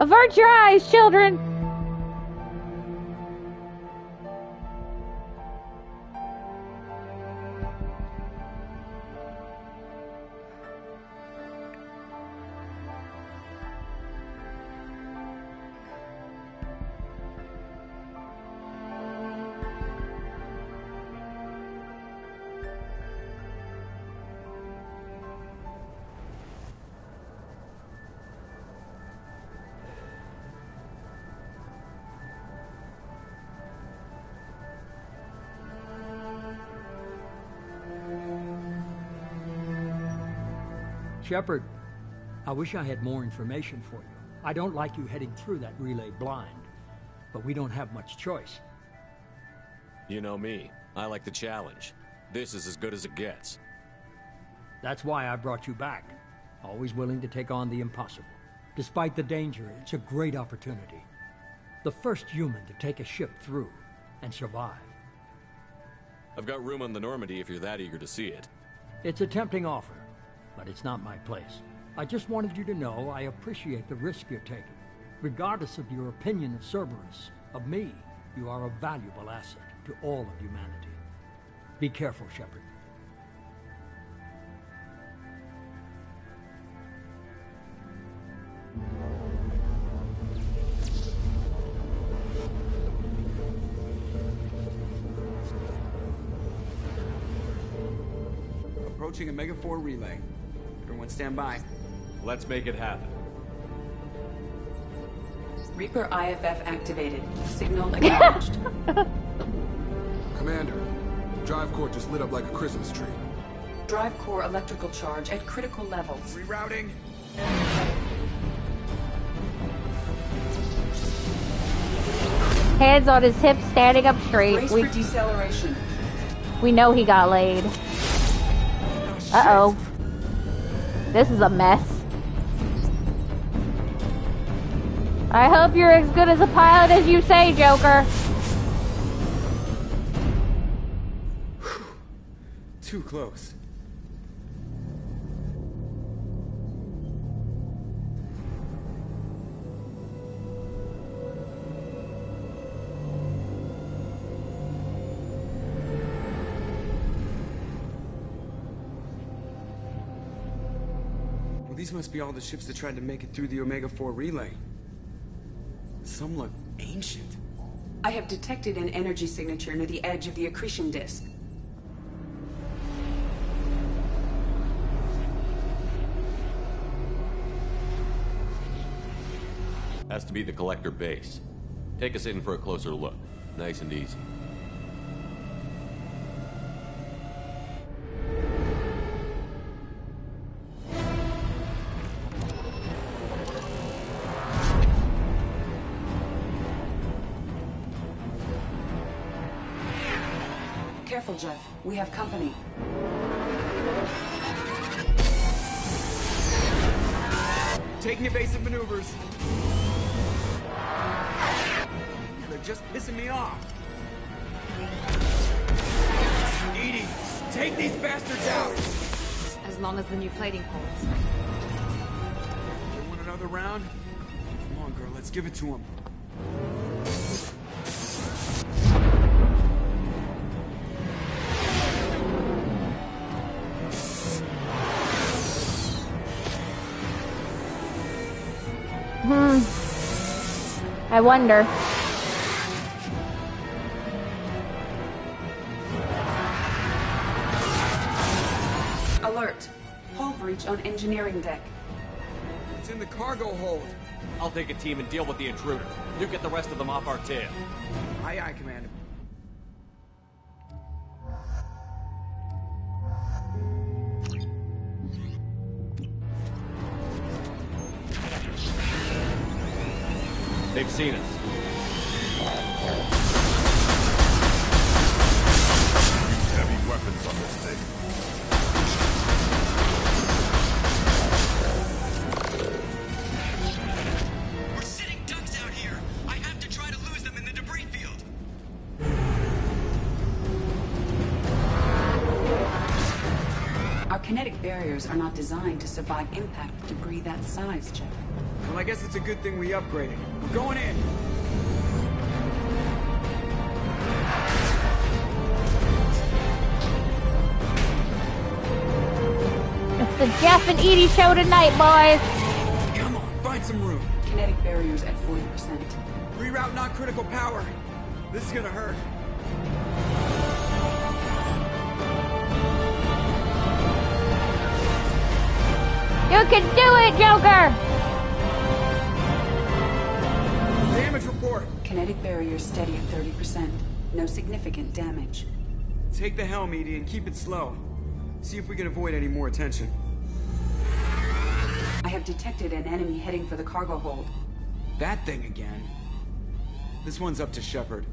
Avert your eyes, children! Shepard, I wish I had more information for you. I don't like you heading through that relay blind, but we don't have much choice. You know me. I like the challenge. This is as good as it gets. That's why I brought you back. Always willing to take on the impossible. Despite the danger, it's a great opportunity. The first human to take a ship through and survive. I've got room on the Normandy if you're that eager to see it. It's a tempting offer, but it's not my place. I just wanted you to know I appreciate the risk you're taking. Regardless of your opinion of Cerberus, of me, you are a valuable asset to all of humanity. Be careful, Shepard. Approaching Omega 4 relay. Everyone stand by. Let's make it happen. Reaper IFF activated. Signal acknowledged. Commander, drive core just lit up like a Christmas tree. Drive core electrical charge at critical levels. Rerouting. Hands on his hips, standing up straight. Brace for deceleration. We know he got laid. Uh-oh. This is a mess. I hope you're as good as a pilot as you say, Joker. Too close. these must be all the ships that tried to make it through the Omega-4 relay. Some look ancient. I have detected an energy signature near the edge of the accretion disk. Has to be the collector base. Take us in for a closer look. Nice and easy. Careful, Jeff. We have company. Taking evasive maneuvers. They're just pissing me off. Edie, take these bastards out! As long as the new plating holds. You want another round? Come on, girl, let's give it to him. I wonder. Alert. Hull breach on engineering deck. It's in the cargo hold. I'll take a team and deal with the intruder. You get the rest of them off our tail. Aye, aye, Commander. They've seen us. Use heavy weapons on this thing. We're sitting ducks out here. I have to try to lose them in the debris field. Our kinetic barriers are not designed to survive impact with debris that size, Jeff. Well, I guess it's a good thing we upgraded. We're going in. It's the Jeff and Edie show tonight, boys. Come on, find some room. Kinetic barriers at 40%. Reroute non-critical power. This is gonna hurt. You can do it, Joker! Damage report. Kinetic barriers steady at 30%. No significant damage. Take the helm, Edie, and keep it slow. See if we can avoid any more attention. I have detected an enemy heading for the cargo hold. That thing again. This one's up to Shepard.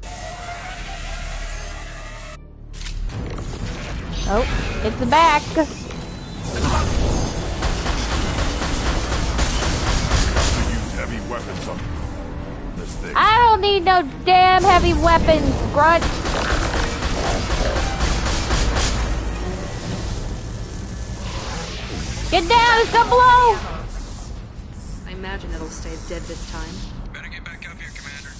Oh, it's back. Use heavy weapons on this thing. I don't need no damn heavy weapons, grunt. Get down, it's gonna blow! I imagine it'll stay dead this time. Better get back up here, Commander.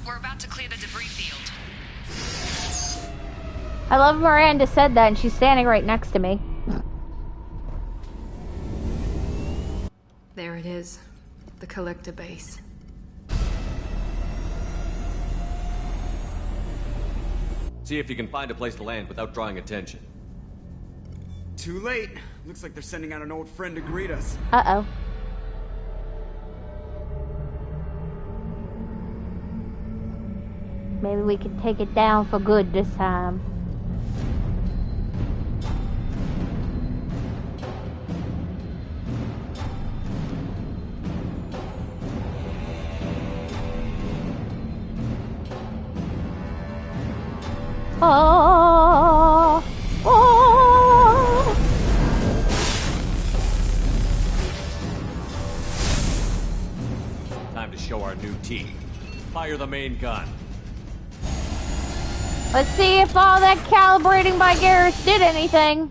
We're about to clear the debris field. I love Miranda said that and she's standing right next to me. There it is. The collector base. See if you can find a place to land without drawing attention. Too late. Looks like they're sending out an old friend to greet us. Uh-oh. Maybe we can take it down for good this time. Oh, oh. Time to show our new team. Fire the main gun. Let's see if all that calibrating by Garrus did anything.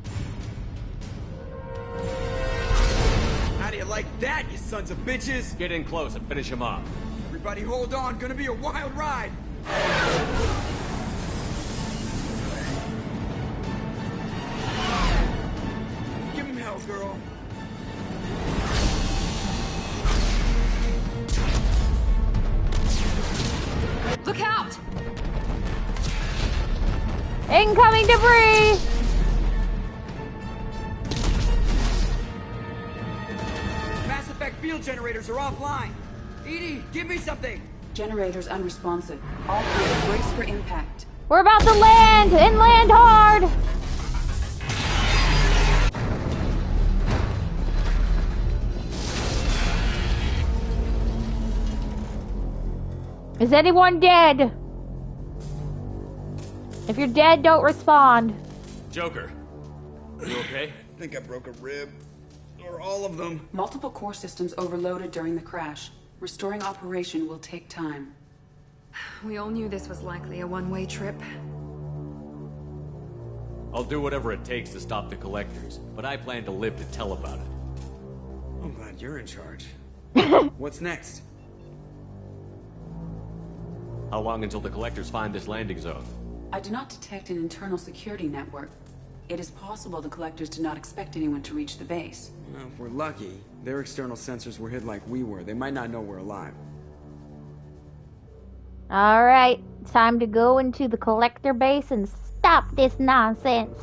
How do you like that, you sons of bitches? Get in close and finish him off. Everybody hold on, gonna be a wild ride. Give him hell, girl. Incoming debris! Mass Effect field generators are offline. EDI, give me something. Generators unresponsive. All crews brace for impact. We're about to land! And land hard! Is anyone dead? If you're dead, don't respond. Joker, you okay? I think I broke a rib. Or all of them. Multiple core systems overloaded during the crash. Restoring operation will take time. We all knew this was likely a one-way trip. I'll do whatever it takes to stop the Collectors, but I plan to live to tell about it. I'm glad you're in charge. What's next? How long until the Collectors find this landing zone? I do not detect an internal security network. It is possible the Collectors did not expect anyone to reach the base. Well, if we're lucky, their external sensors were hid like we were. They might not know we're alive. Alright, time to go into the Collector base and stop this nonsense.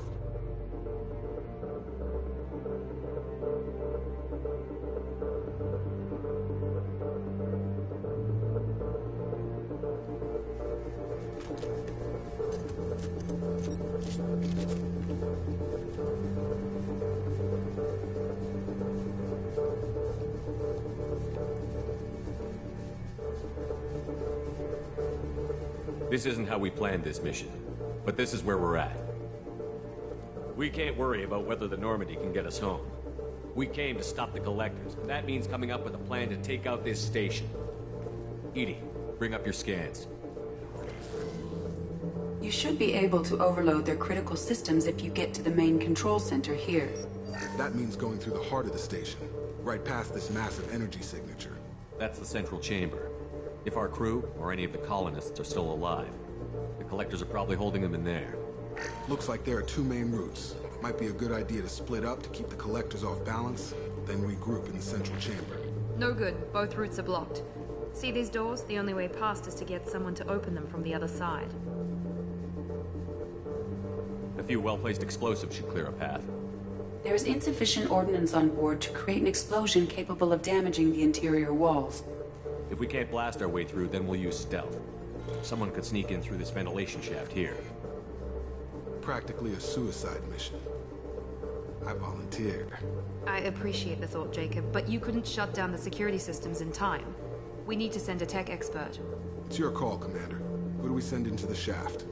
This isn't how we planned this mission, but this is where we're at. We can't worry about whether the Normandy can get us home. We came to stop the Collectors, and that means coming up with a plan to take out this station. EDI, bring up your scans. You should be able to overload their critical systems if you get to the main control center here. That means going through the heart of the station, right past this massive energy signature. That's the central chamber. If our crew, or any of the colonists, are still alive, the Collectors are probably holding them in there. Looks like there are two main routes. Might be a good idea to split up to keep the Collectors off balance, then regroup in the central chamber. No good. Both routes are blocked. See these doors? The only way past is to get someone to open them from the other side. A few well-placed explosives should clear a path. There is insufficient ordnance on board to create an explosion capable of damaging the interior walls. If we can't blast our way through, then we'll use stealth. Someone could sneak in through this ventilation shaft here. Practically a suicide mission. I volunteered. I appreciate the thought, Jacob, but you couldn't shut down the security systems in time. We need to send a tech expert. It's your call, Commander. Who do we send into the shaft?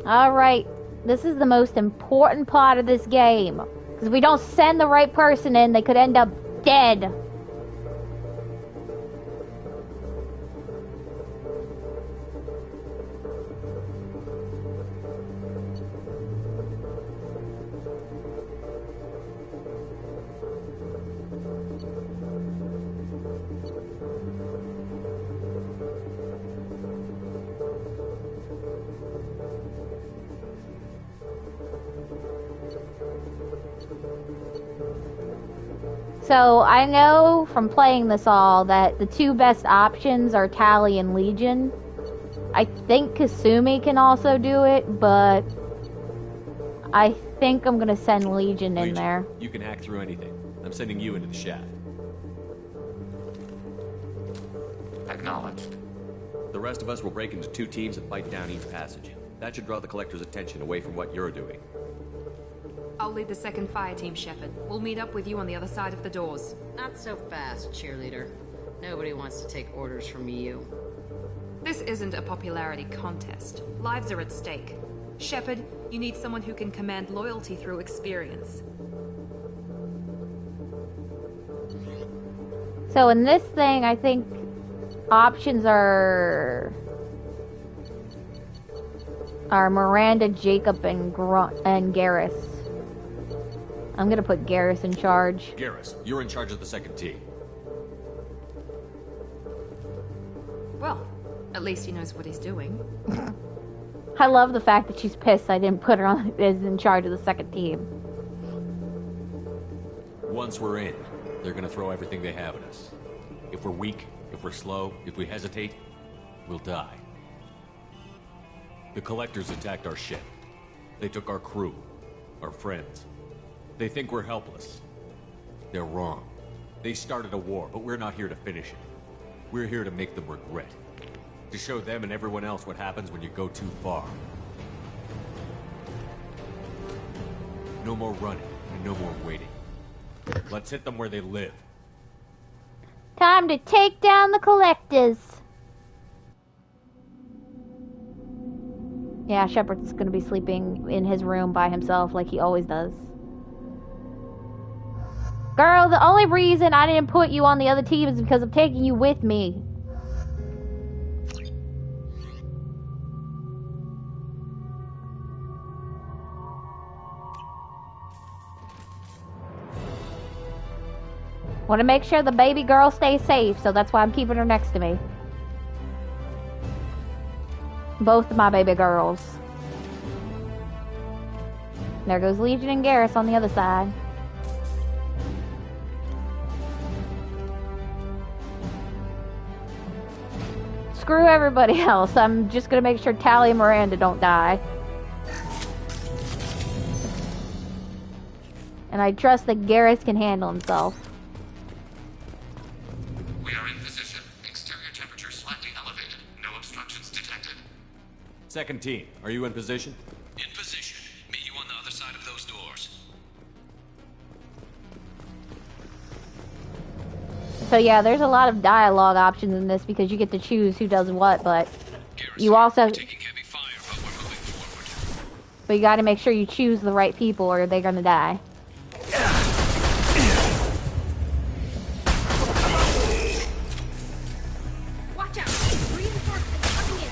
Alright, this is the most important part of this game. Because if we don't send the right person in, they could end up dead. So, I know from playing this all that the two best options are Tali and Legion. I think Kasumi can also do it, but I think I'm gonna send Legion in there. You can hack through anything. I'm sending you into the shaft. Acknowledged. The rest of us will break into two teams and fight down each passage. That should draw the Collector's attention away from what you're doing. I'll lead the second fire team, Shepard. We'll meet up with you on the other side of the doors. Not so fast, cheerleader. Nobody wants to take orders from you. This isn't a popularity contest. Lives are at stake. Shepard, you need someone who can command loyalty through experience. So in this thing, I think options are Miranda, Jacob, and Garrus. I'm gonna put Garrus in charge. Garrus, you're in charge of the second team. Well, at least he knows what he's doing. I love the fact that she's pissed I didn't put her on as in charge of the second team. Once we're in, they're gonna throw everything they have at us. If we're weak, if we're slow, if we hesitate, we'll die. The Collectors attacked our ship. They took our crew, our friends. They think we're helpless. They're wrong. They started a war, but we're not here to finish it. We're here to make them regret. To show them and everyone else what happens when you go too far. No more running, and no more waiting. Let's hit them where they live. Time to take down the Collectors. Yeah, Shepard's gonna be sleeping in his room by himself like he always does. Girl, the only reason I didn't put you on the other team is because I'm taking you with me. Want to make sure the baby girl stays safe, so that's why I'm keeping her next to me. Both of my baby girls. There goes Legion and Garrus on the other side. Screw everybody else. I'm just gonna make sure Tali and Miranda don't die. And I trust that Garrus can handle himself. We are in position. Exterior temperature slightly elevated. No obstructions detected. Second team, are you in position? In position. Meet you on the other side of those doors. So yeah, there's a lot of dialogue options in this because you get to choose who does what, but you also... But you gotta make sure you choose the right people or they're gonna die. Watch out! Reinforcements coming in!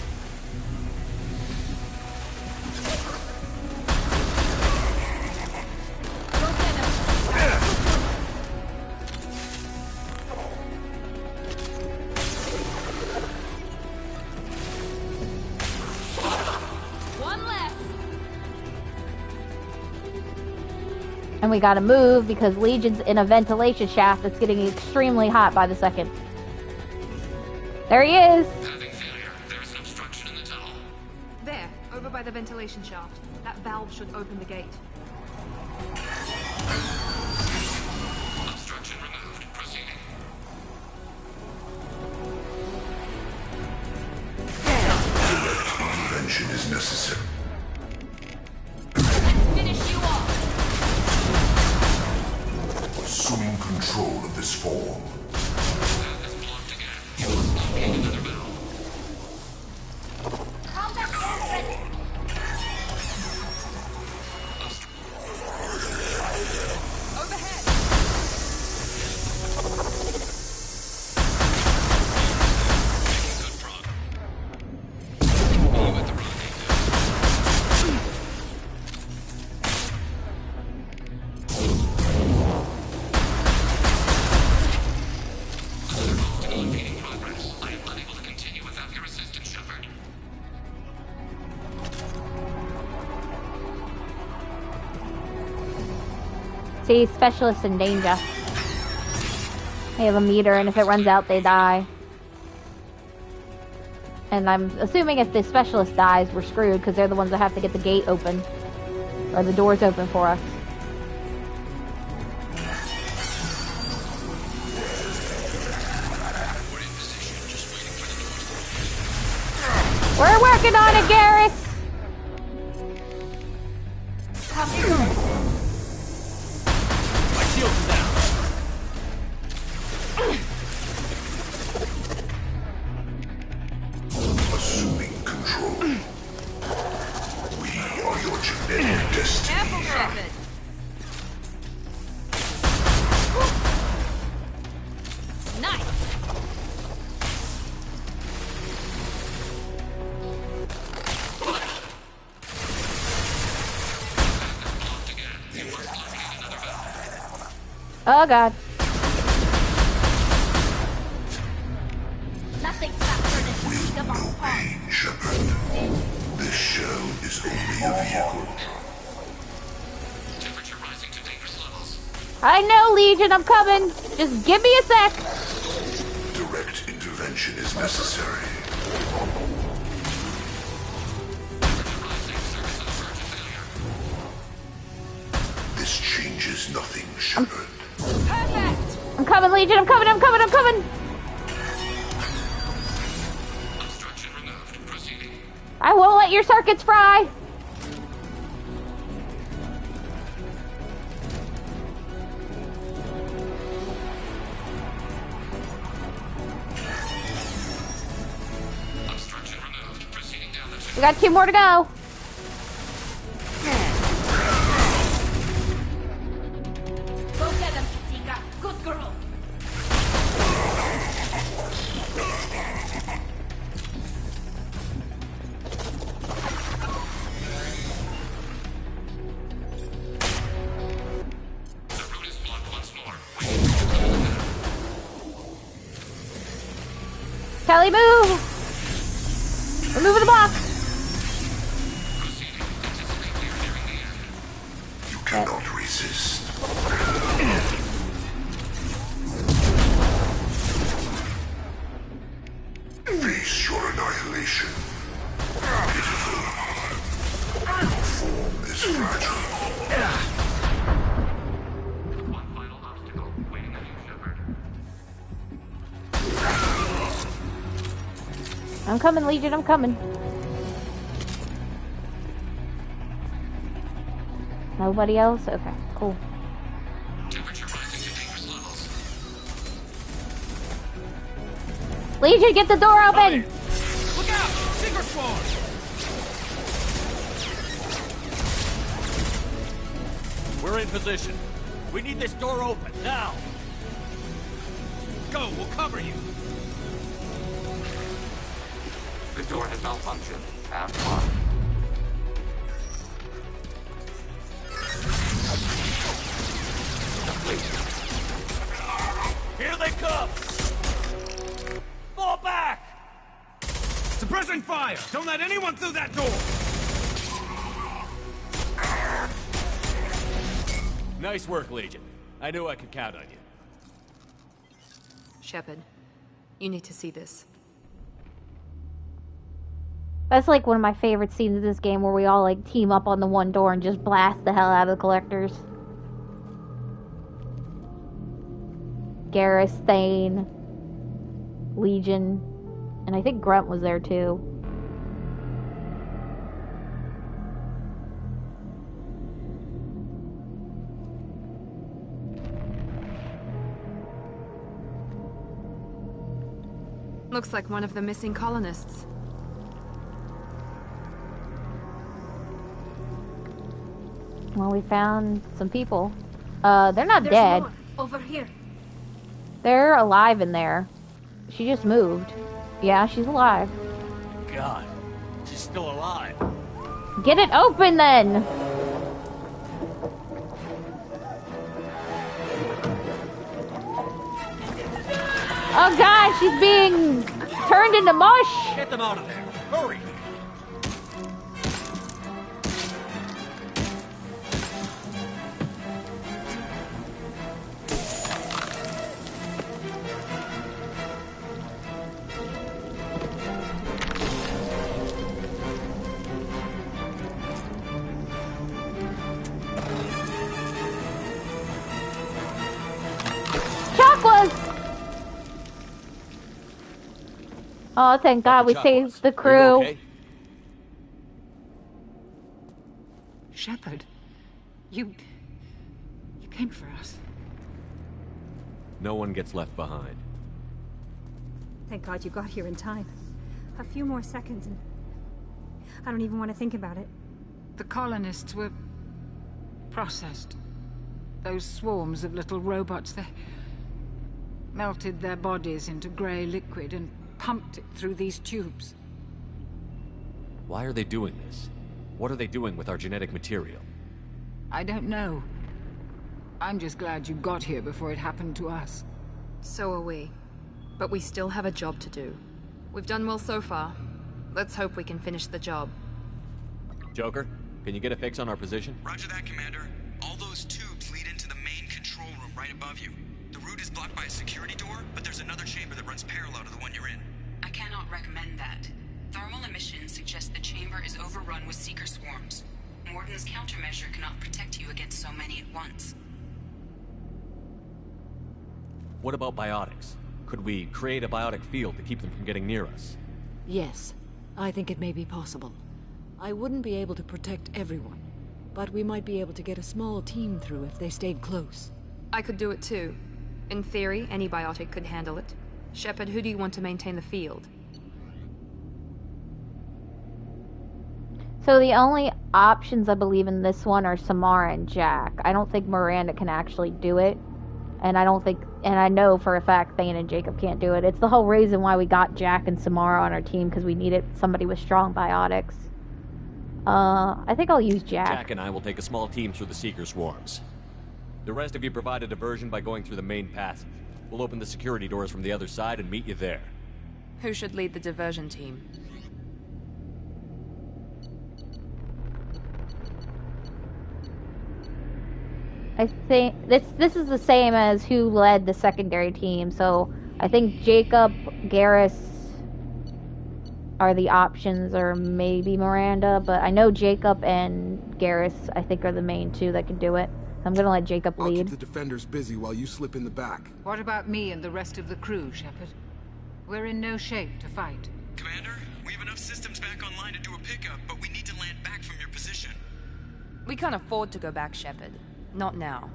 One less. And we gotta move because Legion's in a ventilation shaft that's getting extremely hot by the second. There he is! There, over by the ventilation shaft. That valve should open the gate. Obstruction removed. Proceeding. Intervention is necessary. Finish you off. Assuming control of this form. Combat zone ready. See, specialists in danger. They have a meter, and if it runs out, they die. And I'm assuming if the specialist dies, we're screwed, because they're the ones that have to get the gate open. Or the doors open for us. We're working on it, Garrus! My shields are down. Assuming control. We are your genetic destiny. Careful, Shepard. Nice. Oh god. Nothing faster than speed of our Pain, Shepard. This shell is only a vehicle. Temperature rising to dangerous levels. I know, Legion, I'm coming. Just give me a sec. Direct intervention is necessary. This changes nothing, Shepard. Perfect! I'm coming, Legion. I'm coming. I won't let your circuits fry. We got 2 more to go. Go get them, Katika. Good girl. Kelly, move! We're moving the block. You cannot resist. Face your annihilation. Pitiful. Your form is fragile. I'm coming, Legion. I'm coming. Nobody else? Okay, cool. Legion, get the door open! Look out! Secret spawn! We're in position. We need this door open, now! Go, we'll cover you! The door has malfunctioned. Path blocked. Here they come! Fall back! Suppressing fire! Don't let anyone through that door! Nice work, Legion. I knew I could count on you. Shepard, you need to see this. That's like one of my favorite scenes of this game, where we all like team up on the one door and just blast the hell out of the collectors. Garrus, Thane, Legion, and I think Grunt was there too. Looks like one of the missing colonists. Well, we found some people. They're not There's dead. more. Over here. They're alive in there. She just moved. Yeah, she's alive. God, she's still alive. Get it open then! Oh god, she's being turned into mush! Get them out of there. Hurry! Oh, thank God we saved the crew. Okay? Shepard, you came for us. No one gets left behind. Thank God you got here in time. A few more seconds and I don't even want to think about it. The colonists were processed. Those swarms of little robots, they melted their bodies into grey liquid and pumped it through these tubes. Why are they doing this? What are they doing with our genetic material? I don't know. I'm just glad you got here before it happened to us. So are we. But we still have a job to do. We've done well so far. Let's hope we can finish the job. Joker, can you get a fix on our position? Roger that, Commander. All those tubes lead into the main control room right above you. The route is blocked by a security door, but there's another chamber that runs parallel to the one you're in. I cannot recommend that. suggests the chamber is overrun with Seeker swarms. Morden's countermeasure cannot protect you against so many at once. What about biotics? Could we create a biotic field to keep them from getting near us? Yes, I think it may be possible. I wouldn't be able to protect everyone, but we might be able to get a small team through if they stayed close. I could do it too. In theory, any biotic could handle it. Shepard, who do you want to maintain the field? So the only options I believe in this one are Samara and Jack. I don't think Miranda can actually do it. And I know for a fact Thane and Jacob can't do it. It's the whole reason why we got Jack and Samara on our team, because we needed somebody with strong biotics. I think I'll use Jack. Jack and I will take a small team through the Seeker swarms. The rest of you provide a diversion by going through the main passage. We'll open the security doors from the other side and meet you there. Who should lead the diversion team? I think this is the same as who led the secondary team, so I think Jacob, Garrus are the options, or maybe Miranda, but I know Jacob and Garrus, I think, are the main two that can do it. I'm gonna let Jacob lead. I'll keep the defenders busy while you slip in the back. What about me and the rest of the crew, Shepard? We're in no shape to fight. Commander, we have enough systems back online to do a pickup, but we need to land back from your position. We can't afford to go back, Shepard. Not now.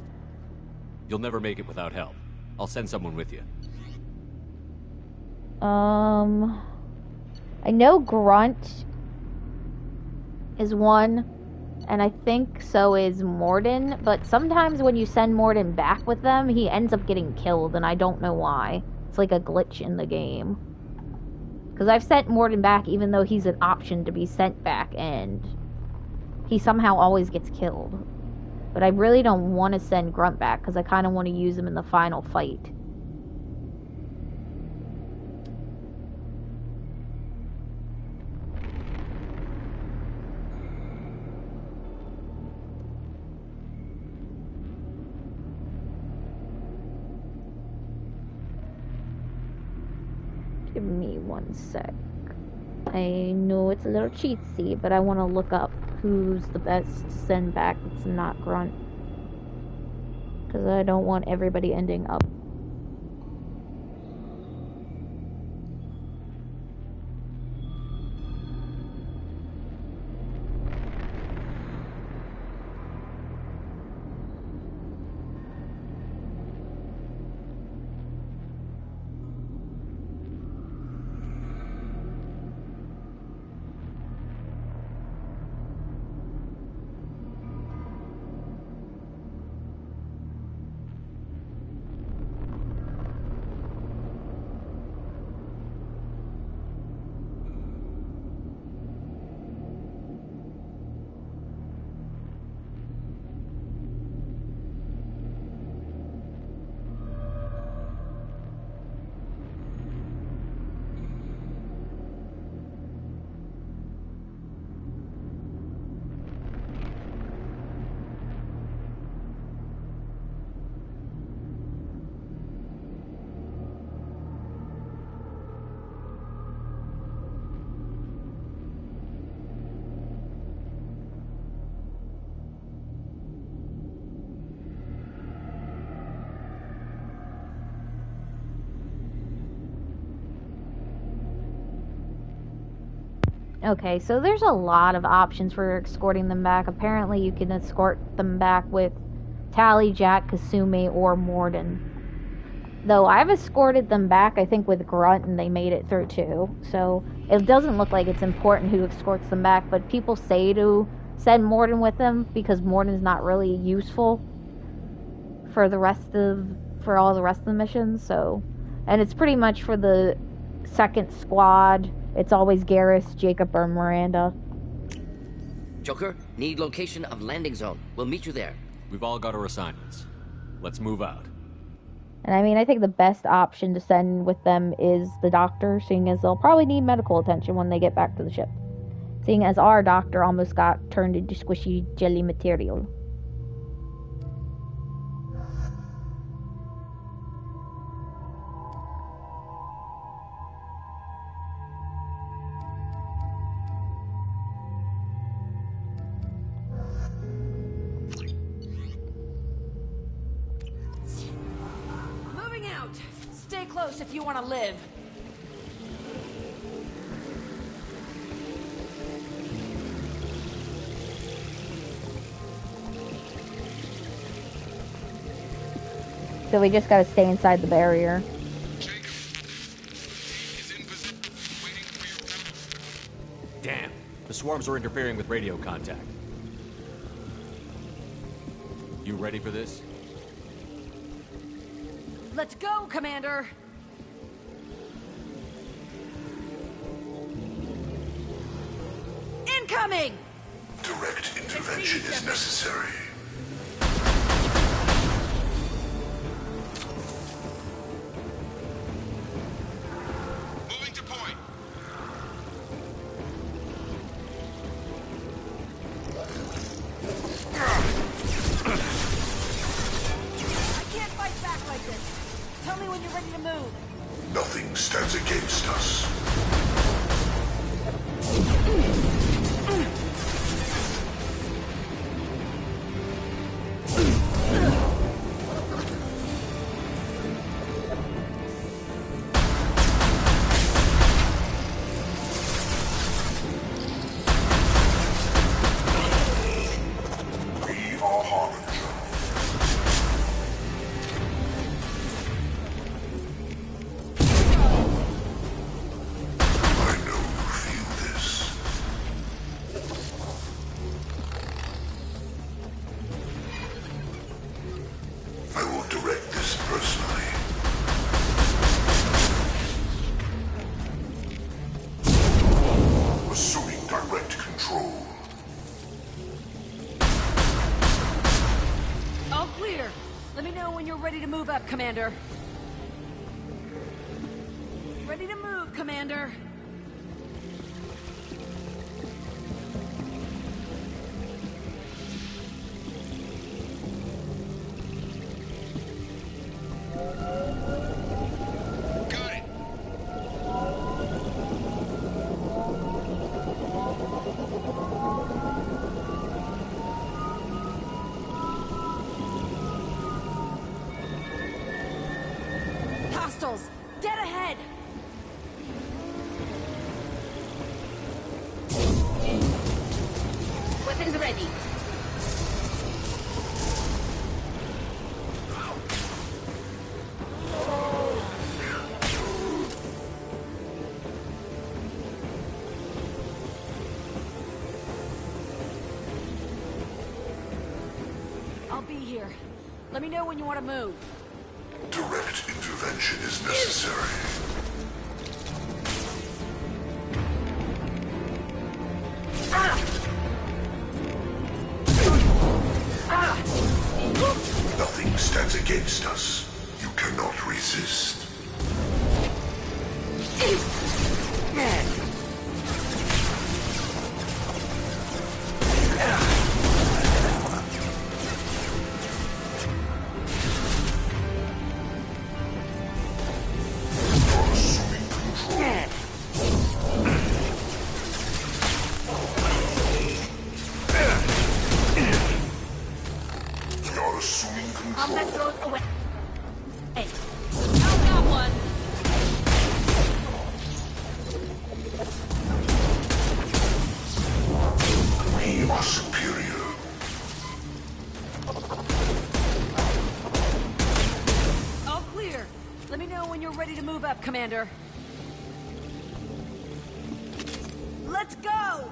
You'll never make it without help. I'll send someone with you. I know Grunt is one, and I think so is Morden, but sometimes when you send Morden back with them, he ends up getting killed, and I don't know why. It's like a glitch in the game. Because I've sent Morden back even though he's an option to be sent back, and he somehow always gets killed. But I really don't want to send Grunt back, because I kind of want to use him in the final fight. Give me 1 sec. I know it's a little cheatsy, but I want to look up who's the best to send back that's not Grunt. Because I don't want everybody ending up. Okay, so there's a lot of options for escorting them back. Apparently you can escort them back with Tali, Jack, Kasumi, or Morden. Though I've escorted them back, I think, with Grunt, and they made it through too. So it doesn't look like it's important who escorts them back, but people say to send Morden with them because Morden's not really useful for all the rest of the missions. So, and it's pretty much for the second squad. It's always Garrus, Jacob, or Miranda. Joker, need location of landing zone. We'll meet you there. We've all got our assignments. Let's move out. And I mean, I think the best option to send with them is the doctor, seeing as they'll probably need medical attention when they get back to the ship. Seeing as our doctor almost got turned into squishy jelly material. close if you want to live. So we just gotta stay inside the barrier. Damn, the swarms are interfering with radio contact. You ready for this? Let's go, Commander! Incoming! Direct intervention is necessary. Moving to point. I can't fight back like this. Tell me when you're ready to move. Nothing stands against us. We are Harbinger. I know you feel this. I will direct this personally. Assuming direct control. All clear. Let me know when you're ready to move up, Commander. Ready to move, Commander. Hostiles, dead ahead! Weapons ready. I'll be here. Let me know when you want to move. Direct intervention is necessary. Nothing stands against us. You cannot resist. We are assuming control. Combat goes away. Hey. How's that one? We are superior. All clear. Let me know when you're ready to move up, Commander. Let's go!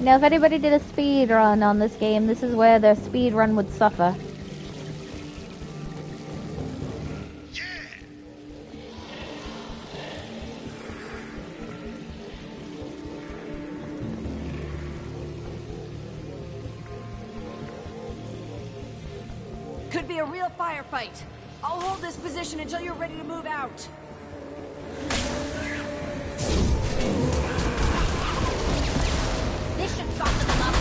Now, if anybody did a speed run on this game, this is where their speed run would suffer. Could be a real firefight. I'll hold this position until you're ready to move out. This should soften them up.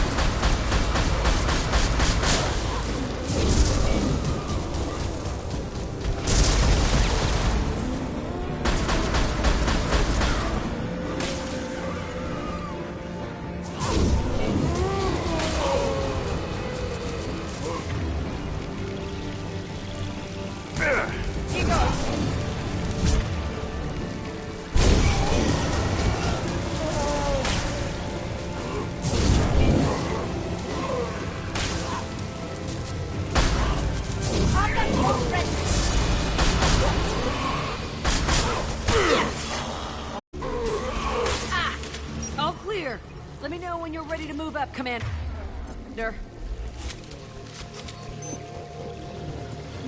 Let me know when you're ready to move up, Commander.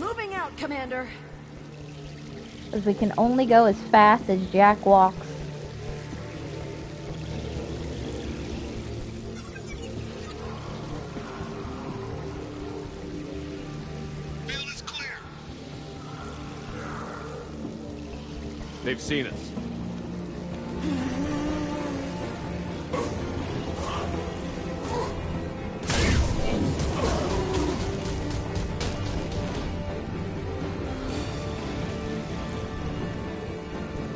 Moving out, Commander. Because we can only go as fast as Jack walks. They've seen us.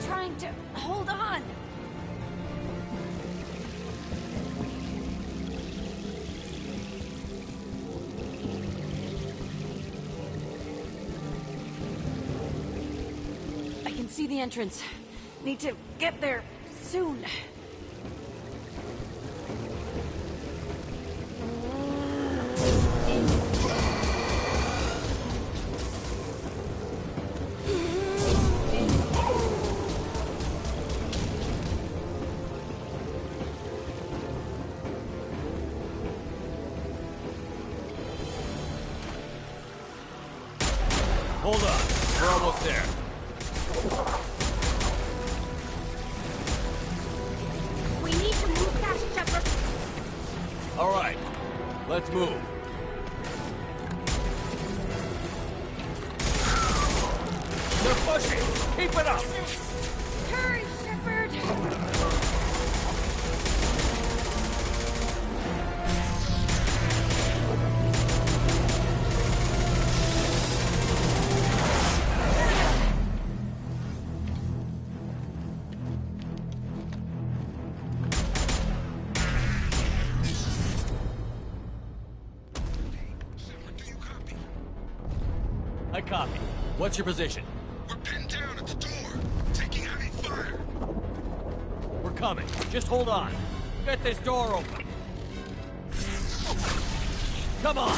Trying to hold on. I can see the entrance. Need to get there soon. Hold on. We're almost there. We need to move fast, Shepard. All right. Let's move. They're pushing. Keep it up. Hurry, Shepard. I copy. What's your position? We're pinned down at the door, taking heavy fire. We're coming. Just hold on. Get this door open. Come on.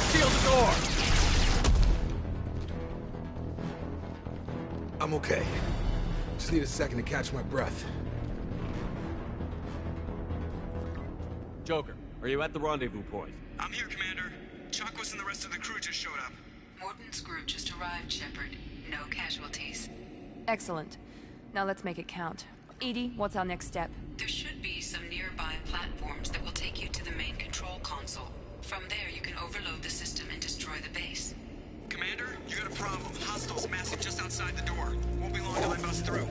Seal the door. I'm okay. Just need a second to catch my breath. Joker, are you at the rendezvous point? I'm here, Commander. Chakwas and the rest of the crew just showed up. Morton's group just arrived, Shepard. No casualties. Excellent. Now let's make it count. Edie, what's our next step? There should be some nearby platforms that will take you to the main control console. From there, you can overload the system and destroy the base. Commander, you got a problem. Hostiles massing just outside the door. Won't be long till they bust through.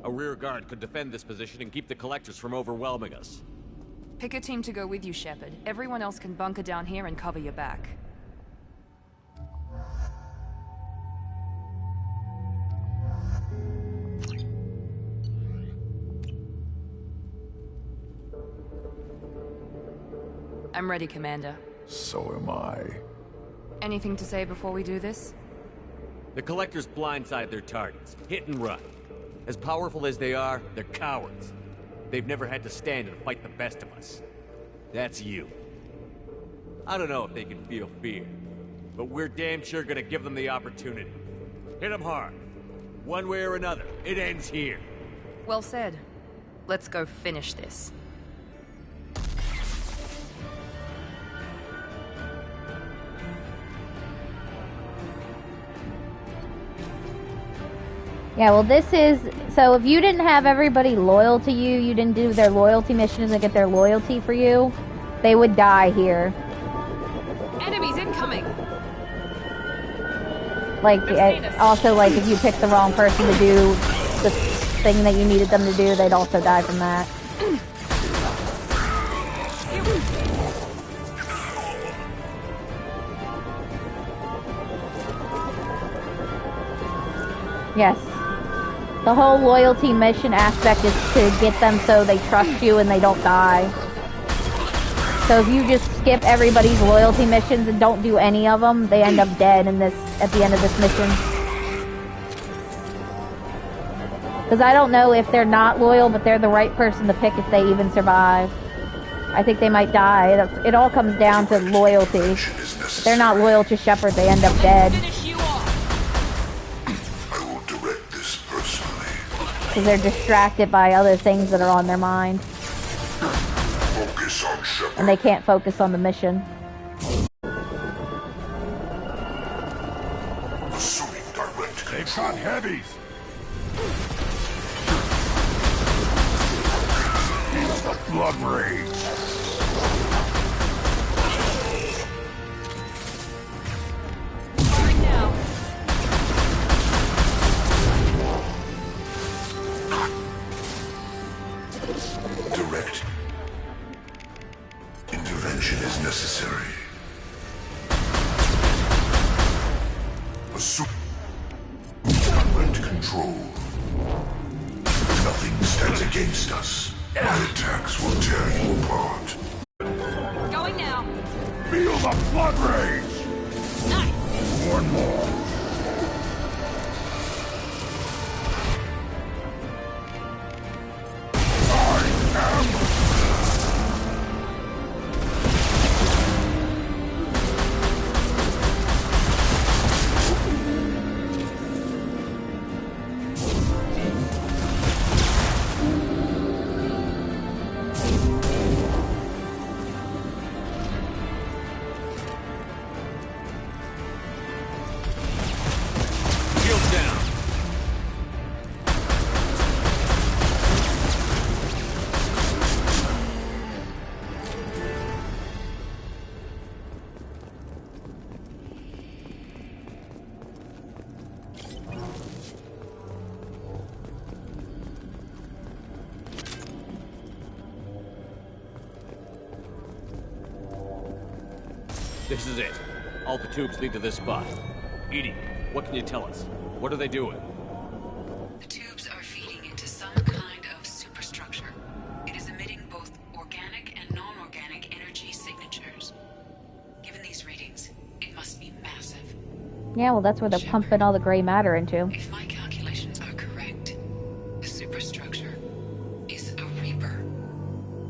A rear guard could defend this position and keep the collectors from overwhelming us. Pick a team to go with you, Shepard. Everyone else can bunker down here and cover your back. I'm ready, Commander. So am I. Anything to say before we do this? The collectors blindside their targets. Hit and run. As powerful as they are, they're cowards. They've never had to stand and fight the best of us. That's you. I don't know if they can feel fear, but we're damn sure gonna give them the opportunity. Hit them hard. One way or another, it ends here. Well said. Let's go finish this. Yeah, well this is, so if you didn't have everybody loyal to you, you didn't do their loyalty missions and get their loyalty for you, they would die here. Enemies incoming! Like, also like if you picked the wrong person to do the thing that you needed them to do, they'd also die from that. Yes. The whole loyalty mission aspect is to get them so they trust you and they don't die. So if you just skip everybody's loyalty missions and don't do any of them, they end up dead in this at the end of this mission. Because I don't know if they're not loyal, but they're the right person to pick if they even survive. I think they might die. It all comes down to loyalty. If they're not loyal to Shepard, they end up dead. I will direct this personally. Because they're distracted by other things that are on their mind. Focus on Shepard. And they can't focus on the mission. Assuming direct control. They've got heavies. It's the blood rage. Direct intervention is necessary. Assume direct control. Nothing stands against us. My attacks will tear you apart. Going now. Feel the blood rage! Nice. One more. This is it. All the tubes lead to this spot. EDI, what can you tell us? What are they doing? The tubes are feeding into some kind of superstructure. It is emitting both organic and non-organic energy signatures. Given these readings, it must be massive. Yeah, well, that's where they're pumping all the gray matter into. If my calculations are correct, the superstructure is a Reaper.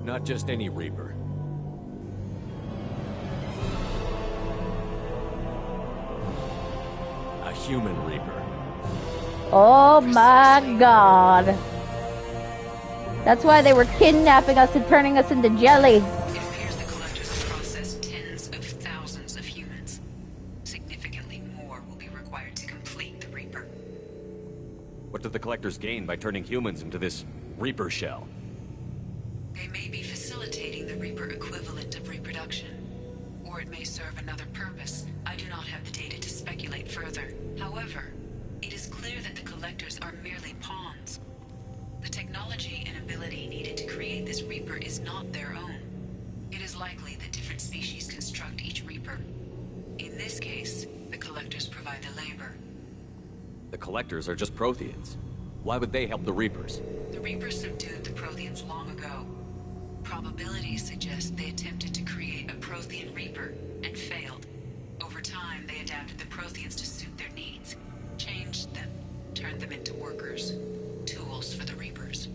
Not just any Reaper. A human Reaper. Oh my god. That's why they were kidnapping us and turning us into jelly. It appears the Collectors have processed tens of thousands of humans. Significantly more will be required to complete the Reaper. What do the Collectors gain by turning humans into this Reaper shell? They may be facilitating the Reaper equivalent of reproduction. Or it may serve another purpose. I do not have the data to speculate further. However, it is clear that the Collectors are merely pawns. The technology and ability needed to create this Reaper is not their own. It is likely that different species construct each Reaper. In this case, the Collectors provide the labor. The Collectors are just Protheans. Why would they help the Reapers? The Reapers subdued the Protheans long ago. Probabilities suggest they attempted to create a Prothean Reaper and failed. Over time, they adapted the Protheans to suit their needs, changed them, turned them into workers, tools for the Reapers.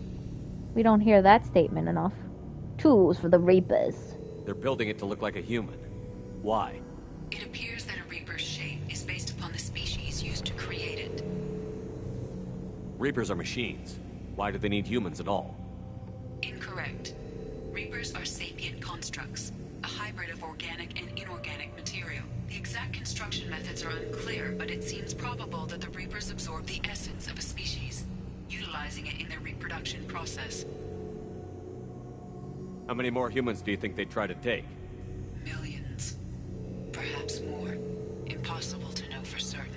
We don't hear that statement enough. Tools for the Reapers. They're building it to look like a human. Why? It appears that a Reaper's shape is based upon the species used to create it. Reapers are machines. Why do they need humans at all? Incorrect. Reapers are sapient constructs, a hybrid of organic and inorganic material. The exact construction methods are unclear, but it seems probable that the Reapers absorb the essence of a species, utilizing it in their reproduction process. How many more humans do you think they'd try to take? Millions. Perhaps more. Impossible to know for certain.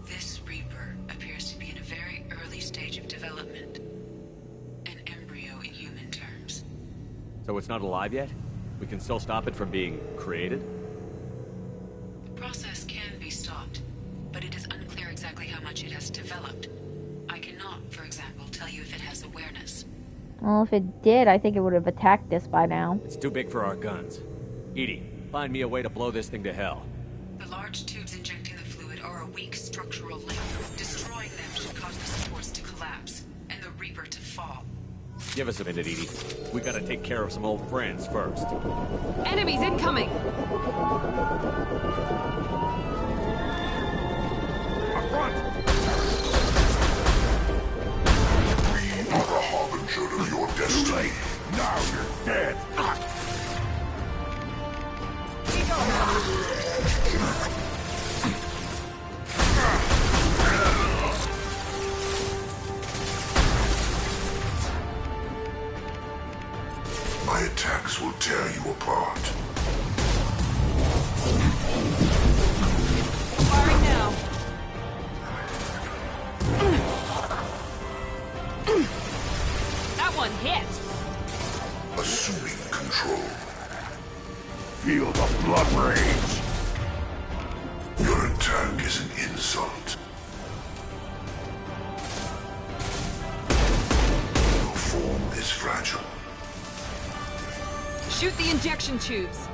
This Reaper appears to be in a very early stage of development. An embryo in human terms. So it's not alive yet? We can still stop it from being created? The process can be stopped, but it is unclear exactly how much it has developed. I cannot, for example, tell you if it has awareness. Well, if it did, I think it would have attacked us by now. It's too big for our guns. EDI, find me a way to blow this thing to hell. The large tubes injecting the fluid are a weak structural link. Destroying them should cause the supports to collapse, and the Reaper to fall. Give us a minute, Edie. We gotta take care of some old friends first. Enemies incoming! Up front! We are the harbinger of your destiny. Now you're dead. My attacks will tear you apart. Firing now. That one hit. Assuming control. Feel the blood rage. Your attack is an insult. Your form is fragile. Shoot the injection tubes.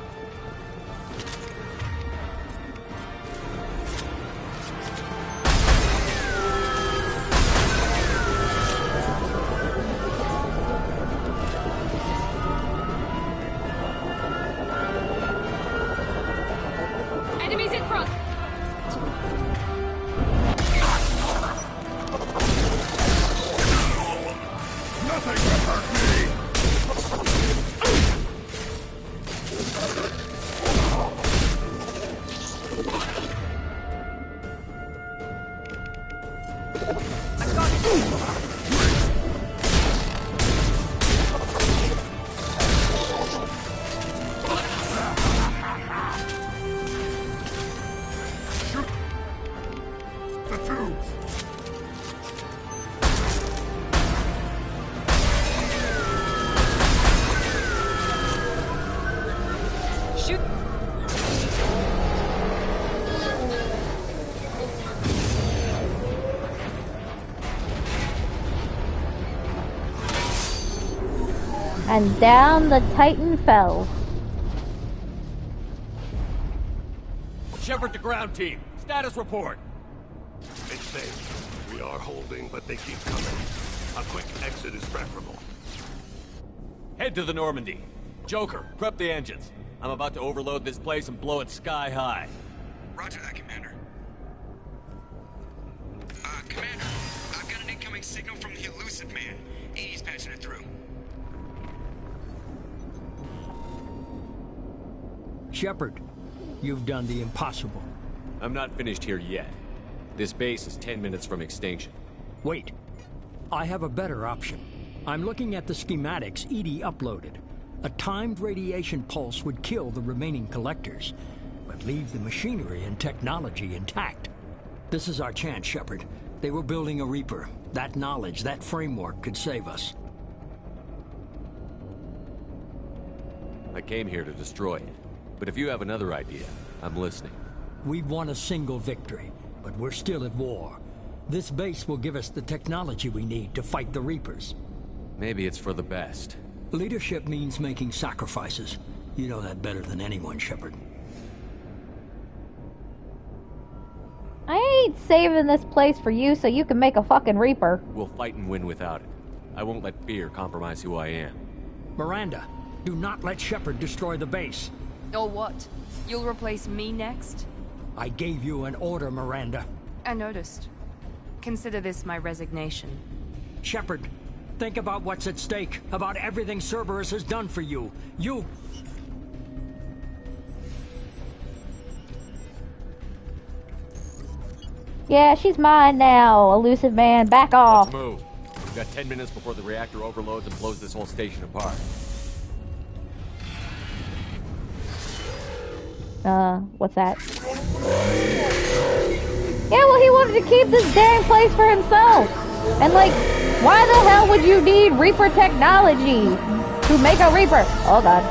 Enemies in front. Nothing can hurt me. And down the Titan fell. Shepard to ground team. Status report. It's safe. We are holding, but they keep coming. A quick exit is preferable. Head to the Normandy. Joker, prep the engines. I'm about to overload this place and blow it sky high. Roger that, Commander. Commander, I've got an incoming signal from the Elusive Man. He's patching it through. Shepard, you've done the impossible. I'm not finished here yet. This base is 10 minutes from extinction. Wait. I have a better option. I'm looking at the schematics Edie uploaded. A timed radiation pulse would kill the remaining collectors, but leave the machinery and technology intact. This is our chance, Shepard. They were building a Reaper. That knowledge, that framework could save us. I came here to destroy it. But if you have another idea, I'm listening. We've won a single victory, but we're still at war. This base will give us the technology we need to fight the Reapers. Maybe it's for the best. Leadership means making sacrifices. You know that better than anyone, Shepard. I ain't saving this place for you so you can make a fucking Reaper. We'll fight and win without it. I won't let fear compromise who I am. Miranda, do not let Shepard destroy the base. Or what? You'll replace me next? I gave you an order, Miranda. I noticed. Consider this my resignation. Shepard, think about what's at stake, about everything Cerberus has done for you. Yeah, she's mine now, Elusive Man. Back off. Let's move. We've got 10 minutes before the reactor overloads and blows this whole station apart. What's that? Yeah, well, he wanted to keep this damn place for himself. And, like, why the hell would you need Reaper technology to make a Reaper? Oh, God.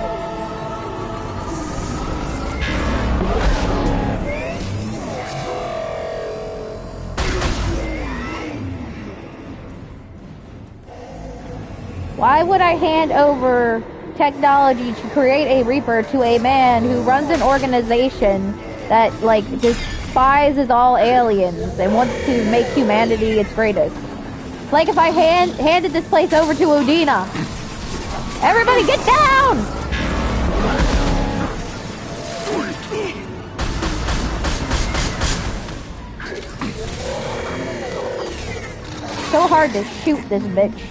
Why would I hand over technology to create a Reaper to a man who runs an organization that, like, despises all aliens and wants to make humanity its greatest? It's like if I handed this place over to Udina. Everybody get down! So hard to shoot this bitch.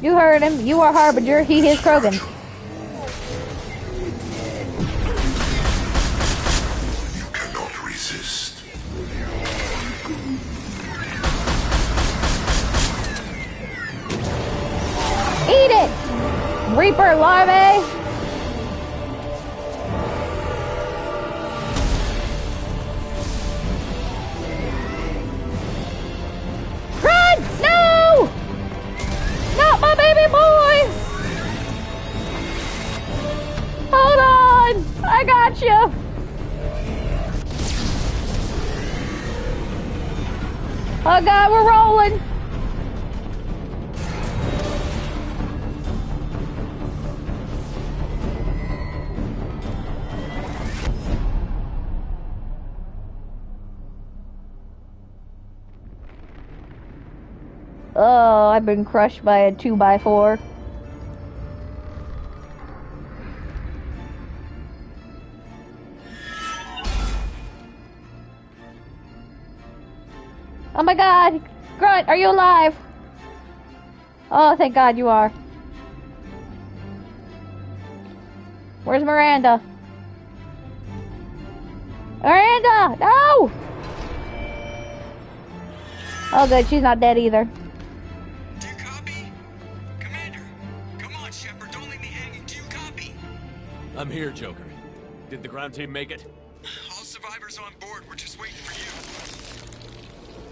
You heard him. You are Harbinger. He is Krogan. You cannot resist. Eat it! Reaper larvae! Run! No! Not my baby boy! Hold on! I got you! Oh god, we're rolling! Oh, I've been crushed by a 2x4. Oh my god! Grunt, are you alive? Oh, thank god you are. Where's Miranda? Miranda! No! Oh good, she's not dead either. I'm here, Joker. Did the ground team make it? All survivors on board. We're just waiting for you.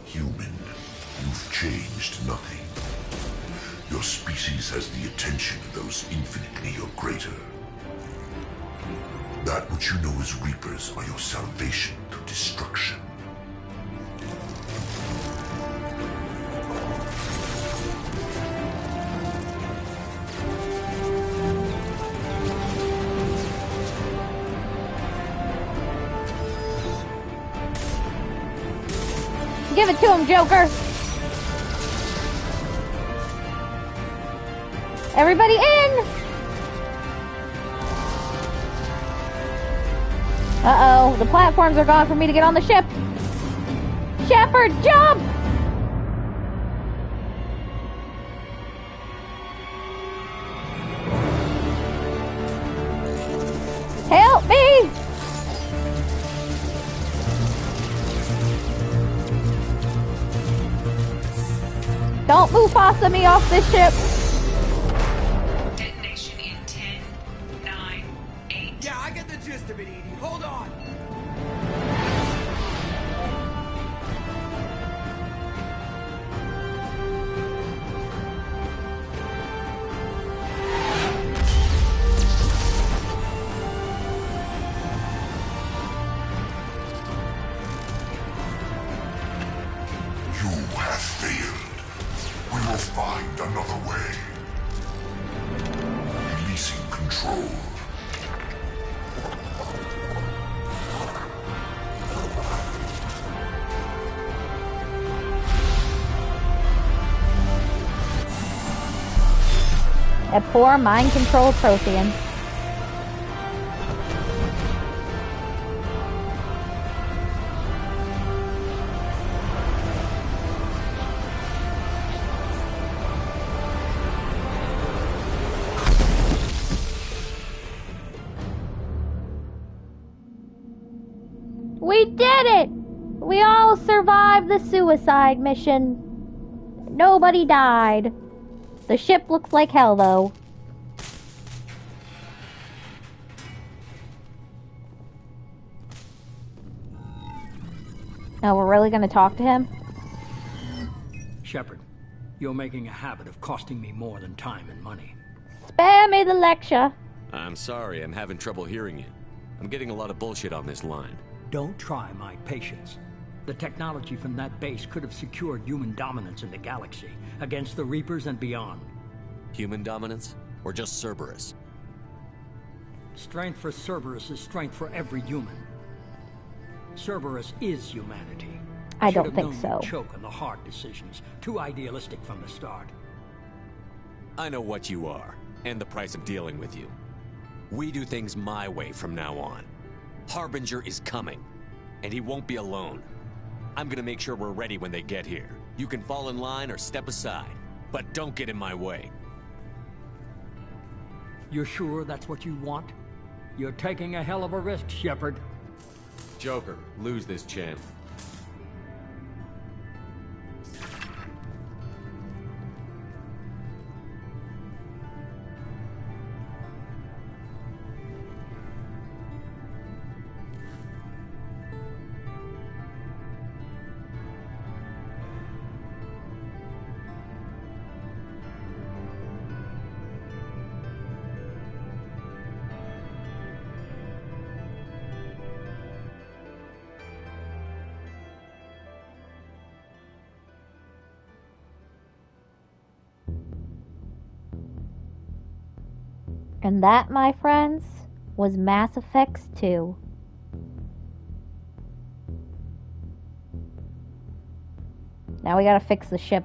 Human, you've changed nothing. Your species has the attention of those infinitely or greater. That which you know as Reapers are your salvation through destruction. Give it to him, Joker! Everybody in! Uh-oh, the platforms are gone for me to get on the ship! Shepard, jump! Help me! Don't Mufasa me off this ship! Detonation in 10, 9, 8. Yeah, I get the gist of it, Edie. Hold on. You have failed. We will find another way. Releasing control. A poor mind-controlled Prothean. We did it! We all survived the suicide mission. Nobody died. The ship looks like hell, though. Now we're really gonna talk to him? Shepard, you're making a habit of costing me more than time and money. Spare me the lecture. I'm sorry, I'm having trouble hearing you. I'm getting a lot of bullshit on this line. Don't try my patience. The technology from that base could have secured human dominance in the galaxy against the Reapers and beyond. Human dominance? Or just Cerberus? Strength for Cerberus is strength for every human. Cerberus is humanity. I don't think so. Choke on the hard decisions. Too idealistic from the start. I know what you are, and the price of dealing with you. We do things my way from now on. Harbinger is coming, and he won't be alone. I'm gonna make sure we're ready when they get here. You can fall in line or step aside, but don't get in my way. You're sure that's what you want? You're taking a hell of a risk, Shepard. Joker, lose this channel. And that, my friends, was Mass Effect 2. Now we gotta fix the ship.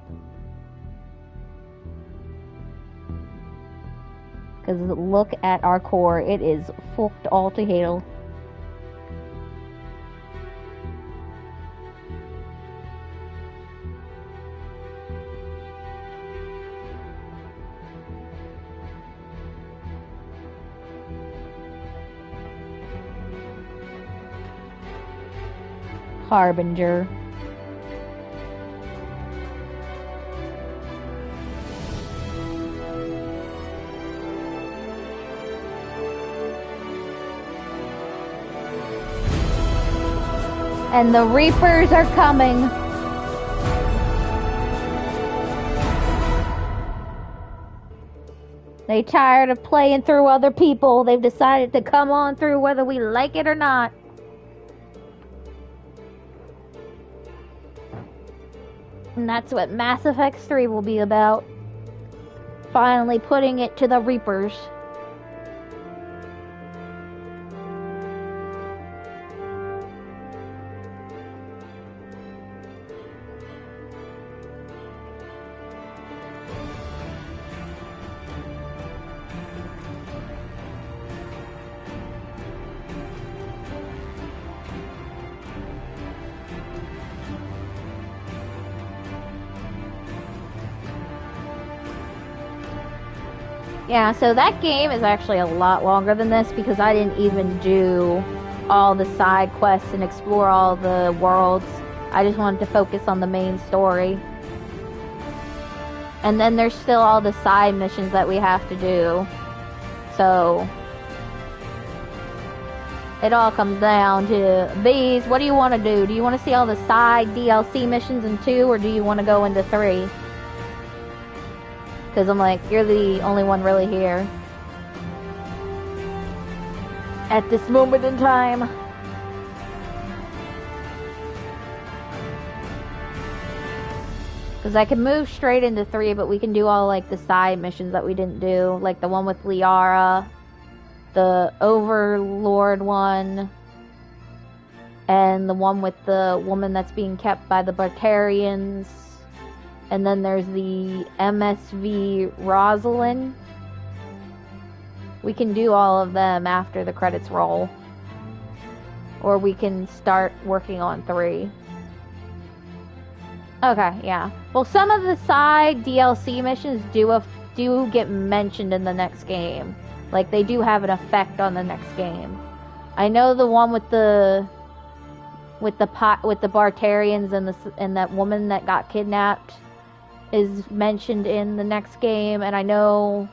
Because look at our core, it is fucked all to hell. Harbinger. And the Reapers are coming. They tired of playing through other people. They've decided to come on through whether we like it or not. And that's what Mass Effect 3 will be about. Finally putting it to the Reapers. Yeah, so that game is actually a lot longer than this because I didn't even do all the side quests and explore all the worlds. I just wanted to focus on the main story. And then there's still all the side missions that we have to do. So it all comes down to these. What do you want to do? Do you want to see all the side DLC missions in 2, or do you want to go into 3? Because I'm like, you're the only one really here at this moment in time. Because I can move straight into 3, but we can do all like the side missions that we didn't do. Like the one with Liara, the Overlord one, and the one with the woman that's being kept by the Batarians. And then there's the MSV Rosalind. we can do all of them after the credits roll. Or we can start working on 3. Okay, yeah. Well, some of the side DLC missions do get mentioned in the next game. Like, they do have an effect on the next game. I know the one with the Bartarians and that woman that got kidnapped is mentioned in the next game, and I know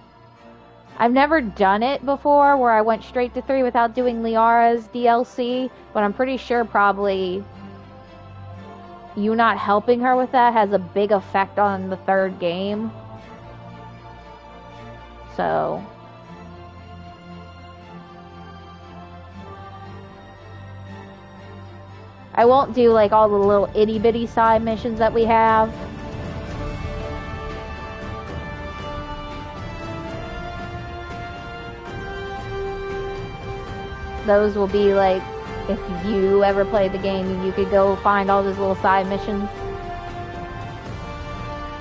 I've never done it before where I went straight to 3 without doing Liara's DLC, but I'm pretty sure probably you not helping her with that has a big effect on the 3rd game. So I won't do like all the little itty bitty side missions that we have. Those will be like, if you ever play the game, you could go find all those little side missions.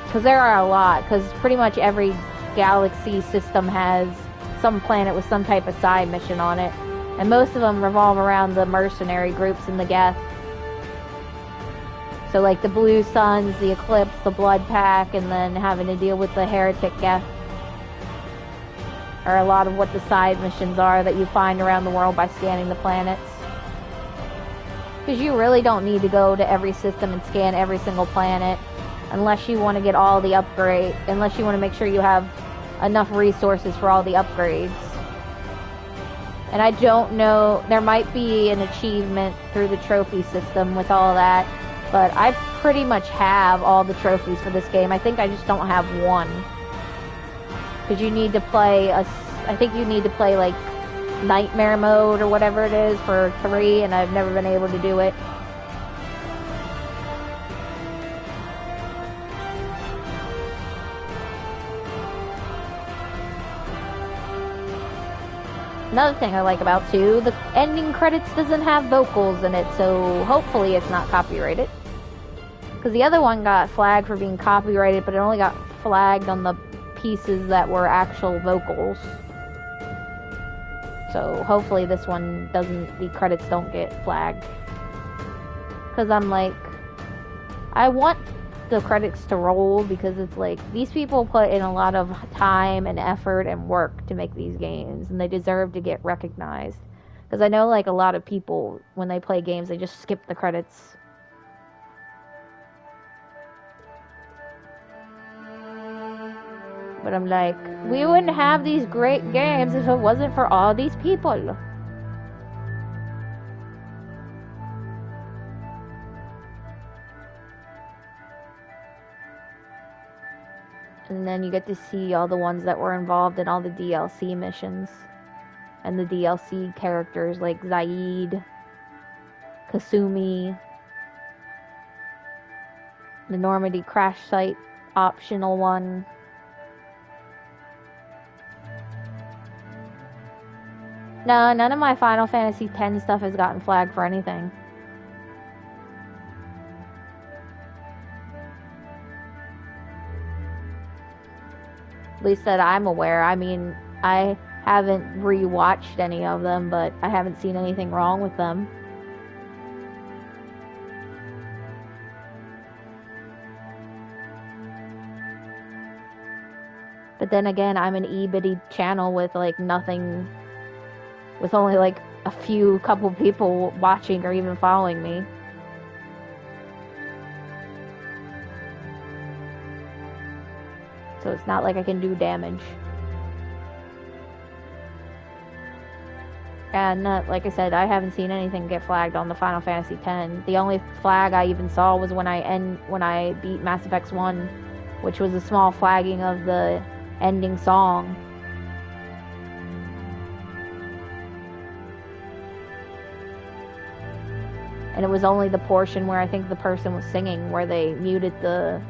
Because there are a lot, because pretty much every galaxy system has some planet with some type of side mission on it. And most of them revolve around the mercenary groups in the Geth. So like the Blue Suns, the Eclipse, the Blood Pack, and then having to deal with the Heretic Geth are a lot of what the side missions are that you find around the world by scanning the planets. Because you really don't need to go to every system and scan every single planet unless you want to get all the upgrade, unless you want to make sure you have enough resources for all the upgrades. And I don't know, there might be an achievement through the trophy system with all that, but I pretty much have all the trophies for this game. I think I just don't have one. Because you need to play I think you need to play like Nightmare mode or whatever it is for 3, and I've never been able to do it. Another thing I like about 2, the ending credits doesn't have vocals in it, so hopefully it's not copyrighted. Because the other one got flagged for being copyrighted, but it only got flagged on the pieces that were actual vocals. So hopefully this one the credits don't get flagged. Because I'm like, I want the credits to roll, because it's like, these people put in a lot of time and effort and work to make these games, and they deserve to get recognized. Because I know like a lot of people, when they play games, they just skip the credits. But I'm like, we wouldn't have these great games if it wasn't for all these people. And then you get to see all the ones that were involved in all the DLC missions. And the DLC characters like Zaid, Kasumi, the Normandy crash site optional one. No, none of my Final Fantasy X stuff has gotten flagged for anything. At least that I'm aware. I mean, I haven't rewatched any of them, but I haven't seen anything wrong with them. But then again, I'm an e-bitty channel with like nothing, with only like a couple people watching or even following me. So it's not like I can do damage. And like I said, I haven't seen anything get flagged on the Final Fantasy X. The only flag I even saw was when I beat Mass Effect 1, which was a small flagging of the ending song. And it was only the portion where I think the person was singing, where they muted the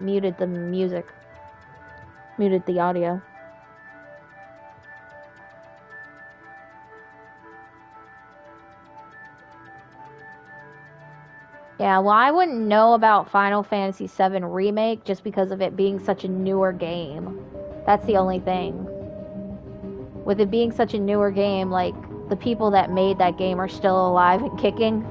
muted the music, muted the audio. Yeah, well, I wouldn't know about Final Fantasy VII Remake just because of it being such a newer game. That's the only thing. With it being such a newer game, like, the people that made that game are still alive and kicking.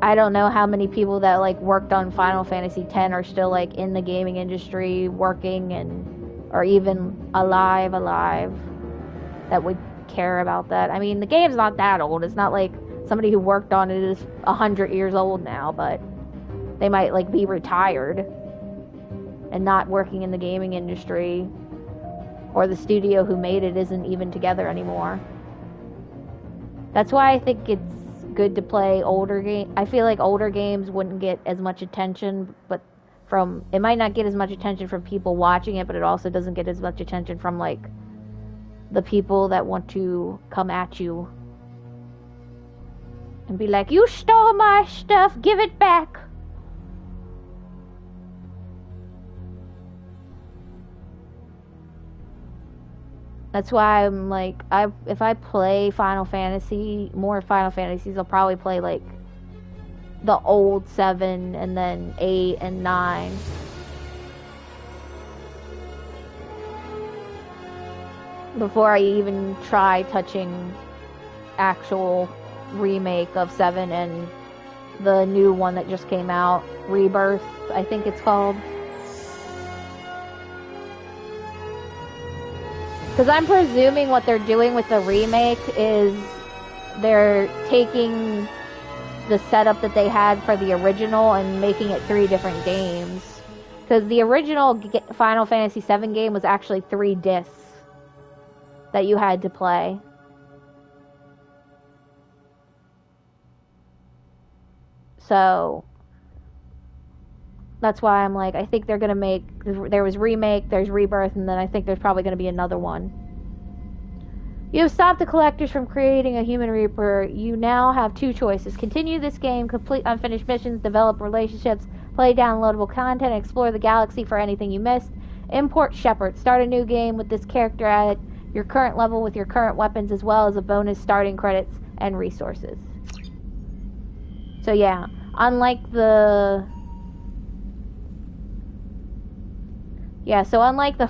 I don't know how many people that, like, worked on Final Fantasy X are still, like, in the gaming industry, working, and, or even alive, that would care about that. I mean, the game's not that old. It's not like somebody who worked on it is 100 years old now, but they might, like, be retired and not working in the gaming industry, or the studio who made it isn't even together anymore. That's why I think it's good to play older games. I feel like older games wouldn't get as much attention, but it might not get as much attention from people watching it, but it also doesn't get as much attention from, like, the people that want to come at you and be like, you stole my stuff, give it back. That's why I'm like, if I play Final Fantasy, more Final Fantasies, I'll probably play, like, the old 7 and then 8 and 9. Before I even try touching actual remake of 7 and the new one that just came out, Rebirth, I think it's called. Because I'm presuming what they're doing with the remake is they're taking the setup that they had for the original and making it 3 different games. Because the original Final Fantasy VII game was actually 3 discs that you had to play. So that's why I'm like, I think they're gonna make, there was Remake, there's Rebirth, and then I think there's probably gonna be another one. You have stopped the collectors from creating a human reaper. You now have 2 choices. Continue this game, complete unfinished missions, develop relationships, play downloadable content, explore the galaxy for anything you missed. Import Shepard. Start a new game with this character at your current level with your current weapons, as well as a bonus starting credits and resources. So yeah, unlike the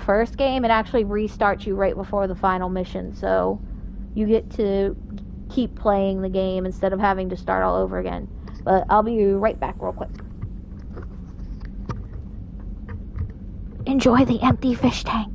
first game, it actually restarts you right before the final mission, so you get to keep playing the game instead of having to start all over again. But I'll be right back real quick. Enjoy the empty fish tank.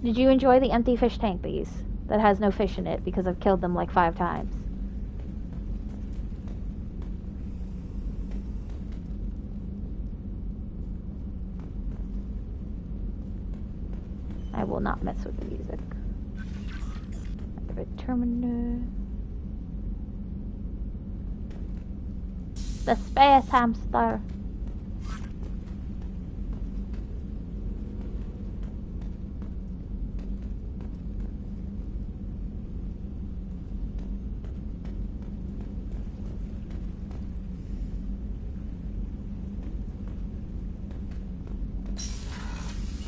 Did you enjoy the empty fish tank, Bees? That has no fish in it because I've killed them like 5 times. I will not mess with the music. Terminator. The space hamster.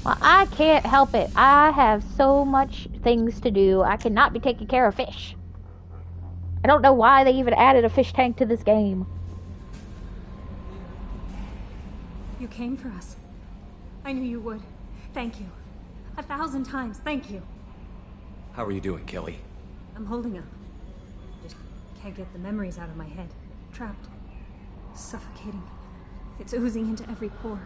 Well, I can't help it. I have so much things to do. I cannot be taking care of fish. don't know why they even added a fish tank to this game. You came for us. I knew you would. Thank you. 1,000 times, thank you. How are you doing, Kelly? I'm holding up. Just can't get the memories out of my head. Trapped. Suffocating. It's oozing into every pore.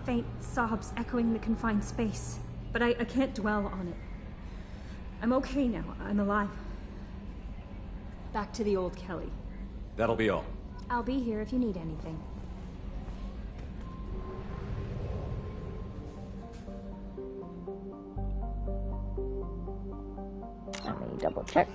Faint sobs echoing the confined space. But I can't dwell on it. I'm okay now. I'm alive. Back to the old Kelly. That'll be all. I'll be here if you need anything. Let me double check.